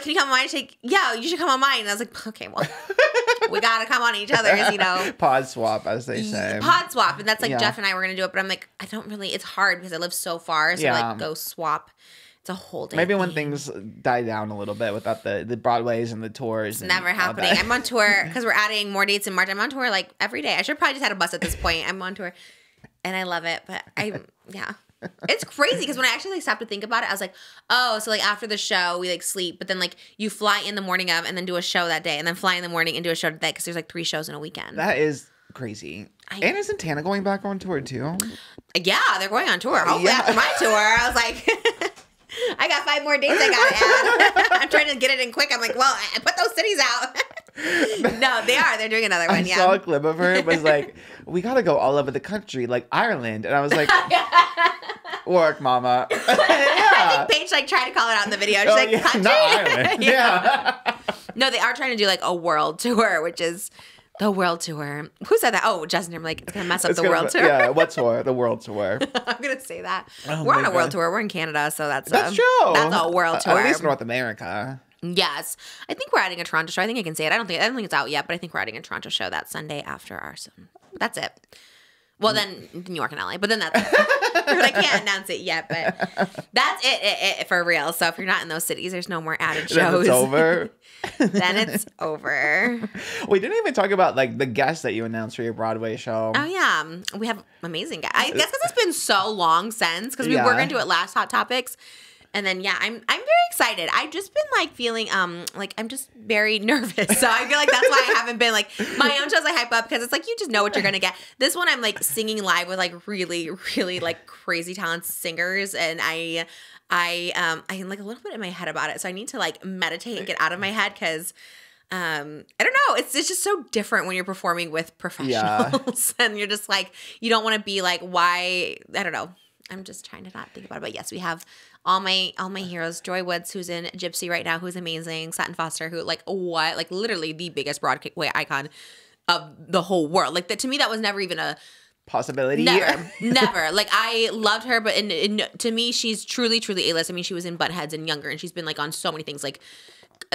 can you come on mine? Yeah, you should come on mine. And I was like, okay, well, we got to come on each other's, you know. Pod swap, as they say. Pod swap. And that's like Jeff and I were going to do it. But I'm like, I don't really, it's hard because I live so far. So like go swap. It's a whole day. Maybe when things die down a little bit without the Broadways and the tours. It's never happening. I'm on tour because we're adding more dates in March. I'm on tour like every day. I should probably just had a bus at this point. I'm on tour and I love it. But yeah. It's crazy because when I actually like stopped to think about it, I was like, oh, so like after the show, we like sleep. But then like you fly in the morning of and then do a show that day and then fly in the morning and do a show that day because there's like 3 shows in a weekend. That is crazy. And isn't Tana going back on tour too? Yeah, they're going on tour. Hopefully after my tour, I was like... I got 5 more dates I gotta add. I'm trying to get it in quick. I'm like, well, I put those cities out. No, they are. They're doing another one. I saw a clip of her. It was like, we gotta go all over the country, like Ireland. And I was like, work, mama. I think Paige like tried to call it out in the video. She's like, country? Not Ireland. Yeah. No, they are trying to do like a world tour, which is the world tour. Who said that? Oh, Justin. I'm like, it's gonna mess up the world tour. Yeah, what tour? The world tour. I'm gonna say that. We're on a world tour. We're in Canada, so that's true. That's a world tour. At least North America. Yes, I think we're adding a Toronto show. I think I can say it. I don't think it's out yet, but I think we're adding a Toronto show that Sunday after ours. So that's it. Well, then New York and LA, but then that's but I can't announce it yet. But that's it for real. So if you're not in those cities, there's no more added shows. Then it's over. Then it's over. We didn't even talk about like the guests that you announced for your Broadway show. Oh yeah, we have amazing guests. I guess because it's been so long since because we were going to do it last Hot Topics. And then I'm very excited. I've just been like feeling like I'm just very nervous. So I feel like that's why I haven't been like my own shows I hype up because it's like you just know what you're gonna get. This one I'm like singing live with like really, really like crazy talented singers and I'm like a little bit in my head about it. So I need to like meditate and get out of my head because I don't know. It's just so different when you're performing with professionals and you're just like you don't want to be like why I don't know. I'm just trying to not think about it. But yes, we have all my heroes. Joy Woods, who's in Gypsy right now, who's amazing. Satin Foster, who like literally the biggest Broadway icon of the whole world. Like that to me, that was never even a possibility. Never. Like I loved her, but to me, she's truly A-list. I mean, she was in Buttheads and Younger, and she's been like on so many things. Like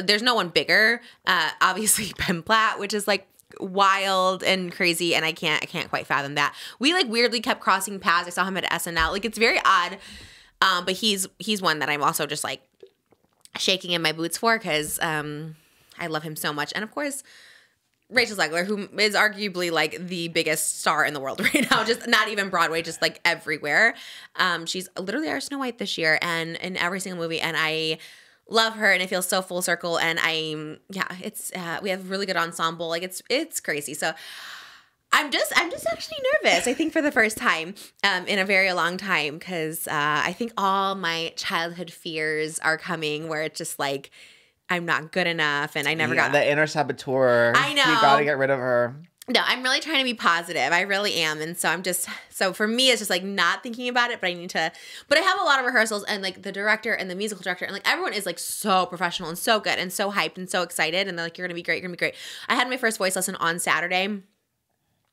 there's no one bigger. Obviously, Ben Platt, which is like wild and crazy, and I can't quite fathom that. We like weirdly kept crossing paths. I saw him at SNL. Like it's very odd. But he's one that I'm also just like shaking in my boots for because I love him so much. And of course, Rachel Zegler, who is arguably like the biggest star in the world right now, just not even Broadway, just like everywhere. She's literally our Snow White this year and in every single movie. And I love her and it feels so full circle. And it's we have really good ensemble. Like it's crazy. So I'm just actually nervous. I think for the first time in a very long time because I think all my childhood fears are coming where it's just like I'm not good enough and I never got the inner saboteur. I know. You got to get rid of her. No, I'm really trying to be positive. I really am. And so for me, it's just like not thinking about it, but I have a lot of rehearsals and like the director and the musical director and like everyone is like so professional and so good and so hyped and so excited. And they're like, you're going to be great. You're going to be great. I had my first voice lesson on Saturday,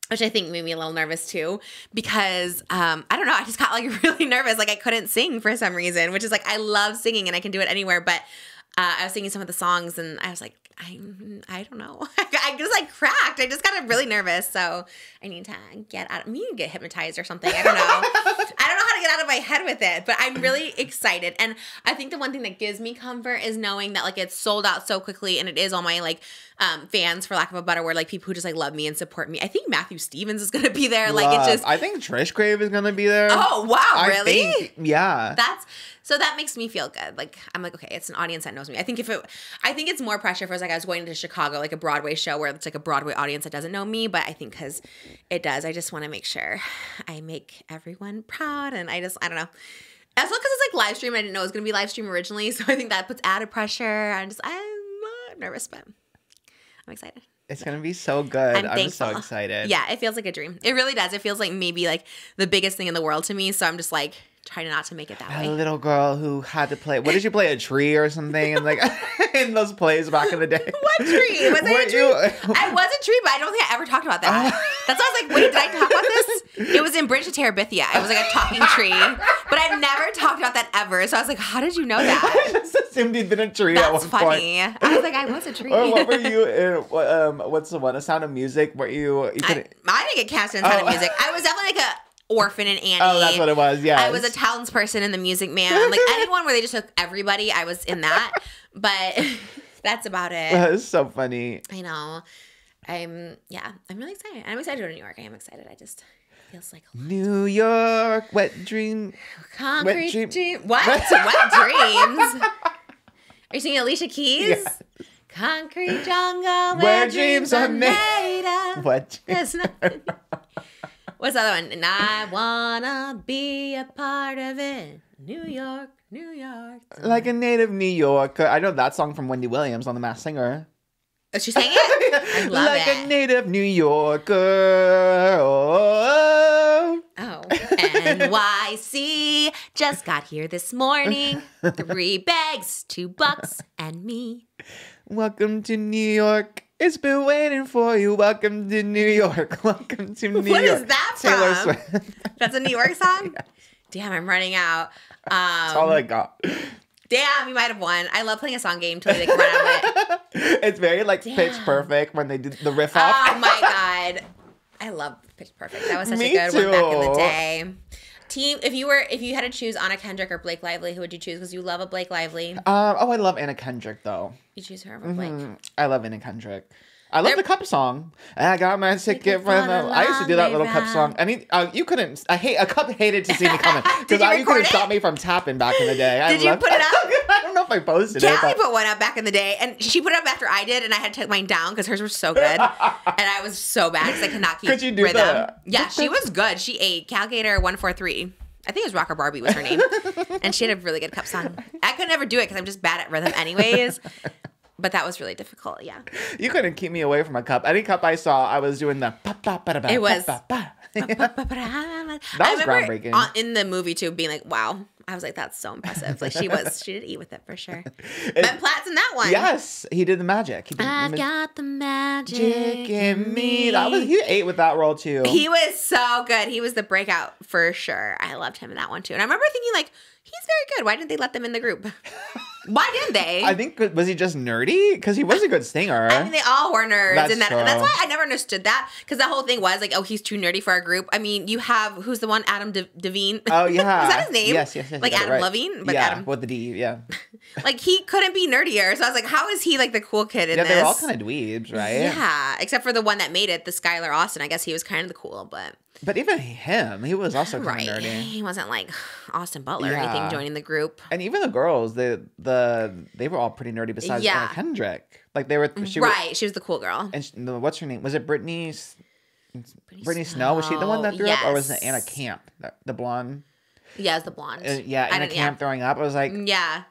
which I think made me a little nervous too, because I don't know, I just got like really nervous. Like I couldn't sing for some reason, which is like, I love singing and I can do it anywhere. But I was singing some of the songs and I was like, I don't know. I just like cracked. I just got really nervous. So I need to get hypnotized or something. I don't know. I don't know how to get out of my head with it, but I'm really excited. And I think the one thing that gives me comfort is knowing that like it's sold out so quickly and it is all my like fans, for lack of a better word, like people who just like love me and support me. I think Matthew Stevens is going to be there. Like it's just. I think Trish Crave is going to be there. Oh, wow. Really? Yeah. So that makes me feel good. Like I'm like, okay, it's an audience that knows me. I think it's more pressure if it was like I was going to Chicago, like a Broadway show where it's like a Broadway audience that doesn't know me. But I think because it does, I just want to make sure I make everyone proud. And I don't know. As well because it's like live stream. I didn't know it was going to be live stream originally. So I think that puts added pressure. I'm nervous, but I'm excited. It's going to be so good. I'm so excited. Yeah, it feels like a dream. It really does. It feels like maybe like the biggest thing in the world to me. So I'm just like trying not to make it that way. A little girl who had to play. What did you play? A tree or something? And like in those plays back in the day. What tree? Was I a tree? I was a tree, but I don't think I ever talked about that. That's why I was like, wait, did I talk about this? It was in Bridge to Terabithia. I was like a talking tree, but I've never talked about that ever. So I was like, how did you know that? I just assumed you'd been a tree at one point. That's funny. I was like, I was a tree. Or what were you in? What's the one? A Sound of Music? Were you? I didn't get cast in Sound of Music. I was definitely like Orphan and Annie. Oh, that's what it was. Yeah, I was a townsperson in The Music Man. Like anyone where they just took everybody, I was in that. But that's about it. That's so funny. I know. I'm really excited. I'm excited to go to New York. I am excited. I just feels like a lot. New York, wet dream. Concrete dream. What? Wet dreams? Are you singing Alicia Keys? Yeah. Concrete jungle where dreams are made of. What? There's nothing. What's the other one? And I wanna be a part of it. New York, New York. Like a native New Yorker. I know that song from Wendy Williams on The Masked Singer. Oh, she sang it? I love like it. A native New Yorker. Oh. NYC just got here this morning. 3 bags, $2, and me. Welcome to New York. It's been waiting for you. Welcome to New York. Welcome to New York. What is that Taylor from? Swift. That's a New York song? Yeah. Damn, I'm running out. That's all I got. Damn, you might have won. I love playing a song game until you can run out of it. It's very like Pitch Perfect when they did the riff off. Oh my God. I love Pitch Perfect. That was such Me a good too. one back in the day. Team, if you had to choose Anna Kendrick or Blake Lively, who would you choose? Because you love a Blake Lively. I love Anna Kendrick though. You choose her over Blake. I love Anna Kendrick. I love the cup song. I got my ticket from the. I used to do that little cup song. I mean, you couldn't. A cup hated to see me coming because you couldn't stop me from tapping back in the day. Did you put it up? I don't know if I posted it. Callie put one up back in the day, and she put it up after I did, and I had to take mine down because hers were so good, and I was so bad because I could not keep Could you do rhythm. that? Yeah, she was good. She ate Calgator 143. I think it was Rocker Barbie was her name, and she had a really good cup song. I could never do it because I'm just bad at rhythm anyways. But that was really difficult, yeah. You couldn't keep me away from a cup. Any cup I saw, I was doing the pa-pa-pa-da-ba, It was. pa-pa-pa. That was groundbreaking. In the movie too, being like, wow. I was like, that's so impressive. Like she did eat with it for sure. Ben Platt's in that one. Yes, he did the magic. I've got the magic in me. He ate with that role too. He was so good. He was the breakout for sure. I loved him in that one too. And I remember thinking like, he's very good. Why didn't they let them in the group? Why didn't they? I think, was he just nerdy? Because he was a good singer. I mean, they all were nerds in that. True. And that's why I never understood that. Because the whole thing was like, oh, he's too nerdy for our group. I mean, you have, who's the one? Adam Devine. Oh, yeah. Is that his name? Yes. Like Adam right. Levine? But yeah, Adam. with the D, yeah. Like, he couldn't be nerdier. So I was like, how is he like the cool kid in this? Yeah, they're all kind of dweebs, right? Yeah. Except for the one that made it, the Skylar Austin. I guess he was kind of the cool, but. But even him, he was also kind of nerdy. He wasn't like Austin Butler or anything joining the group. And even the girls, they were all pretty nerdy besides Anna Kendrick. Like they were. She was the cool girl. And what's her name? Was it Brittany Snow? Was she the one that threw up, or was it Anna Camp, the blonde? Yeah, it's the blonde. Anna Camp throwing up. I was like, yeah.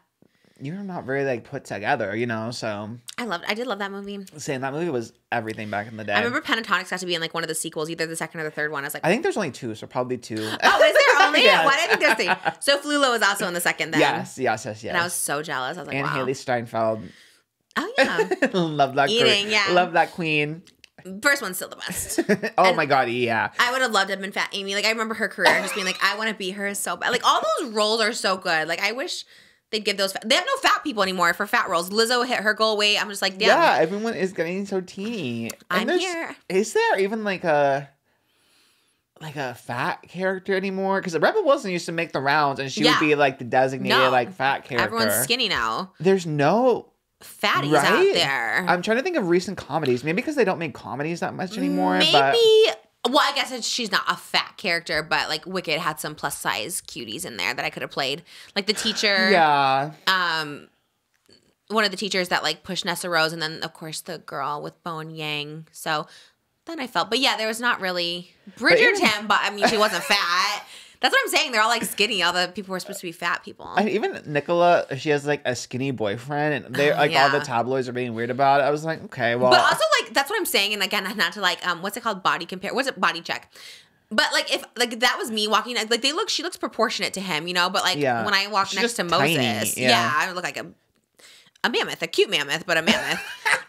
You're not very like put together, so. I did love that movie. Saying that movie was everything back in the day. I remember Pentatonics got to be in like one of the sequels, either the second or the third one. I was like, I think there's only 2, so probably 2. Oh, is there only? Yes. Why did I think there's 3? So Flulo was also in the second then. Yes. And I was so jealous. I was like, and wow. Haley Steinfeld. Oh yeah. Love that queen. Yeah. Love that queen. First one's still the best. My God, yeah. I would have loved to have been Fat Amy. Like I remember her career just being like, I want to be her so bad. Like all those roles are so good. Like I wish they'd give those. They have no fat people anymore for fat roles. Lizzo hit her goal weight. I'm just like, damn. Yeah, everyone is getting so teeny. I'm here. Is there even like a fat character anymore? Because Rebel Wilson used to make the rounds, and she would be like the designated like fat character. Everyone's skinny now. There's no fatties out there. I'm trying to think of recent comedies. Maybe because they don't make comedies that much anymore. Well, I guess she's not a fat character, but like Wicked had some plus size cuties in there that I could have played. Like the teacher. Yeah. One of the teachers that like pushed Nessa Rose, and then of course the girl with Bowen Yang. So then I felt, but yeah, there was not really Bridgerton, but I mean she wasn't fat. That's what I'm saying. They're all like skinny. All the people who are supposed to be fat people. And even Nicola, she has like a skinny boyfriend, and they're all the tabloids are being weird about it. I was like, okay, well. But also like that's what I'm saying. And again, not to like what's it called? Body compare. What's it? Body check. But like if like that was me walking, like she looks proportionate to him, But like when I walk next to tiny, Moses, I would look like a mammoth, a cute mammoth, but a mammoth.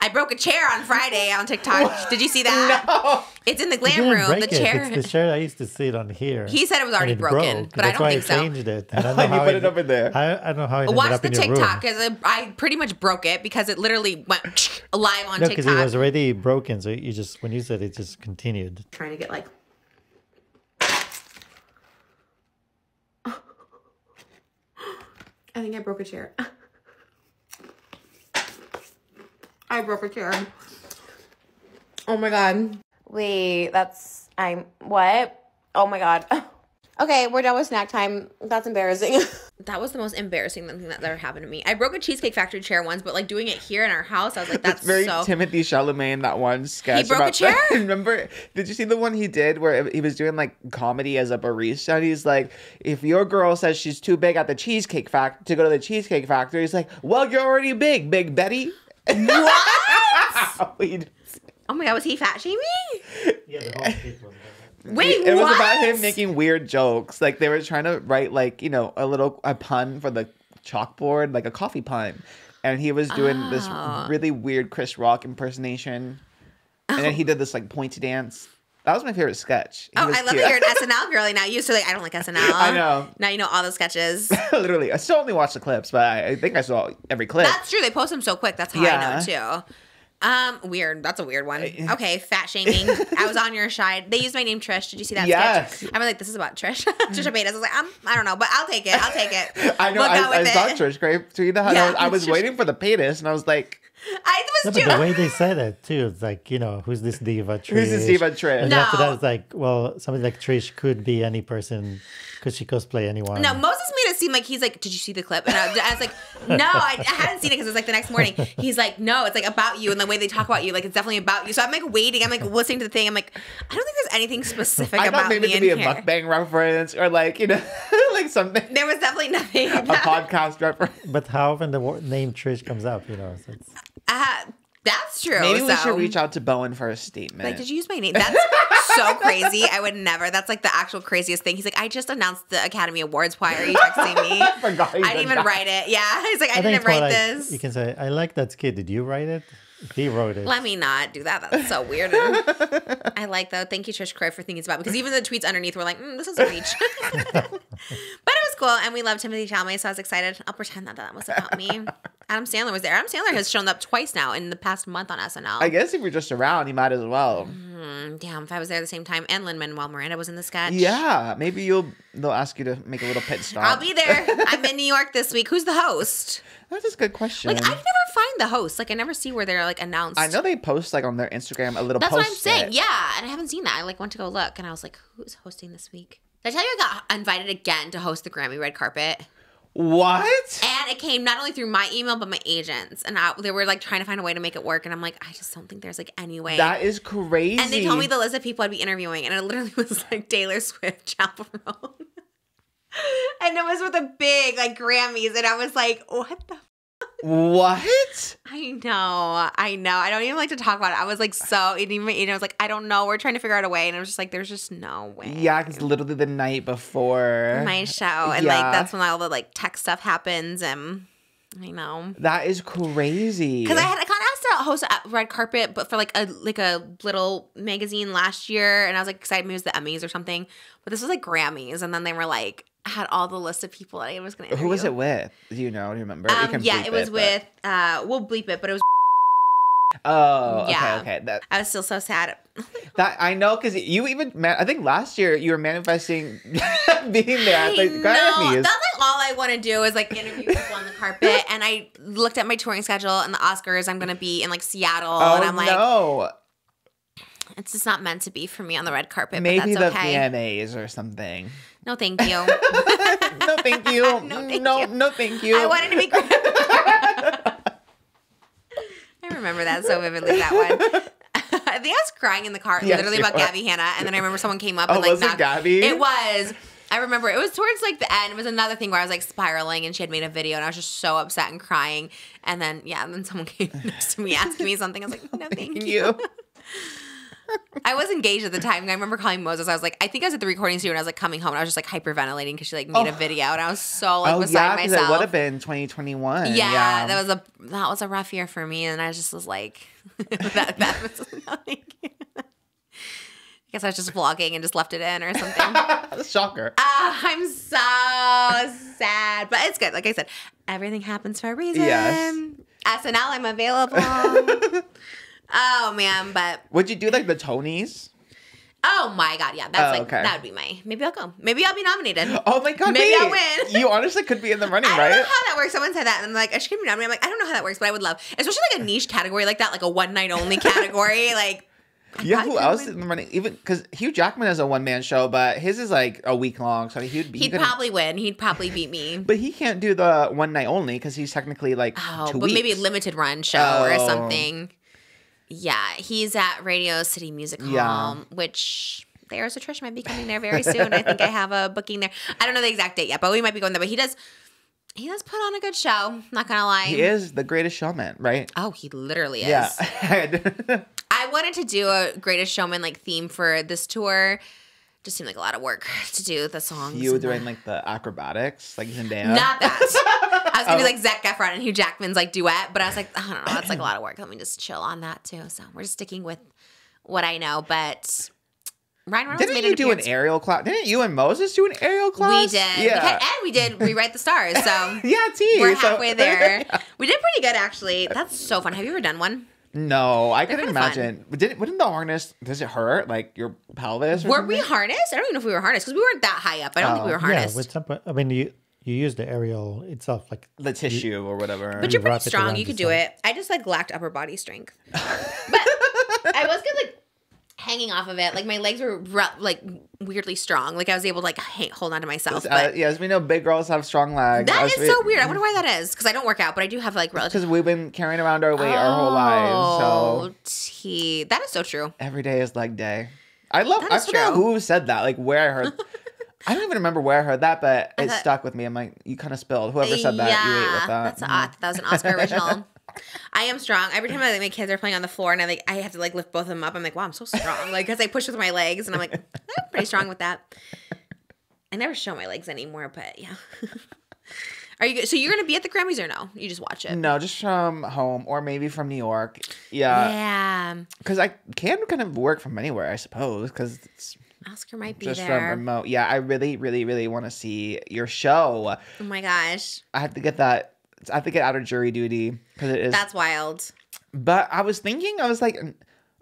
I broke a chair on Friday on TikTok. Did you see that? No. It's in the glam room. The chair. It's the chair I used to sit on here. He said it was already broken, but I don't think so. That's why I changed it. I don't know how you put it over there. I don't know how it ended Watch up the in your room. TikTok because I pretty much broke it because it literally went live on No, TikTok. because it was already broken, so you just when you said it, just continued. Trying to get like. think I broke a chair. I broke a chair. Oh my God. Wait, what? Oh my God. Okay, we're done with snack time. That's embarrassing. That was the most embarrassing thing that's ever happened to me. I broke a Cheesecake Factory chair once, but like doing it here in our house, I was like, that's very so... Timothy Chalamet, that one sketch. He broke a chair? Remember, did you see the one he did where he was doing like comedy as a barista? And he's like, if your girl says she's too big at the Cheesecake Factory to go to the Cheesecake Factory, he's like, well, you're already big, Big Betty. What? Wait. Oh my God, was he fat shaming? Yeah, the whole skit was Wait, it what? was about him making weird jokes. Like they were trying to write like, you know, a pun for the chalkboard, like a coffee pun. And he was doing this really weird Chris Rock impersonation. And then he did this like pointy dance. That was my favorite sketch. I love that you're an SNL girly now. You used to like, I don't like SNL. I know. Now you know all the sketches. Literally. I still only watch the clips, but I think I saw every clip. That's true. They post them so quick. That's how I know too. Weird. That's a weird one. Okay, fat shaming. I was on your side. They used my name Trish. Did you see that sketch? I was like, this is about Trish. Trisha Paytas. I was like, I don't know, but I'll take it. I know. I saw Trish Gray tweet that. Yeah, I was waiting for the Paytas, and I was like, but the way they said it too, it's like, you know, who's this diva Trish? Who's this diva Trish? And after that, it's like, well, somebody like Trish could be any person. Could she cosplay anyone? No, Moses made it seem like he's like, did you see the clip? And I was like, no, I hadn't seen it because it was like the next morning. He's like, no, it's like about you and the way they talk about you. Like it's definitely about you. So I'm like waiting. I'm like listening to the thing. I'm like, I don't think there's anything specific about me. I thought maybe it could be a mukbang reference or like, you know, like something. There was definitely nothing. A podcast reference. But how often the name Trish comes up, you know? So it's... That's true. Maybe we should reach out to Bowen for a statement. Like, did you use my name? That's so crazy. I would never. That's like the actual craziest thing. He's like, I just announced the Academy Awards. Why are you texting me? I didn't even write it. Yeah. He's like, I didn't write this. You can say, I like that skit. Did you write it? He wrote it. Let me not do that. That's so weird. I like though. Thank you, Trish Croy, for thinking it's about me. Because even the tweets underneath were like, this is a reach. But it was cool. And we love Timothy Chalamet, so I was excited. I'll pretend that was about me. Adam Sandler was there. Adam Sandler has shown up twice now in the past month on SNL. I guess if you're just around, you might as well. Damn, if I was there at the same time. And Lin-Manuel Miranda was in the sketch. Yeah, maybe they'll ask you to make a little pit stop. I'll be there. I'm in New York this week. Who's the host? That's a good question. Like, I never find the host. Like, I never see where they're like announced. I know they post like on their Instagram a little. That's what I'm saying. Yeah, and I haven't seen that. I like went to go look, and I was like, who's hosting this week? Did I tell you I got invited again to host the Grammy red carpet? What? And it came not only through my email, but my agents. And they were like trying to find a way to make it work. And I'm like, I just don't think there's like any way. That is crazy. And they told me the list of people I'd be interviewing. And it literally was like Taylor Swift, Chappell. And it was with a big like Grammys. And I was like, what the What? I know. I don't even like to talk about it. I was like, I was like, I don't know. We're trying to figure out a way. And I was just like, there's just no way. Yeah, because literally the night before my show. And like, that's when all the like tech stuff happens. And I know. That is crazy. Because I got asked to host a red carpet, but for like a little magazine last year. And I was like excited. Maybe it was the Emmys or something. But this was like Grammys. And then they were like, had all the list of people that I was going to interview. Who was it with? Do you know? Do you remember? It was with, we'll bleep it, but it was. Oh, okay. I was still so sad. That I know, because you even, I think last year you were manifesting being there at the Grammys. That's like all I want to do is like interview people on the carpet. And I looked at my touring schedule and the Oscars. I'm going to be in like Seattle. And I'm like, no. It's just not meant to be for me on the red carpet. Maybe but that's okay. the VMAs or something. No, thank you. No, thank you. No, thank you. I wanted to be. I remember that so vividly. That one. I think I was crying in the car, literally about Gabby Hanna, and then I remember someone came up and like, was it Gabby? It was. I remember it was towards like the end. It was another thing where I was like spiraling, and she had made a video, and I was just so upset and crying. And then someone came next to me asking me something. I was like, no, thank you. I was engaged at the time. I remember calling Moses. I was like, I think I was at the recording studio and I was like coming home and I was just like hyperventilating because she like made a video and I was so like beside myself. It would have been 2021. Yeah, that was a rough year for me, and I just was like, that was nothing. I guess I was just vlogging and just left it in or something. Shocker. I'm so sad, but it's good. Like I said, everything happens for a reason. Yes. SNL, I'm available. Oh man, but would you do like the Tonys? Oh my God, yeah, that's that would be my. Maybe I'll go. Maybe I'll be nominated. Oh my God, maybe I'll win. You honestly could be in the running, I right? don't know how that works. Someone said that, and I'm like, I should be nominated. I'm like, I don't know how that works, but I would love, especially like a niche category like that, like a one night only category, like. Yeah, who else is in the running? Even because Hugh Jackman has a one-man show, but his is like a week long, so he'd probably win. He'd probably beat me. But he can't do the one night only because he's technically like 2 weeks. Maybe a limited run show or something. Yeah, he's at Radio City Music Hall, which there's a Trish might be coming there very soon. I think I have a booking there. I don't know the exact date yet, but we might be going there. But he does put on a good show. Not gonna lie, he is the greatest showman, right? Oh, he literally is. Yeah. I wanted to do a Greatest Showman like theme for this tour. Just seemed like a lot of work to do the songs. You were doing like the acrobatics, like Zendaya. Not that. I was gonna be like Zac Efron and Hugh Jackman's like duet, but I was like, I don't know, that's like a lot of work. Let me just chill on that too. So we're just sticking with what I know. But Ryan Reynolds Didn't you do an aerial class? Didn't you and Moses do an aerial class? We did. Yeah. And we did Rewrite the Stars. So yeah, we're halfway there. We did pretty good actually. That's so fun. Have you ever done one? No, I couldn't imagine. Wouldn't the harness, does it hurt like your pelvis? Were we harnessed? I don't even know if we were harnessed because we weren't that high up. I don't think we were harnessed. Yeah, with some, I mean, you use the aerial itself, like the tissue or whatever. But you're pretty strong. You could do it. I just like lacked upper body strength. But I was good, like hanging off of it. Like my legs were like weirdly strong. Like I was able to like hold on to myself. But as we know, big girls have strong legs. That is so weird. I wonder why that is. Because I don't work out, but I do have like relative. Because we've been carrying around our weight our whole lives. So that is so true. Every day is leg day. I forgot who said that. Like where I heard. I don't even remember where I heard that, but it stuck with me. I'm like, you kind of spilled. Whoever said that, you ate with that. That was an Oscar original. I am strong. Every time my kids are playing on the floor and I have to like lift both of them up, I'm like, wow, I'm so strong. Like, because I push with my legs and I'm like, I'm pretty strong with that. I never show my legs anymore, but yeah. Are you? So you're gonna be at the Grammys or no? You just watch it? No, just from home or maybe from New York. Yeah. Yeah. Because I can kind of work from anywhere, I suppose. Because it's Oscar might be just there. from remote. Yeah, I really, really, really want to see your show. Oh my gosh. I have to get that. I have to get out of jury duty because it is. That's wild. But I was thinking, I was like,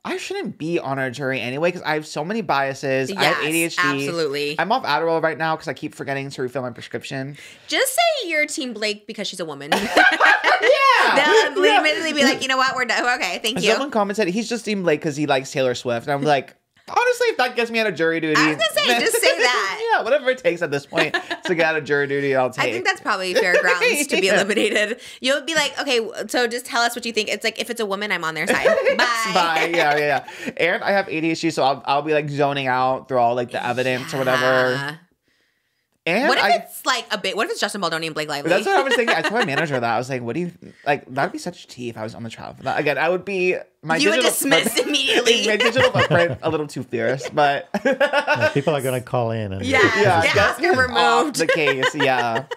I shouldn't be on a jury anyway because I have so many biases. Yes, I have ADHD. Absolutely. I'm off Adderall right now because I keep forgetting to refill my prescription. Just say you're Team Blake because she's a woman. Yeah. They'll immediately be like, you know what? We're done. Okay, thank you. Someone commented, he's just Team Blake because he likes Taylor Swift. And I'm like, honestly, if that gets me out of jury duty. I was going to say, just say that. Yeah, whatever it takes at this point to get out of jury duty, I'll take. I think that's probably fair grounds to be eliminated. You'll be like, okay, so just tell us what you think. It's like, if it's a woman, I'm on their side. Bye. Bye. Yeah. And I have ADHD, so I'll be like zoning out through all like the evidence or whatever. And what if it's like a bit? What if it's Justin Baldoni and Blake Lively? That's what I was thinking. I told my manager that. I was like, "What do you like?" That'd be such tea if I was on the trial for that. Again, I would be You would dismiss immediately. My digital footprint a little too fierce, but people are gonna call in and get Oscar removed. The case, yeah.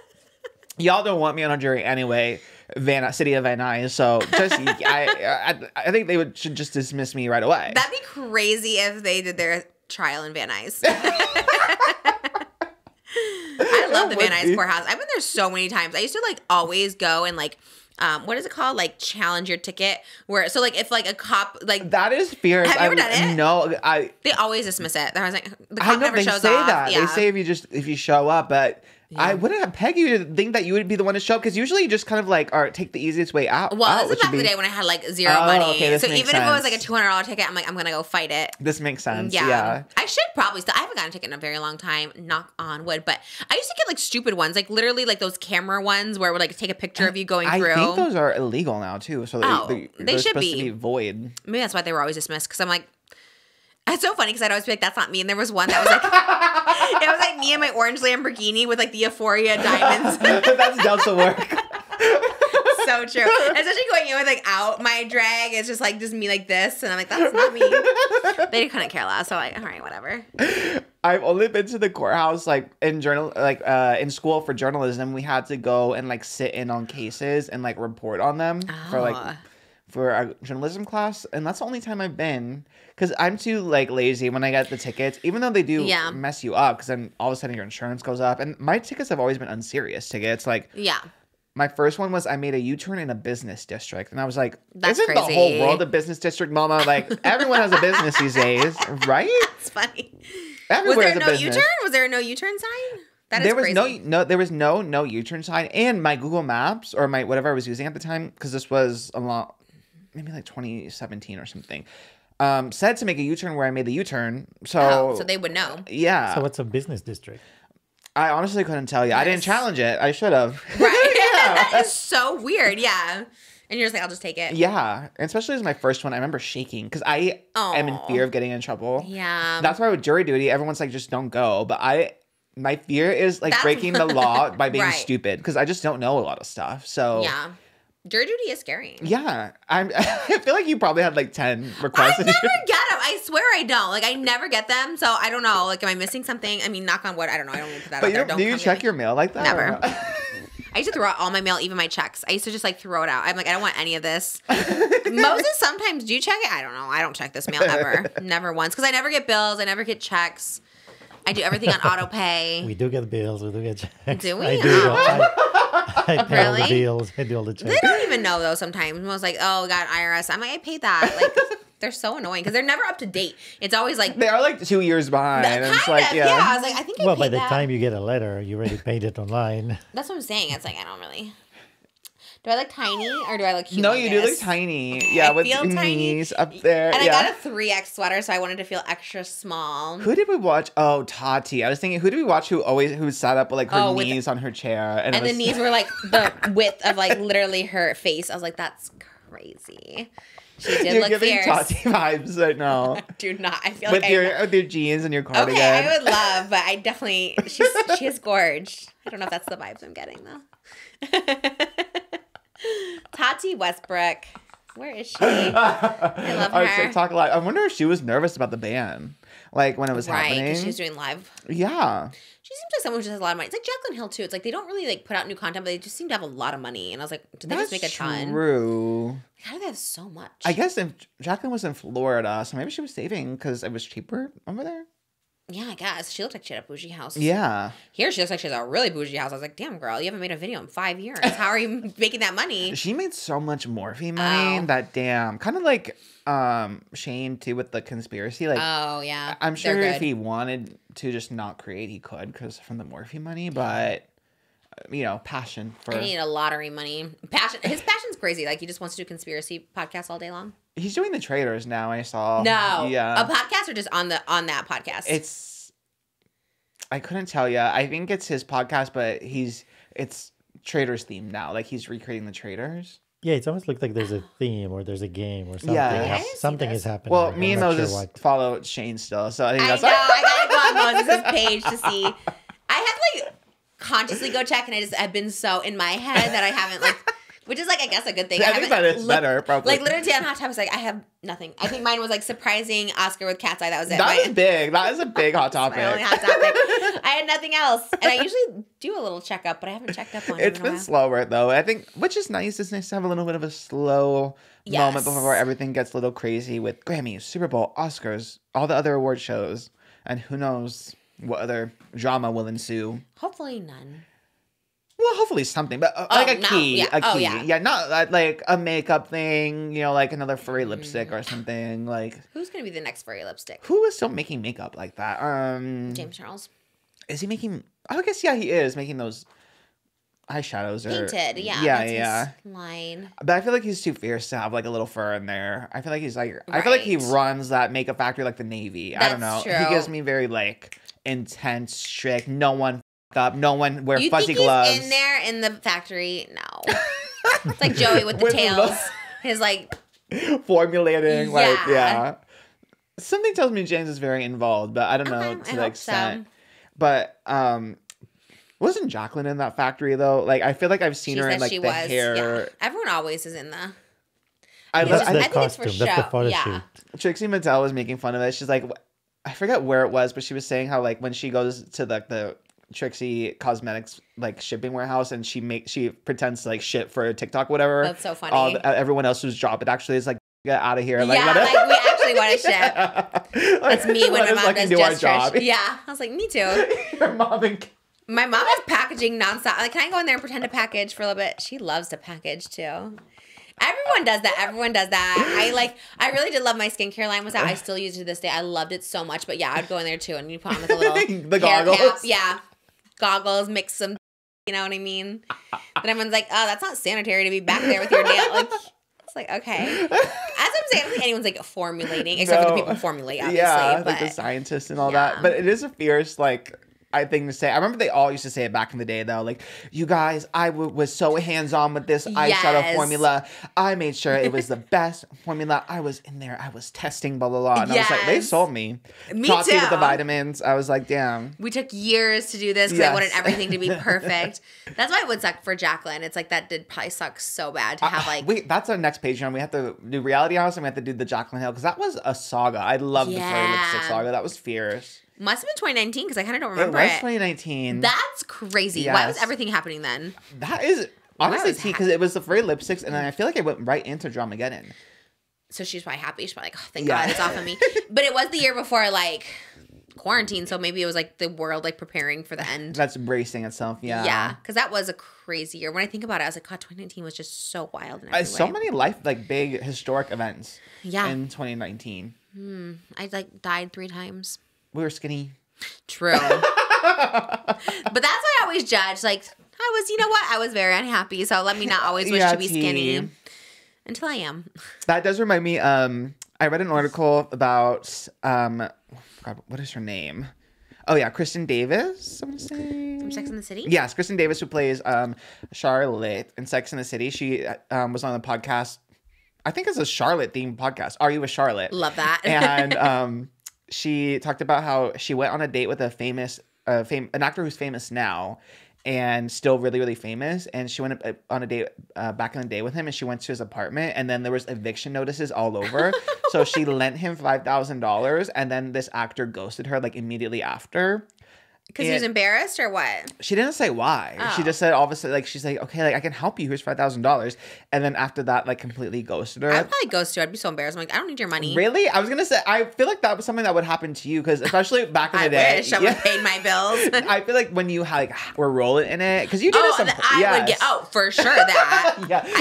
Y'all don't want me on a jury anyway. City of Van Nuys. So just I think they should just dismiss me right away. That'd be crazy if they did their trial in Van Nuys. I love the Van Nuys courthouse. I've been there so many times. I used to like always go and like what is it called? Like challenge your ticket. Where so like if like a cop like that is fierce. Have you ever done it? No, they always dismiss it. I was like the cop never shows say off. That. Yeah. They say if you show up, but I wouldn't have pegged you to think that you would be the one to show up because usually you just kind of like take the easiest way out. Well, this is back in the day when I had like zero money. Okay, so even if it was like a $200 ticket, I'm like, I'm gonna go fight it. This makes sense. Yeah. I should probably still. I haven't gotten a ticket in a very long time. Knock on wood, but I used to get like stupid ones, like literally like those camera ones where it would like take a picture of you going through. I think those are illegal now too. So they should be. To be void. Maybe that's why they were always dismissed. Because I'm like. It's so funny because I'd always be like, that's not me. And there was one that was like, it was like me and my orange Lamborghini with like the Euphoria diamonds. That's Delta work. So true. Especially going in with like out my drag. It's just me like this. And I'm like, that's not me. They couldn't care less. So like, all right, whatever. I've only been to the courthouse like in in school for journalism. We had to go and like sit in on cases and like report on them for our journalism class. And that's the only time I've been. Because I'm too like lazy when I get the tickets, even though they do mess you up. Because then all of a sudden your insurance goes up, and my tickets have always been unserious tickets. Like My first one was I made a U-turn in a business district. And I was like, That's isn't crazy. the whole world a business district, mama? Like, everyone has a business these days, right? It's funny. Everywhere Was there has a no business. U-turn? Was there a no U-turn sign? That is There was crazy. there was no U-turn sign. And my Google Maps or my whatever I was using at the time, because this was a lot, maybe like 2017 or something, said to make a U-turn where I made the U-turn. So they would know. Yeah. So what's a business district? I honestly couldn't tell you. I didn't challenge it. I should have. Right. That is so weird. Yeah. And you're just like, I'll just take it. Yeah. And especially as my first one, I remember shaking because I am in fear of getting in trouble. Yeah. That's why with jury duty, everyone's like, just don't go. But my fear is like breaking the law by being stupid because I just don't know a lot of stuff. So yeah. Jury duty is scary. Yeah. I feel like you probably had like 10 requests. I never get them. I swear I don't. Like, I never get them. So I don't know. Like, am I missing something? I mean, knock on wood. I don't know. I don't want to put that out there. Do you check your mail like that? Never. I used to throw out all my mail, even my checks. I used to just like throw it out. I'm like, I don't want any of this. Moses, sometimes do you check it? I don't know. I don't check this mail ever. Never once. Because I never get bills. I never get checks. I do everything on auto pay. We do get bills. We do get checks. Do we? I do. I pay all the bills. I do all the checks. They don't even know though sometimes. Most like, oh, got IRS. I'm like, I paid that. Like, they're so annoying because they're never up to date. It's always like they are like 2 years behind. It's like, yeah. I was like, I think I well, paid by the that. time you get a letter, you already paid it online. That's what I'm saying. It's like I don't really. Do I look tiny or do I look humongous? No, you do look tiny. Yeah, with your knees up there. And I got a 3X sweater, so I wanted to feel extra small. Who did we watch? Oh, Tati. I was thinking, who did we watch who sat up with like her knees on her chair? And the knees were like the width of like literally her face. I was like, that's crazy. She did You're look giving fierce. Tati vibes right now. Do not. I feel with like with your jeans and your cardigan. Okay, I would love, but I definitely she is gorge. I don't know if that's the vibes I'm getting though. Tati Westbrook. Where is she? I love her. Our TikTok live. I wonder if she was nervous about the ban. Like when it was happening. Right, because she was doing live. Yeah. She seems like someone who just has a lot of money. It's like Jaclyn Hill too. It's like they don't really like put out new content, but they just seem to have a lot of money. And I was like, did they just make a ton? True. How do they have so much? I guess if Jaclyn was in Florida, so maybe she was saving because it was cheaper over there. Yeah, I guess. She looked like she had a bougie house. Yeah. Here she looks like she has a really bougie house. I was like, damn, girl, you haven't made a video in 5 years. How are you making that money? She made so much morphine money that damn. Kind of like Shane too with the conspiracy. Like, oh, yeah. I'm sure if he wanted to just not create, he could because from the morphine money, but you know, passion for. I need a lottery money. Passion. His passion's crazy. Like he just wants to do conspiracy podcasts all day long. He's doing the Traders now. I saw. No. Yeah. A podcast or just on that podcast? It's. I couldn't tell you. I think it's his podcast, but it's Traders themed now. Like he's recreating the Traders. Yeah, it's almost looked like there's a theme or there's a game or something. Yeah. Something is happening. Well, me and Moses follow Shane still, so I think that's. I gotta go on Moses' page to see. I have to like consciously go check, and I've been so in my head that I haven't like. Which is like, I guess, a good thing. I think that is better, probably. Like, literally on Hot Topic, I was like, I have nothing. I think mine was like surprising Oscar with KATSEYE. That was it. That is big. That is a big Hot Topic. My only Hot Topic. I had nothing else. And I usually do a little checkup, but I haven't checked up on it. It's been slower, though. I think, which is nice. It's nice to have a little bit of a slow moment before everything gets a little crazy with Grammys, Super Bowl, Oscars, all the other award shows. And who knows what other drama will ensue. Hopefully none. Well, hopefully something, but like a key. Yeah, not like a makeup thing, you know, like another furry lipstick or something. Like, who's gonna be the next furry lipstick? Who is still making makeup like that? James Charles. Is he making? I guess he is making those eyeshadows painted. Yeah, yeah. His line. But I feel like he's too fierce to have like a little fur in there. I feel like he's like I feel like he runs that makeup factory like the Navy. I don't know. True. He gives me very like intense, strict. No one up. No one wear fuzzy gloves. He's in there in the factory? No. It's like Joey with the tails. His like formulating. Like yeah. Something tells me James is very involved, but I don't know to the extent. So. But wasn't Jaclyn in that factory though? Like I feel like I've seen her in like the hair. Yeah. Everyone always is in the. I think it's for show. That's the photo shoot. Trixie Mattel was making fun of it. She's like, I forget where it was, but she was saying how like when she goes to the Trixie Cosmetics like shipping warehouse and she pretends to like shit for TikTok whatever. That's so funny. Everyone else whose job it actually is like get out of here. Like, yeah, like we actually want to ship. That's me when my mom does just job. Yeah, I was like, me too. Your mom and My mom is packaging nonstop. Like, can I go in there and pretend to package for a little bit? She loves to package too. Everyone does that. Everyone does that. I really did love my skincare line was out. I still use it to this day. I loved it so much. But yeah, I'd go in there too, and you put on like a little the goggles. Cap. Yeah, goggles. Mix some. You know what I mean? Then everyone's like, "Oh, that's not sanitary to be back there with your nail." Like, it's like okay. As I'm saying, I don't think anyone's like formulating, except for the people who formulate, obviously. Yeah, but, like the scientists and all that. But it is a fierce thing to say. I remember they all used to say it back in the day, though. Like, you guys, I was so hands-on with this eyeshadow formula. I made sure it was the best formula. I was in there. I was testing, blah, blah, blah. And I was like, they sold me. Me Taught too. me with the vitamins. I was like, damn. We took years to do this because I wanted everything to be perfect. That's why it would suck for Jacqueline. It's like that did probably suck so bad to have like... Wait, that's our next Patreon. We have to do Reality House and we have to do the Jacqueline Hill because that was a saga. I loved the Flirty Lipstick saga. That was fierce. Must have been 2019 because I kind of don't remember it. Was 2019. That's crazy. Yes. Why was everything happening then? That is honestly tea because it was the Flirty Lipsticks and then I feel like I went right into Dramageddon. So she's probably happy. She's probably like, oh, thank God it's off of me. But it was the year before like quarantine, so maybe it was like the world like preparing for the end. That's bracing itself, yeah. Yeah, because that was a crazy year. When I think about it, I was like, God, 2019 was just so wild. In every so way. many big historic events. In 2019. I like died 3 times. We were skinny. True. But that's why I always judge. Like, you know what? I was very unhappy. So let me not always wish to be skinny until I am. That does remind me. I read an article about, God, what is her name? Oh, yeah. Kristen Davis, I'm going to say. From Sex and the City? Yes. Kristen Davis, who plays Charlotte in Sex and the City. She was on the podcast. I think it's a Charlotte themed podcast. Are You a Charlotte? Love that. And she talked about how she went on a date with an actor who's famous now and still really, really famous. And she went on a date back in the day with him and she went to his apartment and then there was eviction notices all over. So she lent him $5,000 and then this actor ghosted her like immediately after. Because he was embarrassed or what? She didn't say why. Oh. She just said all of a sudden, like, she's like, okay, like, I can help you. Here's $5,000. And then after that, like, completely ghosted her. I'd probably ghost you. I'd be so embarrassed. I'm like, I don't need your money. Really? I was going to say, I feel like that was something that would happen to you because especially back in the day. I wish I would have paid my bills. I feel like when you were rolling in it, because you did some. I would get, for sure that.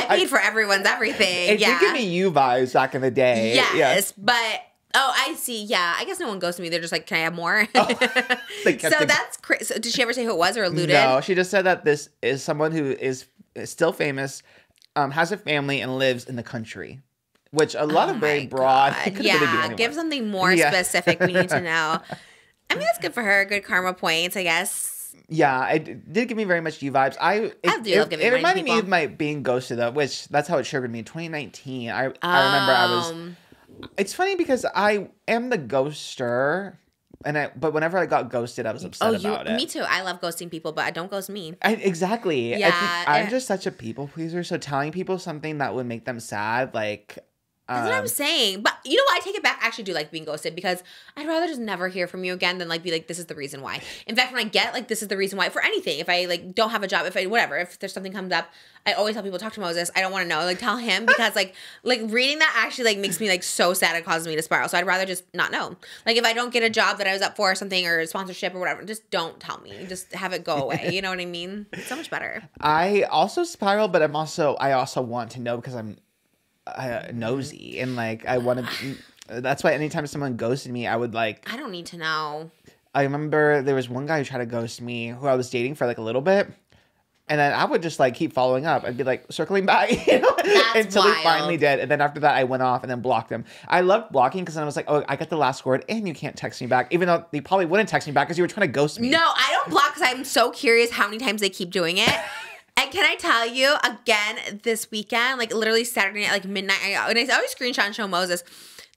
I paid for everyone's everything. It did give me you vibes back in the day. Yes. But. Oh, I see. Yeah. I guess no one goes to me. They're just like, can I have more? So that's crazy. So did she ever say who it was or alluded? No, she just said that this is someone who is still famous, has a family, and lives in the country. Which a lot of very broad. Yeah, give something more specific. We need to know. I mean, that's good for her. Good karma points, I guess. Yeah, it did give me very much you vibes. It reminded me of my being ghosted, though, which that's how it triggered me. 2019. I remember I was... It's funny because I am the ghoster, but whenever I got ghosted, I was upset about it. Me too. I love ghosting people, but don't ghost me. Exactly. Yeah, I'm just such a people pleaser, so telling people something that would make them sad, like... That's what I'm saying. But you know what? I take it back. I actually do like being ghosted because I'd rather just never hear from you again than like be like, this is the reason why. In fact, when I get like, this is the reason why for anything, if I like don't have a job, if there's something comes up, I always tell people, talk to Moses. I don't want to know. Like tell him because like reading that actually like makes me like so sad. It causes me to spiral. So I'd rather just not know. Like if I don't get a job that I was up for or something or sponsorship or whatever, just don't tell me. Just have it go away. You know what I mean? It's so much better. I also spiral, but I also want to know because I'm nosy and like I want to. That's why anytime someone ghosted me, I would like. I don't need to know. I remember there was one guy who tried to ghost me who I was dating for like a little bit, and then I would just like keep following up. I'd be like circling back, until he finally did. And then after that, I went off and then blocked him. I loved blocking because then I was like, oh, I got the last word, and you can't text me back, even though they probably wouldn't text me back because you were trying to ghost me. No, I don't block because I'm so curious how many times they keep doing it. And can I tell you, again, this weekend, like literally Saturday night, like midnight, and I always screenshot and show Moses,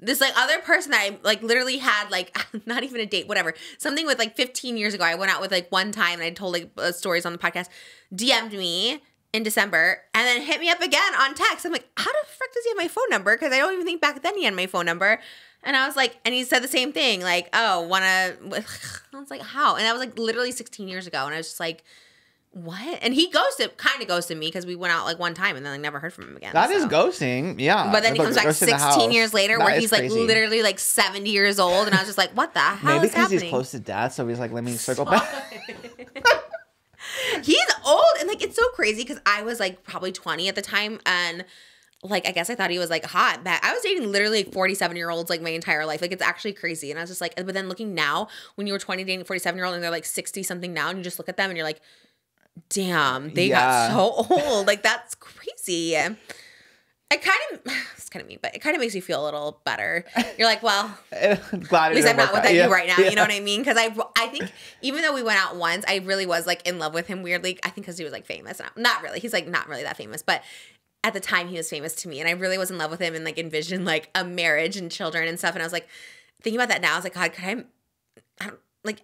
this like other person that I like literally had like, not even a date, whatever, something with like 15 years ago, I went out with like one time and I told like stories on the podcast, DM'd me in December and then hit me up again on text. I'm like, how the frick does he have my phone number? Because I don't even think back then he had my phone number. And I was like, and he said the same thing, like, oh, I was like, how? And that was like literally 16 years ago. And I was just like, what? And he kind of ghosted me because we went out like one time and then like never heard from him again. That is ghosting, yeah. But then he comes back 16 years later where he's like literally like 70 years old. And I was just like, what the hell Maybe is happening? Maybe because he's close to death, so he's like, let me circle back. He's old, and like it's so crazy because I was like probably 20 at the time, and like I guess I thought he was like hot. But I was dating literally 47-year-olds like my entire life. Like it's actually crazy. And I was just like, but then looking now, when you were 20 dating a 47-year-old and they're like 60 something now, and you just look at them and you're like, damn, they got so old. Like that's crazy. It's kind of mean, but it kind of makes you feel a little better. You're like, well, glad at least I'm not with you right now. You know what I mean? Because I think even though we went out once, I really was like in love with him weirdly. I think because he was like famous. Not really. He's like not really that famous, but at the time he was famous to me, and I really was in love with him and like envisioned like a marriage and children and stuff. And I was like thinking about that now. I was like, God, could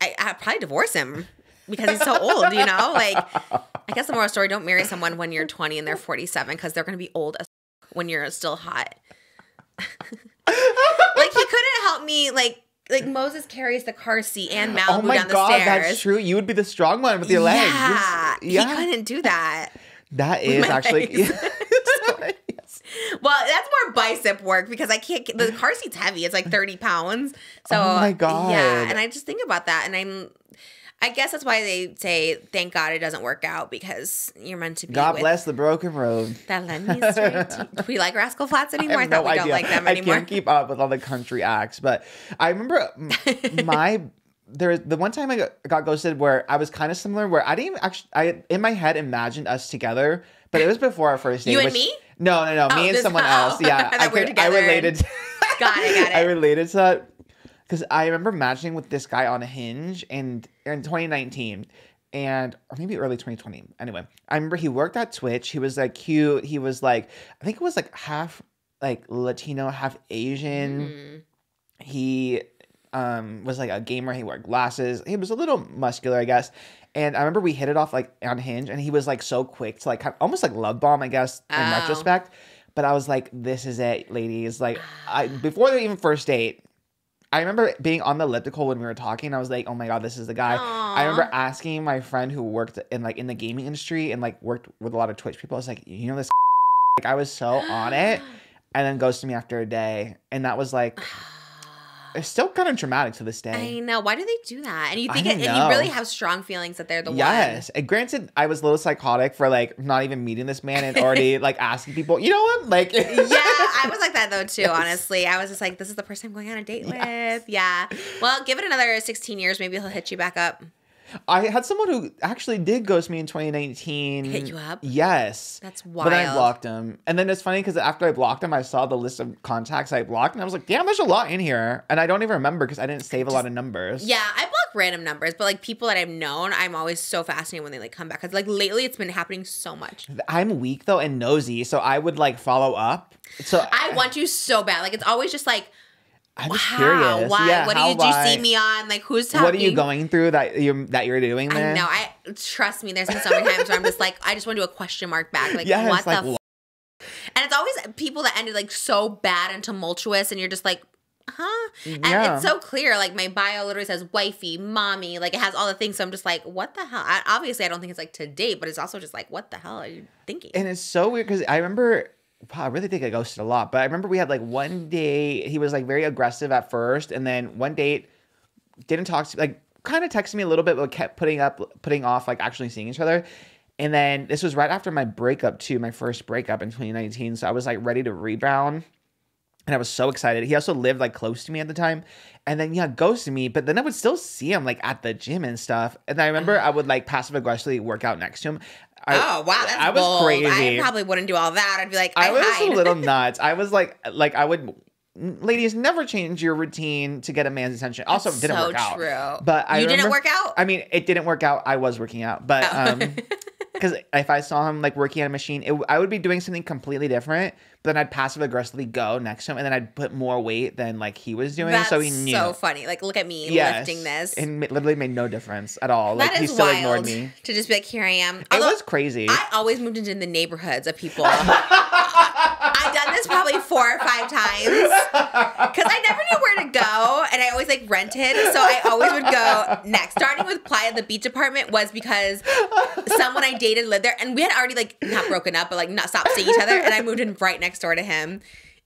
I'd probably divorce him because he's so old. You know, like I guess the moral story: don't marry someone when you're 20 and they're 47 because they're going to be old as when you're still hot. Like he couldn't help me like Moses carries the car seat and Malibu down the stairs. That's true. You would be the strong one with your legs. Yeah. He couldn't do that. That is actually Well, that's more bicep work because I can't the car seat's heavy. It's like 30 pounds. So oh my God. Yeah, and I just think about that, and I guess that's why they say, thank God it doesn't work out because you're meant to be God bless the broken road. That led me straight to... Do we like Rascal Flatts anymore? I thought we don't like them anymore. I can't keep up with all the country acts, but I remember the one time I got ghosted where I was kind of similar, where I didn't even I in my head imagined us together, but it was before our first date. You and me? No, me and someone else. Yeah, I related. Got it. I related to that. Because I remember matching with this guy on Hinge in 2019 or maybe early 2020. Anyway, I remember he worked at Twitch. He was like cute. He was like, I think it was like half like Latino, half Asian. Mm-hmm. He was like a gamer. He wore glasses. He was a little muscular, I guess. And I remember we hit it off like on Hinge, and he was like so quick to like almost like love bomb, I guess, in retrospect. But I was like, this is it, ladies. Like before the even first date, I remember being on the elliptical when we were talking. I was like, oh my God, this is the guy. Aww. I remember asking my friend who worked in the gaming industry and like worked with a lot of Twitch people. I was like, you know this like I was so on it, and then ghosted me after a day. And that was like, it's still kind of traumatic to this day. I know. Why do they do that? And you think and you really have strong feelings that they're the one. Yes. And granted, I was a little psychotic for like not even meeting this man and already like asking people, you know what? Like yeah, I was like that though too, honestly. I was just like, this is the person I'm going on a date with. Yeah. Well, give it another 16 years, maybe he'll hit you back up. I had someone who actually did ghost me in 2019. Hit you up? Yes. That's wild. But then I blocked him. And then it's funny because after I blocked him, I saw the list of contacts I blocked. And I was like, damn, there's a lot in here. And I don't even remember because I didn't save a lot of numbers. Yeah, I block random numbers. But like people that I've known, I'm always so fascinated when they like come back. Because like lately it's been happening so much. I'm weak though and nosy. So I would like follow up. So I want you so bad. Like it's always just like, I'm just curious. Why? Yeah, what did you see me on? Like, who's talking? What are you going through that you're doing there? I know. Trust me. There's been so many times where I'm just like, I just want to do a question mark back. Like, yes, what like, the? And it's always people that ended like so bad and tumultuous, and you're just like, huh? And it's so clear. Like my bio literally says wifey, mommy. Like it has all the things. So I'm just like, what the hell? Obviously, I don't think it's like to date, but it's also just like, what the hell are you thinking? And it's so weird because I remember. Wow, I really think I ghosted a lot. But I remember we had like one day, he was like very aggressive at first. And then one date, didn't talk to like kind of texted me a little bit, but kept putting off like actually seeing each other. And then this was right after my breakup too, my first breakup in 2019. So I was like ready to rebound. And I was so excited. He also lived like close to me at the time. And then, ghosted me. But then I would still see him like at the gym and stuff. And I remember I would like passive aggressively work out next to him. Oh, wow. That's bold. Crazy. I probably wouldn't do all that. I'd be like, I was a little nuts. I was like I would, ladies, never change your routine to get a man's attention. Also, it didn't work out. So true. But you didn't work out? I mean, it didn't work out. I was working out. But, because if I saw him like working on a machine, I would be doing something completely different. But then I'd passive aggressively go next to him, and then I'd put more weight than like he was doing. That's so he knew. So funny. Like, look at me lifting this. And it literally made no difference at all. That like he is still wild ignored me. To just be like, here I am. Although, it was crazy. I always moved into the neighborhoods of people. I've done this probably 4 or 5 times because I never knew where to go, and I always like rented, so I always would go next. Starting with Playa, the beach apartment, was because someone I dated lived there, and we had already like not broken up, but like not stopped seeing each other, and I moved in right next door to him.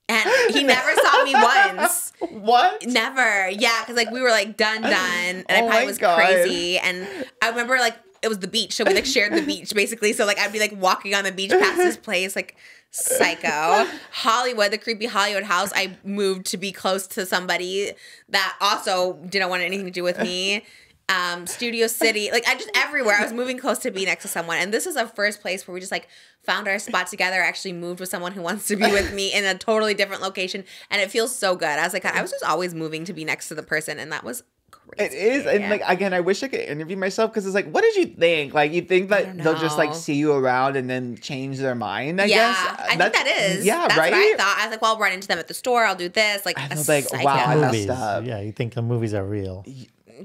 And he never saw me once. What? Never. Yeah, because like we were like done. And I probably was crazy. And I remember like it was the beach. So we like shared the beach basically. So like I'd be like walking on the beach past this place, like psycho. Hollywood, the creepy Hollywood house. I moved to be close to somebody that also didn't want anything to do with me. Studio City, like I just everywhere. I was moving close to be next to someone, and this is our first place where we just like found our spot together. I actually moved with someone who wants to be with me in a totally different location, and it feels so good. I was like, I was just always moving to be next to the person, and that was crazy. It is, and like again, I wish I could interview myself because it's like, what did you think? Like, you think that they'll just like see you around and then change their mind? I guess. I think that is. Yeah, that's right. What I thought. I was like, well, I'll run into them at the store. I'll do this. Like, I was like, wow, I messed up. Yeah, you think the movies are real.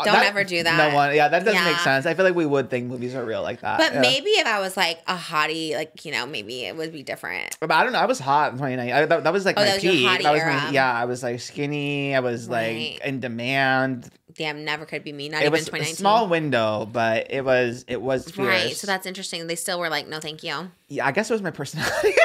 Don't ever do that. No one. Yeah, that doesn't make sense. I feel like we would think movies are real like that. But maybe if I was like a hottie, like, you know, maybe it would be different. But I don't know. I was hot in 2019. That was like my that was peak. your hottie era. Yeah, I was like skinny. I was like in demand. Damn, never could be me. Not it even was 2019. A small window, but it was fierce. Right. So that's interesting. They still were like, no, thank you. Yeah, I guess it was my personality.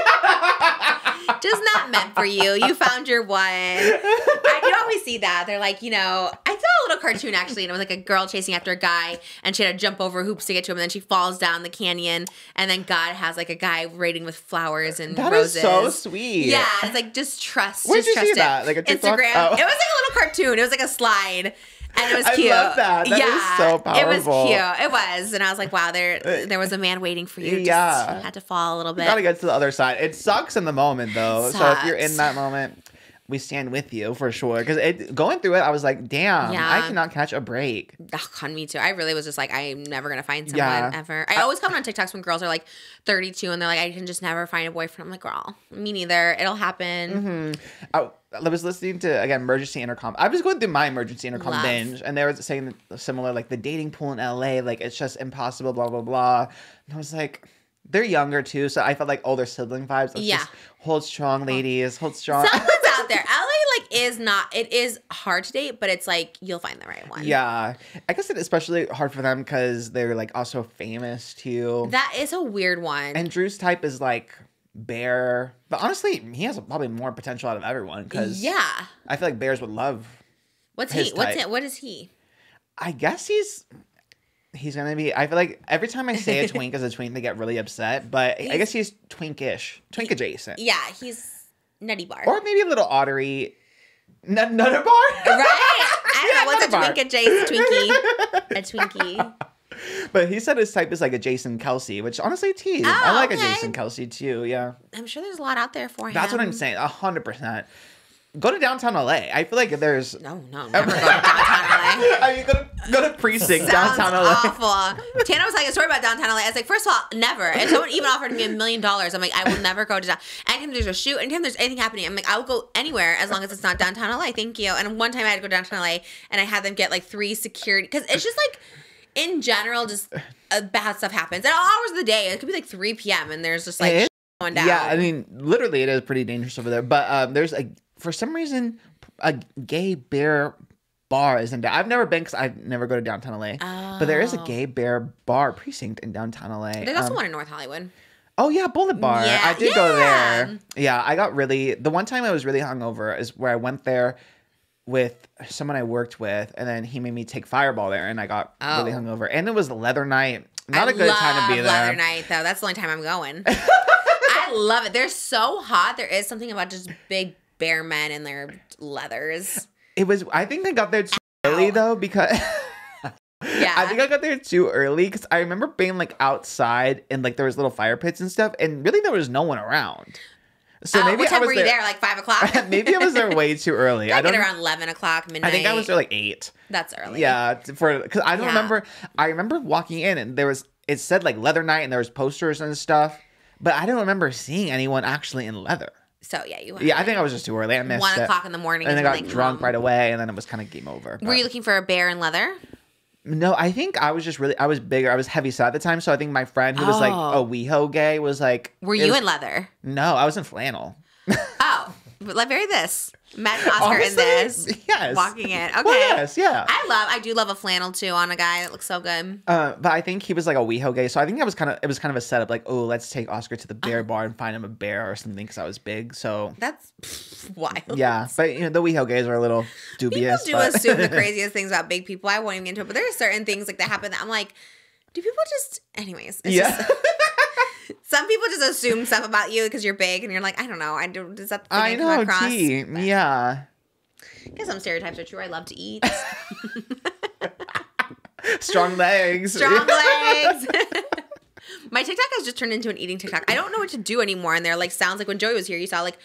Just not meant for you. You found your one. I do always see that. They're like, you know, I saw a little cartoon actually, and it was like a girl chasing after a guy, and she had to jump over hoops to get to him, and then she falls down the canyon, and then God has like a guy waiting with flowers and roses. That is so sweet. Yeah, it's like just trust. Where'd just you see that? Like a TikTok? Instagram. Oh. It was like a little cartoon. It was like a slide. And it was cute. I love that. That is so powerful. It was cute. It was. And I was like, wow, there was a man waiting for you. Yeah. You had to fall a little bit. You gotta get to the other side. It sucks in the moment, though. Sucks. So if you're in that moment, we stand with you for sure. Because going through it, I was like, damn, I cannot catch a break. Oh, God, me too. I really was just like, I'm never going to find someone ever. I always comment on TikToks when girls are like 32 and they're like, I can just never find a boyfriend. I'm like, girl, me neither. It'll happen. I was listening to, again, Emergency Intercom. I was going through my Emergency Intercom binge, and they were saying similar, like the dating pool in LA, like it's just impossible, blah, blah, blah. And I was like, they're younger too, so I felt like older sibling vibes. Let's just hold strong, ladies. Hold strong. Someone's out there. LA, like, is not, it is hard to date, but it's like, you'll find the right one. Yeah. I guess it's especially hard for them because they're like also famous too. That is a weird one. And Drew's type is like Bear. But honestly, he has probably more potential out of everyone because I feel like bears would love What is he? I guess he's gonna be. I feel like every time I say a twink as a twink, they get really upset. But I guess he's twinkish, twink adjacent. Yeah, he's nutty bar, or maybe a little ottery. Nutter bar, right? I don't know what's a twink adjacent twinkie. A twinkie. But he said his type is like a Jason Kelsey, which honestly, I like a Jason Kelsey too. Yeah, I'm sure there's a lot out there for him. That's what I'm saying. 100%. Go to downtown LA. I feel like there's no, never go to downtown LA. I mean, go to precinct downtown LA. Awful. Tana was telling a story about downtown LA. I was like, first of all, never. If someone even offered me $1 million, I'm like, I will never go to downtown. Anytime there's a shoot, anytime there's anything happening, I'm like, I will go anywhere as long as it's not downtown LA. Thank you. And one time I had to go downtown LA, and I had them get like 3 security because it's just like. In general, just bad stuff happens at all hours of the day. It could be like 3 p.m. and there's just like shit going down. Yeah, I mean, literally, it is pretty dangerous over there. But there's for some reason, a gay bear bar isn't there. I've never been because I never go to downtown LA. But there is a gay bear bar precinct in downtown LA. There's also one in North Hollywood. Oh yeah, Bullet Bar. Yeah, I did go there. Yeah, I got the one time I was really hungover is where I went there with someone I worked with, and then he made me take Fireball there, and I got really hungover. And it was leather night. Not a good time to be there. Leather night, though. That's the only time I'm going. I love it. They're so hot. There is something about just big bear men in their leathers. I think I got there too early, though, because... I think I got there too early, because I remember being, like, outside, and, like, there was little fire pits and stuff, and really there was no one around. So maybe what time I was were you there? Like 5 o'clock? Maybe I was there way too early. I get around 11 o'clock, midnight. I think I was there like 8. That's early. Yeah, because I don't remember. I remember walking in and it said like leather night and there was posters and stuff, but I don't remember seeing anyone actually in leather. So yeah, I think I was just too early. I missed 1 o'clock in the morning, and then I got drunk right away, and then it was kind of game over. Were you looking for a bear in leather? No, I think I was just I was bigger. I was heavy set at the time, so I think my friend who was like a WeHo gay was like. Were you in leather? No, I was in flannel. Oh, like very this. Imagine Oscar in this. Yes. Walking in. Okay. Well, yes, yeah. I do love a flannel too on a guy that looks so good. But I think he was like a WeHo gay, so I think it was kind of a setup like, oh, let's take Oscar to the bear bar and find him a bear or something because I was big. So that's wild. Yeah, but the WeHo gays are a little dubious. People do assume the craziest things about big people. I won't even get into it, but there are certain things like that happen that I'm like, Do people just, anyways? Just, some people just assume stuff about you because you're big, and you're like, I don't know. Does that thing come across? Yeah. I guess some stereotypes are true. I love to eat. Strong legs. Strong legs. My TikTok has just turned into an eating TikTok. I don't know what to do anymore. And they're like sounds. Like when Joey was here, you saw like,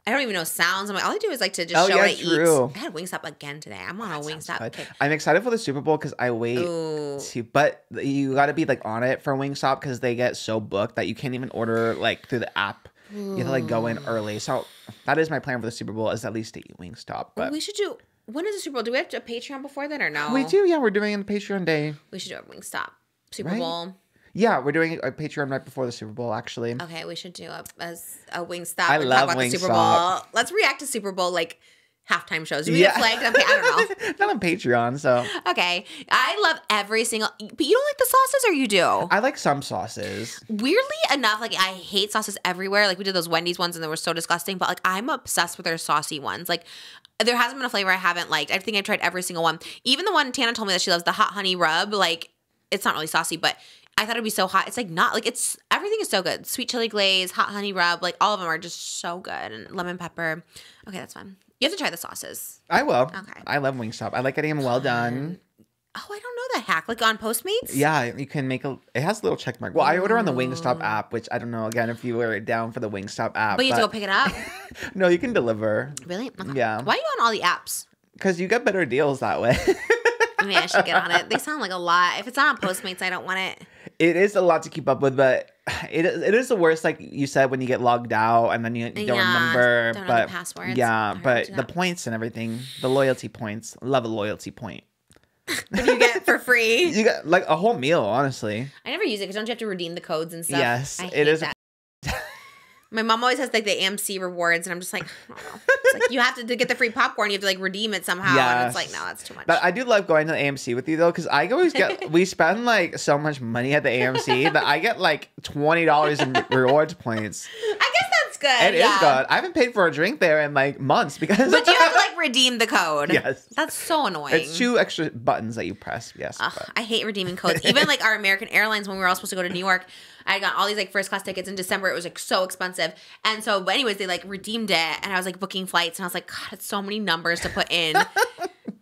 I don't even know sounds. I'm like, all I do is like to just show what I eat. I had Wingstop again today. I'm on a Wingstop kick. I'm excited for the Super Bowl because I wait to, but you got to be like on it for Wingstop because they get so booked that you can't even order like through the app. You have to like go in early. So that is my plan for the Super Bowl is at least to eat Wingstop. But we should do. When is the Super Bowl? Do we have to a Patreon before then or no? We do. Yeah, we're doing it on Patreon day. We should do a Wingstop Super Bowl. Yeah, we're doing a Patreon right before the Super Bowl, actually. Okay, we should do a Wingstop. I love talk about Wingstop. The Super Bowl. Let's react to Super Bowl like halftime shows. Do we get flagged? I don't know. Not on Patreon, so. Okay. I love every single. But you don't like the sauces, or you do? I like some sauces. Weirdly enough, like I hate sauces everywhere. Like we did those Wendy's ones, and they were so disgusting. But like I'm obsessed with their saucy ones. Like there hasn't been a flavor I haven't liked. I think I've tried every single one. Even the one Tana told me that she loves, the hot honey rub. Like it's not really saucy, but I thought it'd be so hot. It's like not like it's everything is so good. Sweet chili glaze, hot honey rub, like all of them are just so good. And lemon pepper. Okay, that's fine. You have to try the sauces. I will. Okay. I love Wingstop. I like getting them well done. Oh, I don't know that hack. Like on Postmates? Yeah, you can make it has a little check mark. Well, I order on the Wingstop app, which I don't know, again, if you were down for the Wingstop app. But you have to go pick it up? No, you can deliver. Really? Okay. Yeah. Why are you on all the apps? Because you get better deals that way. Maybe I should get on it. They sound like a lot. If it's not on Postmates, I don't want it. It is a lot to keep up with, but it is the worst, like you said, when you get logged out and then you don't remember. Don't know the passwords. Yeah, but the points and everything, the loyalty points. Love a loyalty point. What do you get for free? You get like a whole meal, honestly. I never use it because don't you have to redeem the codes and stuff? Yes, I hate it is. That. My mom always has like the AMC rewards, and I'm just like, I don't know. It's like you have to get the free popcorn. You have to like redeem it somehow, and it's like, no, that's too much. But I do love going to the AMC with you though, because I always get we spend like so much money at the AMC that I get like $20 in rewards points. I guess that's good. It is good. I haven't paid for a drink there in like months because. But you have to like redeem the code. Yes, that's so annoying. It's 2 extra buttons that you press. Yes, I hate redeeming codes. Even like our American Airlines when we were all supposed to go to New York. I got all these like first class tickets in December. It was like so expensive. And so, but anyways, they like redeemed it and I was like booking flights and I was like, God, it's so many numbers to put in.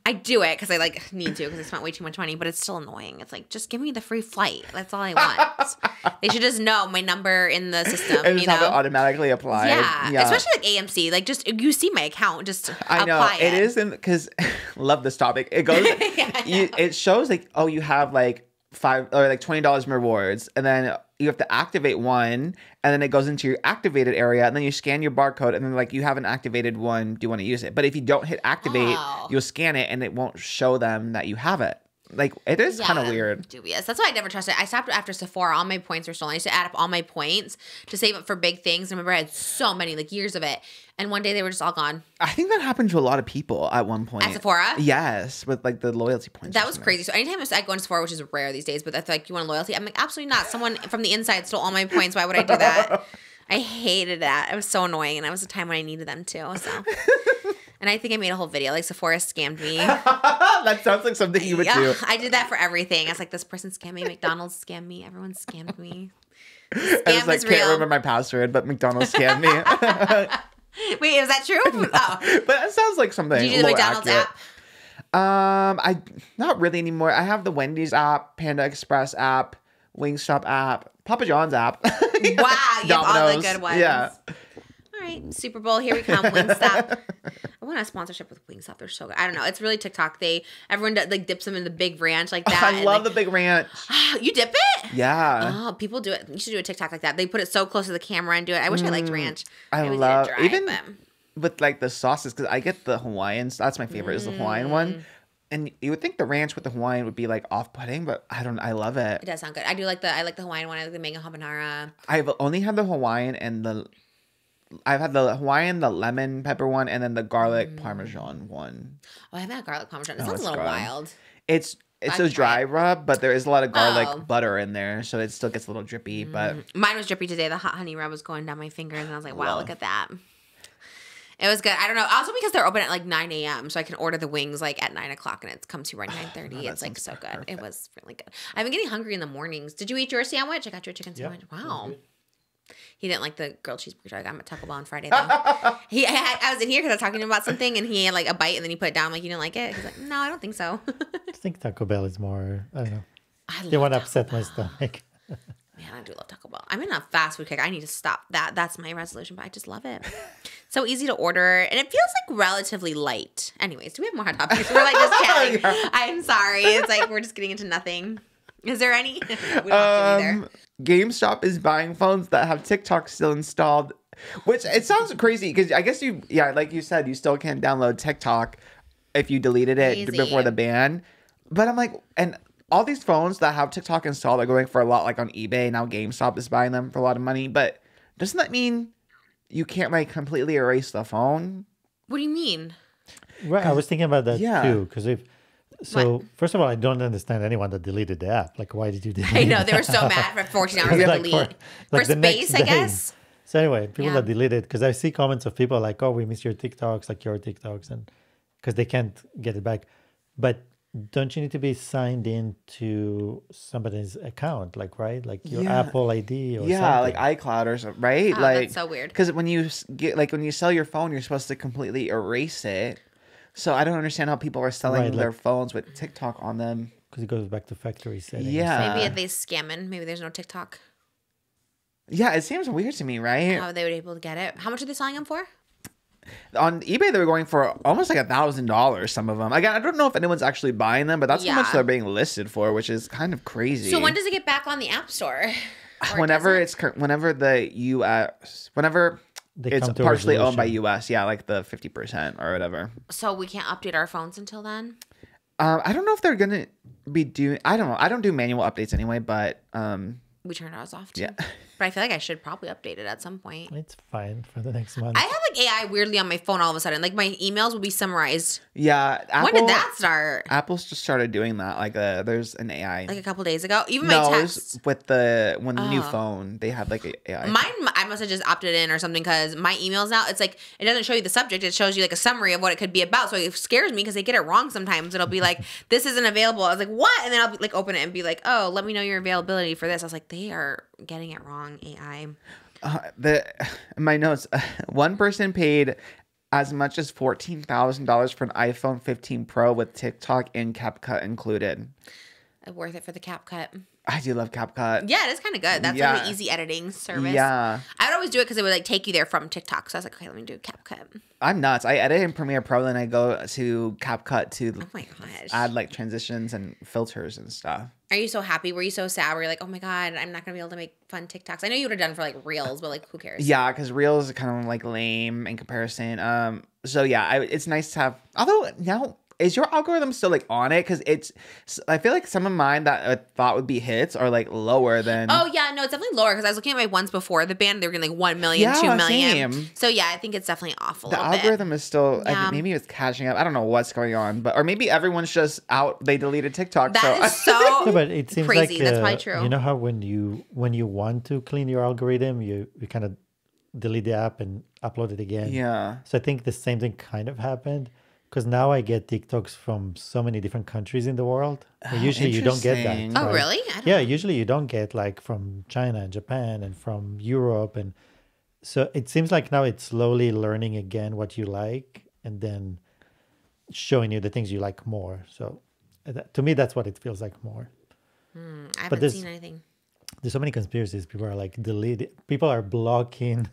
I do it because I like need to because I spent way too much money, but it's still annoying. It's like, just give me the free flight. That's all I want. They should just know my number in the system. And just have it automatically applied. Yeah. Especially like AMC. Like just, you see my account, just I know. apply it. It is because love this topic. It goes, it shows like, oh, you have like $20 in rewards and then you have to activate one and then it goes into your activated area and then you scan your barcode and then like you have an activated one. Do you want to use it? But if you don't hit activate, you'll scan it and it won't show them that you have it. Like it is kind of weird. Dubious. That's why I never trusted it. I stopped after Sephora. All my points were stolen. I used to add up all my points to save up for big things. I remember I had so many, like years of it. And one day they were just all gone. I think that happened to a lot of people at one point. At Sephora? Yes, with like the loyalty points. That was crazy. So anytime I go into Sephora, which is rare these days, but that's like, you want loyalty? I'm like, absolutely not. Someone from the inside stole all my points. Why would I do that? I hated that. It was so annoying. And it was a time when I needed them too. So. And I think I made a whole video, like Sephora scammed me. That sounds like something you would do. I did that for everything. I was like, this person scammed me. McDonald's scammed me. Everyone scammed me. I just like can't remember my password, but McDonald's scammed me. Wait, is that true? Oh. But that sounds like something. Did you do the McDonald's app? I not really anymore. I have the Wendy's app, Panda Express app, Wingstop app, Papa John's app. Wow, you have all the good ones. Yeah. All right, Super Bowl, here we come. Wingstop. I want a sponsorship with Wingstop. They're so good. I don't know. It's really TikTok. Everyone like dips them in the big ranch like that. I love the big ranch. You dip it? Yeah. Oh, people do it. You should do a TikTok like that. They put it so close to the camera and do it. I wish I liked ranch. I love even with like the sauces because I get the Hawaiians. That's my favorite is the Hawaiian one. And you would think the ranch with the Hawaiian would be like off-putting, but I love it. It does sound good. I like the Hawaiian one. I like the mango habanero. I've only had the Hawaiian and I've had the Hawaiian, the lemon pepper one, and then the garlic parmesan one. Oh, I haven't had garlic parmesan. It sounds a little wild. It's a dry rub, but there is a lot of garlic butter in there, so it still gets a little drippy. But mine was drippy today. The hot honey rub was going down my fingers, and I was like, wow, look at that. It was good. I don't know. Also because they're open at like 9 a.m. So I can order the wings like at 9 o'clock and it comes to you right 9:30. It's like so good. Perfect. It was really good. I've been getting hungry in the mornings. Did you eat your sandwich? I got your chicken sandwich. Wow. He didn't like the grilled cheeseburger. I got him at Taco Bell on Friday though. I was in here because I was talking to him about something and he had like a bite and then he put it down. I'm like, you didn't like it? He's like, no, I don't think so. I think Taco Bell is more, I don't know. They want to upset my stomach. Man, I do love Taco Bell. I'm in a fast food kick. I need to stop that. That's my resolution, but I just love it. So easy to order, and it feels like relatively light. Anyways, do we have more hot topics? We're like just chatting. Yeah. I'm sorry. It's like we're just getting into nothing. Is there any? We don't have to either. GameStop is buying phones that have TikTok still installed, which it sounds crazy because I guess like you said, you still can't download TikTok if you deleted it before the ban. But I'm like, and all these phones that have TikTok installed are going for a lot, like on eBay. Now GameStop is buying them for a lot of money. But doesn't that mean you can't like completely erase the phone? What do you mean? Right, I was thinking about that too. Because first of all, I don't understand anyone that deleted the app. Like, why did you delete it? I know, they were so mad for 14 hours to delete. For space, I guess. So anyway, people that deleted, because I see comments of people like, oh, we miss your TikToks, like your TikToks, and because they can't get it back. But don't you need to be signed into somebody's account, like, right? Like your Apple ID or something? Like iCloud or something, right? Oh, like, that's so weird. Because when you sell your phone, you're supposed to completely erase it. So I don't understand how people are selling their phones with TikTok on them. Because it goes back to factory settings. Yeah. Maybe they scamming. Maybe there's no TikTok. Yeah, it seems weird to me, right? How they would be able to get it. How much are they selling them for? On eBay, they were going for almost like $1,000, some of them. Again, I don't know if anyone's actually buying them, but that's how much they're being listed for, which is kind of crazy. So when does it get back on the App Store? Whenever it's partially owned by US, like the 50% or whatever. So we can't update our phones until then? I don't know if they're going to be doing, I don't know. I don't do manual updates anyway, but... we turn ours off too. Yeah. But I feel like I should probably update it at some point. It's fine for the next month. I have like AI weirdly on my phone all of a sudden. Like my emails will be summarized. Yeah. When did that start? Apple's just started doing that. Like there's an AI. Like a couple days ago? Even my text. With the new phone, they had like an AI. Mine, I must have just opted in or something because my emails now, it's like, it doesn't show you the subject. It shows you like a summary of what it could be about. So it scares me because they get it wrong sometimes. It'll be like, this isn't available. I was like, what? And then I'll like open it and be like, oh, let me know your availability for this. I was like, they are getting it wrong, AI. My notes, one person paid as much as $14,000 for an iPhone 15 Pro with TikTok and CapCut included. Worth it for the CapCut. I do love CapCut. Yeah, it is kind of good. That's like an easy editing service. Yeah. I would always do it because it would like take you there from TikTok. So I was like, okay, let me do CapCut. I'm nuts. I edit in Premiere Pro, then I go to CapCut to add like transitions and filters and stuff. Are you so happy? Were you so sad? Were you like, oh my God, I'm not going to be able to make fun TikToks? I know you would have done for like Reels, but like, who cares? Yeah, because Reels are kind of like lame in comparison. So yeah, it's nice to have, although now, is your algorithm still like on it? Because I feel like some of mine that I thought would be hits are like lower than. Oh yeah, no, it's definitely lower because I was looking at my ones before the ban. They were getting like 1 million, 2 million. Same. So yeah, I think it's definitely off a little bit. The algorithm is still. I think maybe it's catching up. I don't know what's going on, or maybe everyone's just out. They deleted TikTok. That is so yeah, but it seems crazy. Like, that's probably true. You know how when you want to clean your algorithm, you kind of delete the app and upload it again. Yeah. So I think the same thing kind of happened. Because now I get TikToks from so many different countries in the world. Usually you don't get that. Oh, right? Really? Yeah, usually you don't get like from China and Japan and from Europe. And so it seems like now it's slowly learning again what you like and then showing you the things you like more. So to me, that's what it feels like more. I haven't seen anything. There's so many conspiracies. People are like people are blocking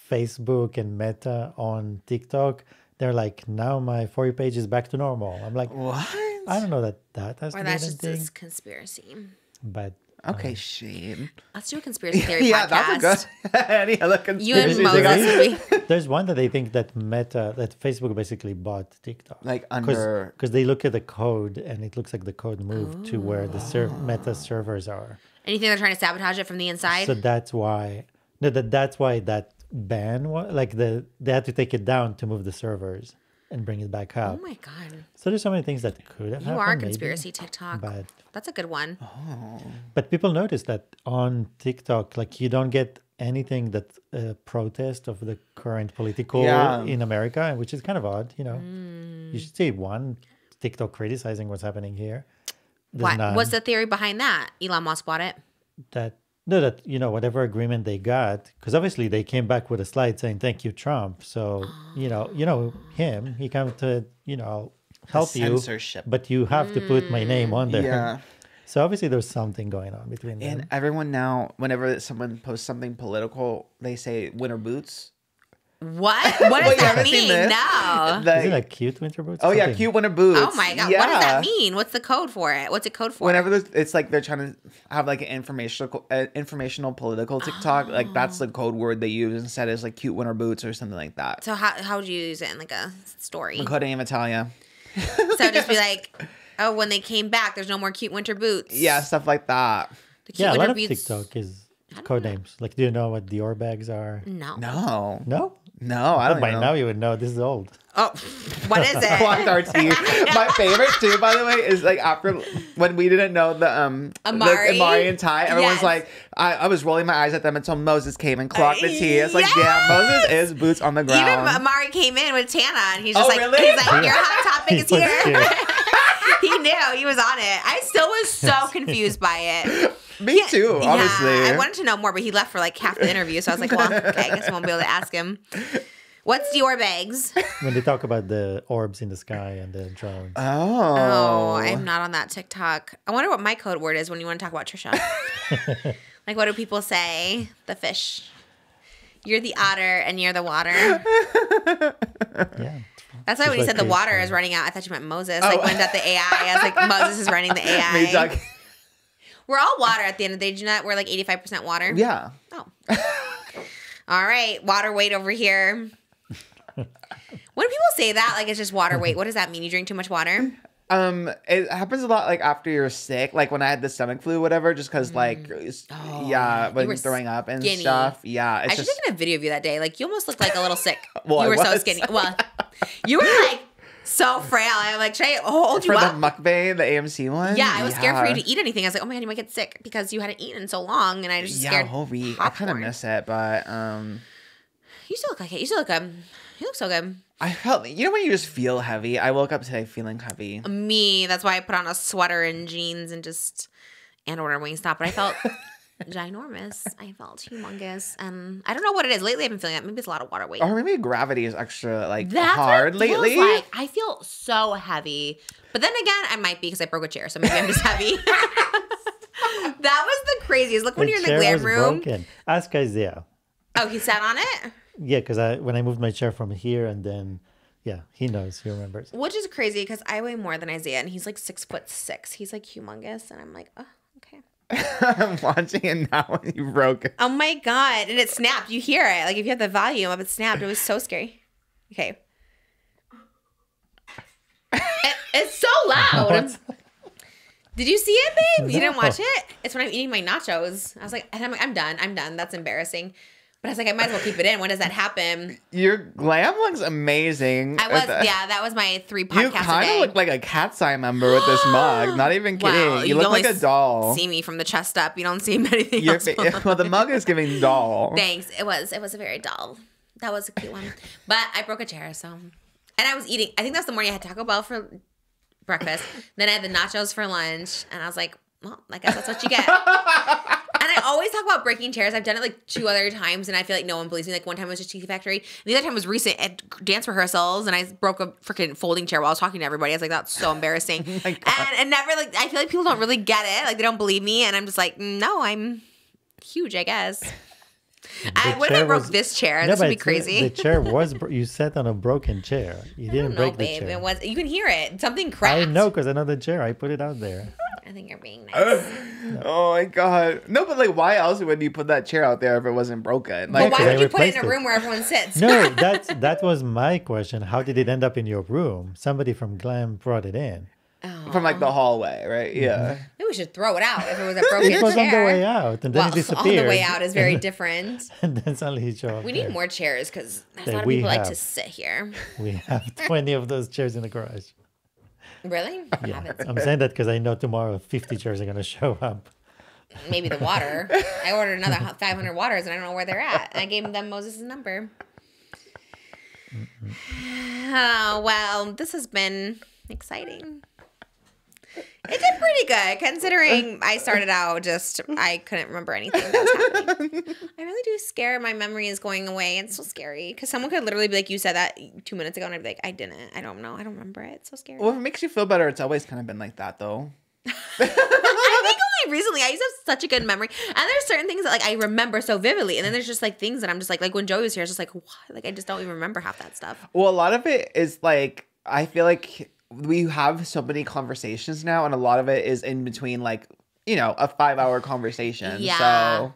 Facebook and Meta on TikTok. They're like, now my For You page is back to normal. I'm like, what? I don't know that has to or be that's just anything. a conspiracy. But okay, Shane. Let's do a conspiracy theory yeah, podcast. that's a good. Any other conspiracy? You and Moses. There's one that they think that Facebook basically bought TikTok. Like under because they look at the code and it looks like the code moved to where the Meta servers are. And you think they're trying to sabotage it from the inside? So that's why. No, that's why that ban like they had to take it down to move the servers and bring it back up. Oh my God. So there's so many things that could have happened. You are a conspiracy TikTok. But that's a good one. Oh. But people notice that on TikTok, like you don't get anything that protest of the current political in America, which is kind of odd. You should see one TikTok criticizing what's happening here. What's the theory behind that? Elon Musk bought it. That whatever agreement they got, because obviously they came back with a slide saying thank you, Trump. So him, he came to help you, but you have to put my name on there. Yeah. So obviously there's something going on between them. And everyone now, whenever someone posts something political, they say winter boots. What? What does that mean? No. Isn't that cute winter boots? Oh, yeah, cute winter boots. Oh, my God. Yeah. What does that mean? What's the code for it? What's it code for? Whenever it's like they're trying to have like an informational political TikTok, like that's the code word they use instead is like cute winter boots or something like that. So how would you use it in like a story? I couldn't even tell you. So just be like, oh, when they came back, there's no more cute winter boots. Yeah, stuff like that. The cute a winter lot of boots. TikTok is code names. Like, do you know what Dior bags are? No. No, I don't by know. now you would know. This is old. Oh, what is it? Clocked our tea. My favorite too, by the way, is like after when we didn't know the Amari and Ty. Everyone's like, I was rolling my eyes at them until Moses came and clocked the tea. It's like, yeah, Moses is boots on the ground. Even Amari came in with Tana, and he's just like, really? He's like, your hot topic is here. He knew he was on it. I still was so confused by it. Me too, honestly. Yeah, I wanted to know more, but he left for like half the interview, so I was like, well, okay, I guess I won't be able to ask him. What's Dior bags? When they talk about the orbs in the sky and the drones. Oh, I'm not on that TikTok. I wonder what my code word is when you want to talk about Trisha. Like, what do people say? The fish. You're the otter and you're the water. Yeah. That's why when you said the water is running out, I thought you meant Moses. Like when that the AI, I was like, Moses is running the AI. We're all water at the end of the day. Do you know that we're like 85% water? Yeah. Oh. All right. Water weight over here. When do people say that? Like it's just water weight. What does that mean? You drink too much water? It happens a lot like after you're sick, like when I had the stomach flu, whatever, just because like, when you're throwing up and skinny. Stuff. Yeah. I should have taken a video of you that day. Like you almost looked like a little sick. Well, you were so skinny. Well, you were like so frail. I'm like, should I hold you up? For the mukbang, the AMC one? Yeah, I was scared for you to eat anything. I was like, oh my God, you might get sick because you hadn't eaten so long. And I was just scared. Yeah, whole week. I kind of miss it, but you still look like it. You look so good. I felt, when you just feel heavy. I woke up today feeling heavy. Me, that's why I put on a sweater and jeans and ordered Wingstop. But I felt ginormous. I felt humongous. I don't know what it is. Lately, I've been feeling that. Maybe it's a lot of water weight. Or maybe gravity is extra That's hard what it feels lately. Like. I feel so heavy. But then again, I might be because I broke a chair. So maybe I'm just heavy. That was the craziest. Look when you're in the glam room. Broken. Ask Isaiah. Oh, he sat on it? Yeah, because when I moved my chair from here and then, he knows, he remembers. Which is crazy because I weigh more than Isaiah and he's like 6'6". He's like humongous and I'm like, oh, okay. I'm watching it now and you broke it. Oh my God. And it snapped. You hear it. Like if you have the volume up, it snapped. It was so scary. Okay. It's so loud. Did you see it, babe? No. You didn't watch it? It's when I'm eating my nachos. I was like, I'm done. That's embarrassing. But I was like, I might as well keep it in. When does that happen? Your glam looks amazing. That was my 3 podcasts a day. You kind of look like a KATSEYE member with this mug. Not even kidding. Well, you look like a doll. See me from the chest up. You don't see anything else. Well, the mug is giving doll. Thanks. It was a very doll. That was a cute one. But I broke a chair, so. And I was eating. I think that's the morning I had Taco Bell for breakfast. Then I had the nachos for lunch. And I was like, well, I guess that's what you get. And I always talk about breaking chairs. I've done it like 2 other times, and I feel like no one believes me. Like one time it was just Cheesy Factory, and the other time was recent at dance rehearsals, and I broke a freaking folding chair while I was talking to everybody. I was like, that's so embarrassing. And never like I feel like people don't really get it. Like they don't believe me, and I'm just like, no, I'm huge, I guess. What if I broke this chair? This would be crazy. The chair was you sat on a broken chair. You didn't break the chair. It was. You can hear it. Something cracked. I know because I know the chair. I put it out there. I think you're being nice. Oh my God. No, but like, why else would you put that chair out there if it wasn't broken? Like, why would you put it in a room where everyone sits? No, that was my question. How did it end up in your room? Somebody from Glam brought it in. Oh. From like the hallway, right? Yeah. Maybe we should throw it out if it was a broken chair. It was on the way out, and then it disappeared. On the way out is very different. And then suddenly he showed up. We need more chairs because a lot of people like to sit here. We have 20 of those chairs in the garage. Really? Yeah. I'm saying that because I know tomorrow 50 chairs are going to show up. maybe the water. I ordered another 500 waters, and I don't know where they're at. And I gave them Moses' number. Oh, well, this has been exciting. It did pretty good, considering I started out I couldn't remember anything that was happening. I really do scare. My memory is going away. It's so scary. Because someone could literally be like, you said that 2 minutes ago, and I'd be like, I didn't. I don't know. I don't remember it. It's so scary. Well, if it makes you feel better, it's always kind of been like that, though. I think only recently. I used to have such a good memory. And there's certain things that, like, I remember so vividly. And then there's just, like, things that I'm just like when Joey was here, I was just like, what? Like, I just don't even remember half that stuff. Well, a lot of it is, like, I feel like we have so many conversations now, and a lot of it is in between, like, you know, a 5-hour conversation. Yeah. So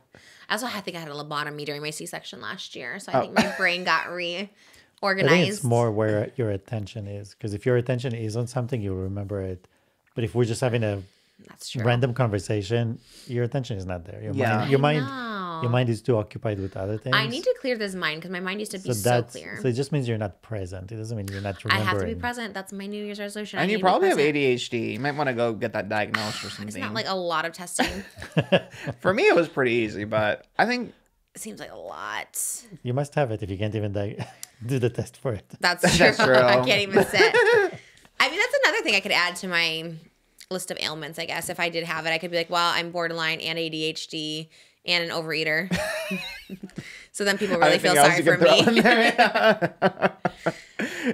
I also think I had a lobotomy during my C-section last year, so I think my brain got reorganized. I think it's more where your attention is, because if your attention is on something, you'll remember it. But if we're just having a random conversation, your attention is not there. Your mind is too occupied with other things. I need to clear this mind because my mind used to be so clear. So it just means you're not present. It doesn't mean you're not remembering. I have to be present. That's my New Year's resolution. And you probably have ADHD. You might want to go get that diagnosed or something. It's not like a lot of testing. For me, it was pretty easy, but I think it seems like a lot. You must have it if you can't even do the test for it. That's true. I can't even sit. I mean, that's another thing I could add to my list of ailments, I guess. If I did have it, I could be like, well, I'm borderline and ADHD and an overeater. So then people really feel sorry for me.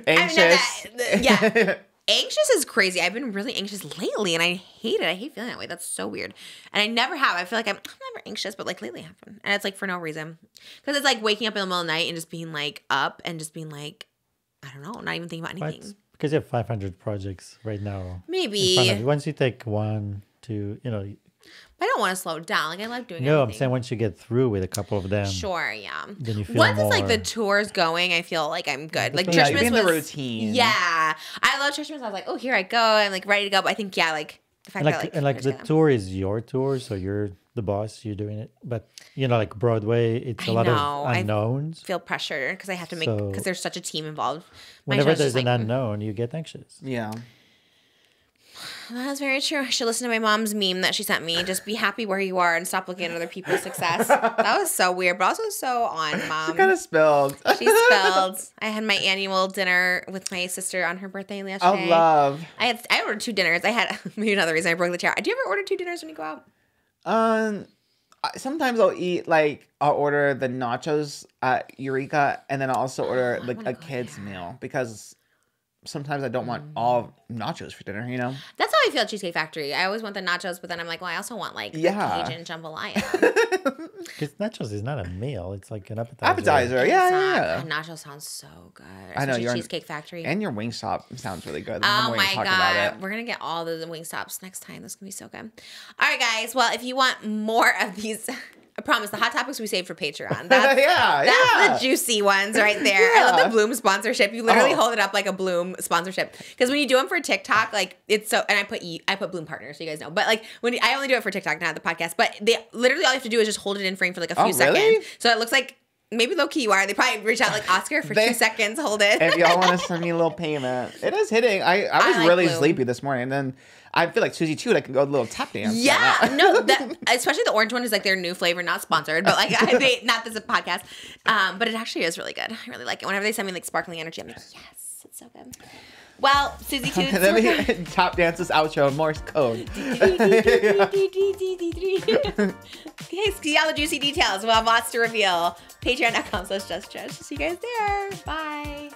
Anxious. Yeah. Anxious is crazy. I've been really anxious lately, and I hate it. I hate feeling that way. That's so weird. And I never have. I feel like I'm never anxious, but like lately I have been. And it's like for no reason. Because it's like waking up in the middle of the night and just being like up and just being like, I don't know, not even thinking about anything. Because you have 500 projects right now. Maybe. Once you take 1, 2, you know. But I don't want to slow down. Like, I like doing No, everything. I'm saying once you get through with a couple of them. Sure, yeah. Then you feel once more. It's like the tour's going, I feel like I'm good. Like yeah, Trishmas in was the routine. Yeah, I love Trishmas. I was like, oh, here I go. I'm like ready to go. But I think like the fact that the tour is your tour, so you're the boss. You're doing it. But you know, like Broadway, it's a lot of unknowns. I feel pressure because I have to make because there's such a team involved. Whenever there's an unknown, you get anxious. Yeah. That's very true. I should listen to my mom's meme that she sent me. Just be happy where you are and stop looking at other people's success. That was so weird, but also so on, Mom. She kind of spilled. She spilled. I had my annual dinner with my sister on her birthday yesterday. Oh, love. I ordered 2 dinners. I had maybe another reason I broke the chair. Do you ever order 2 dinners when you go out? Sometimes I'll order the nachos at Eureka, and then I'll also order like a kid's meal because sometimes I don't want all nachos for dinner, you know? That's how I feel at Cheesecake Factory. I always want the nachos, but then I'm like, well, I also want like the Cajun jambalaya. Because nachos is not a meal. It's like an appetizer. Yeah. Nachos sounds so good. I know. Your Cheesecake Factory. And your Wingstop sounds really good. Oh my God. We're going to get all the Wingstops next time. This is going to be so good. All right, guys. Well, if you want more of these... I promise, the hot topics we saved for Patreon. That's the juicy ones right there. Yeah. I love the Bloom sponsorship. You literally hold it up like a Bloom sponsorship. Because when you do them for TikTok, like it's so, and I put Bloom partner, so you guys know. But like I only do it for TikTok, not the podcast. But they literally all you have to do is just hold it in frame for like a few seconds. So it looks like maybe low key you are. They probably reach out like Oscar for 2 seconds. Hold it. If y'all want to send me a little payment, it is hitting. I was like really sleepy this morning, and then I feel like Susie too. I can go a little tap dance. Yeah, no, especially the orange one is like their new flavor, not sponsored, but like not this is a podcast. But it actually is really good. I really like it. Whenever they send me like sparkling energy, I'm like, yes, it's so good. Well, Susie Toots. Let me tap dance this outro Morse code. Okay, see all the juicy details. We'll have lots to reveal. Patreon.com/JustTrish. See you guys there. Bye.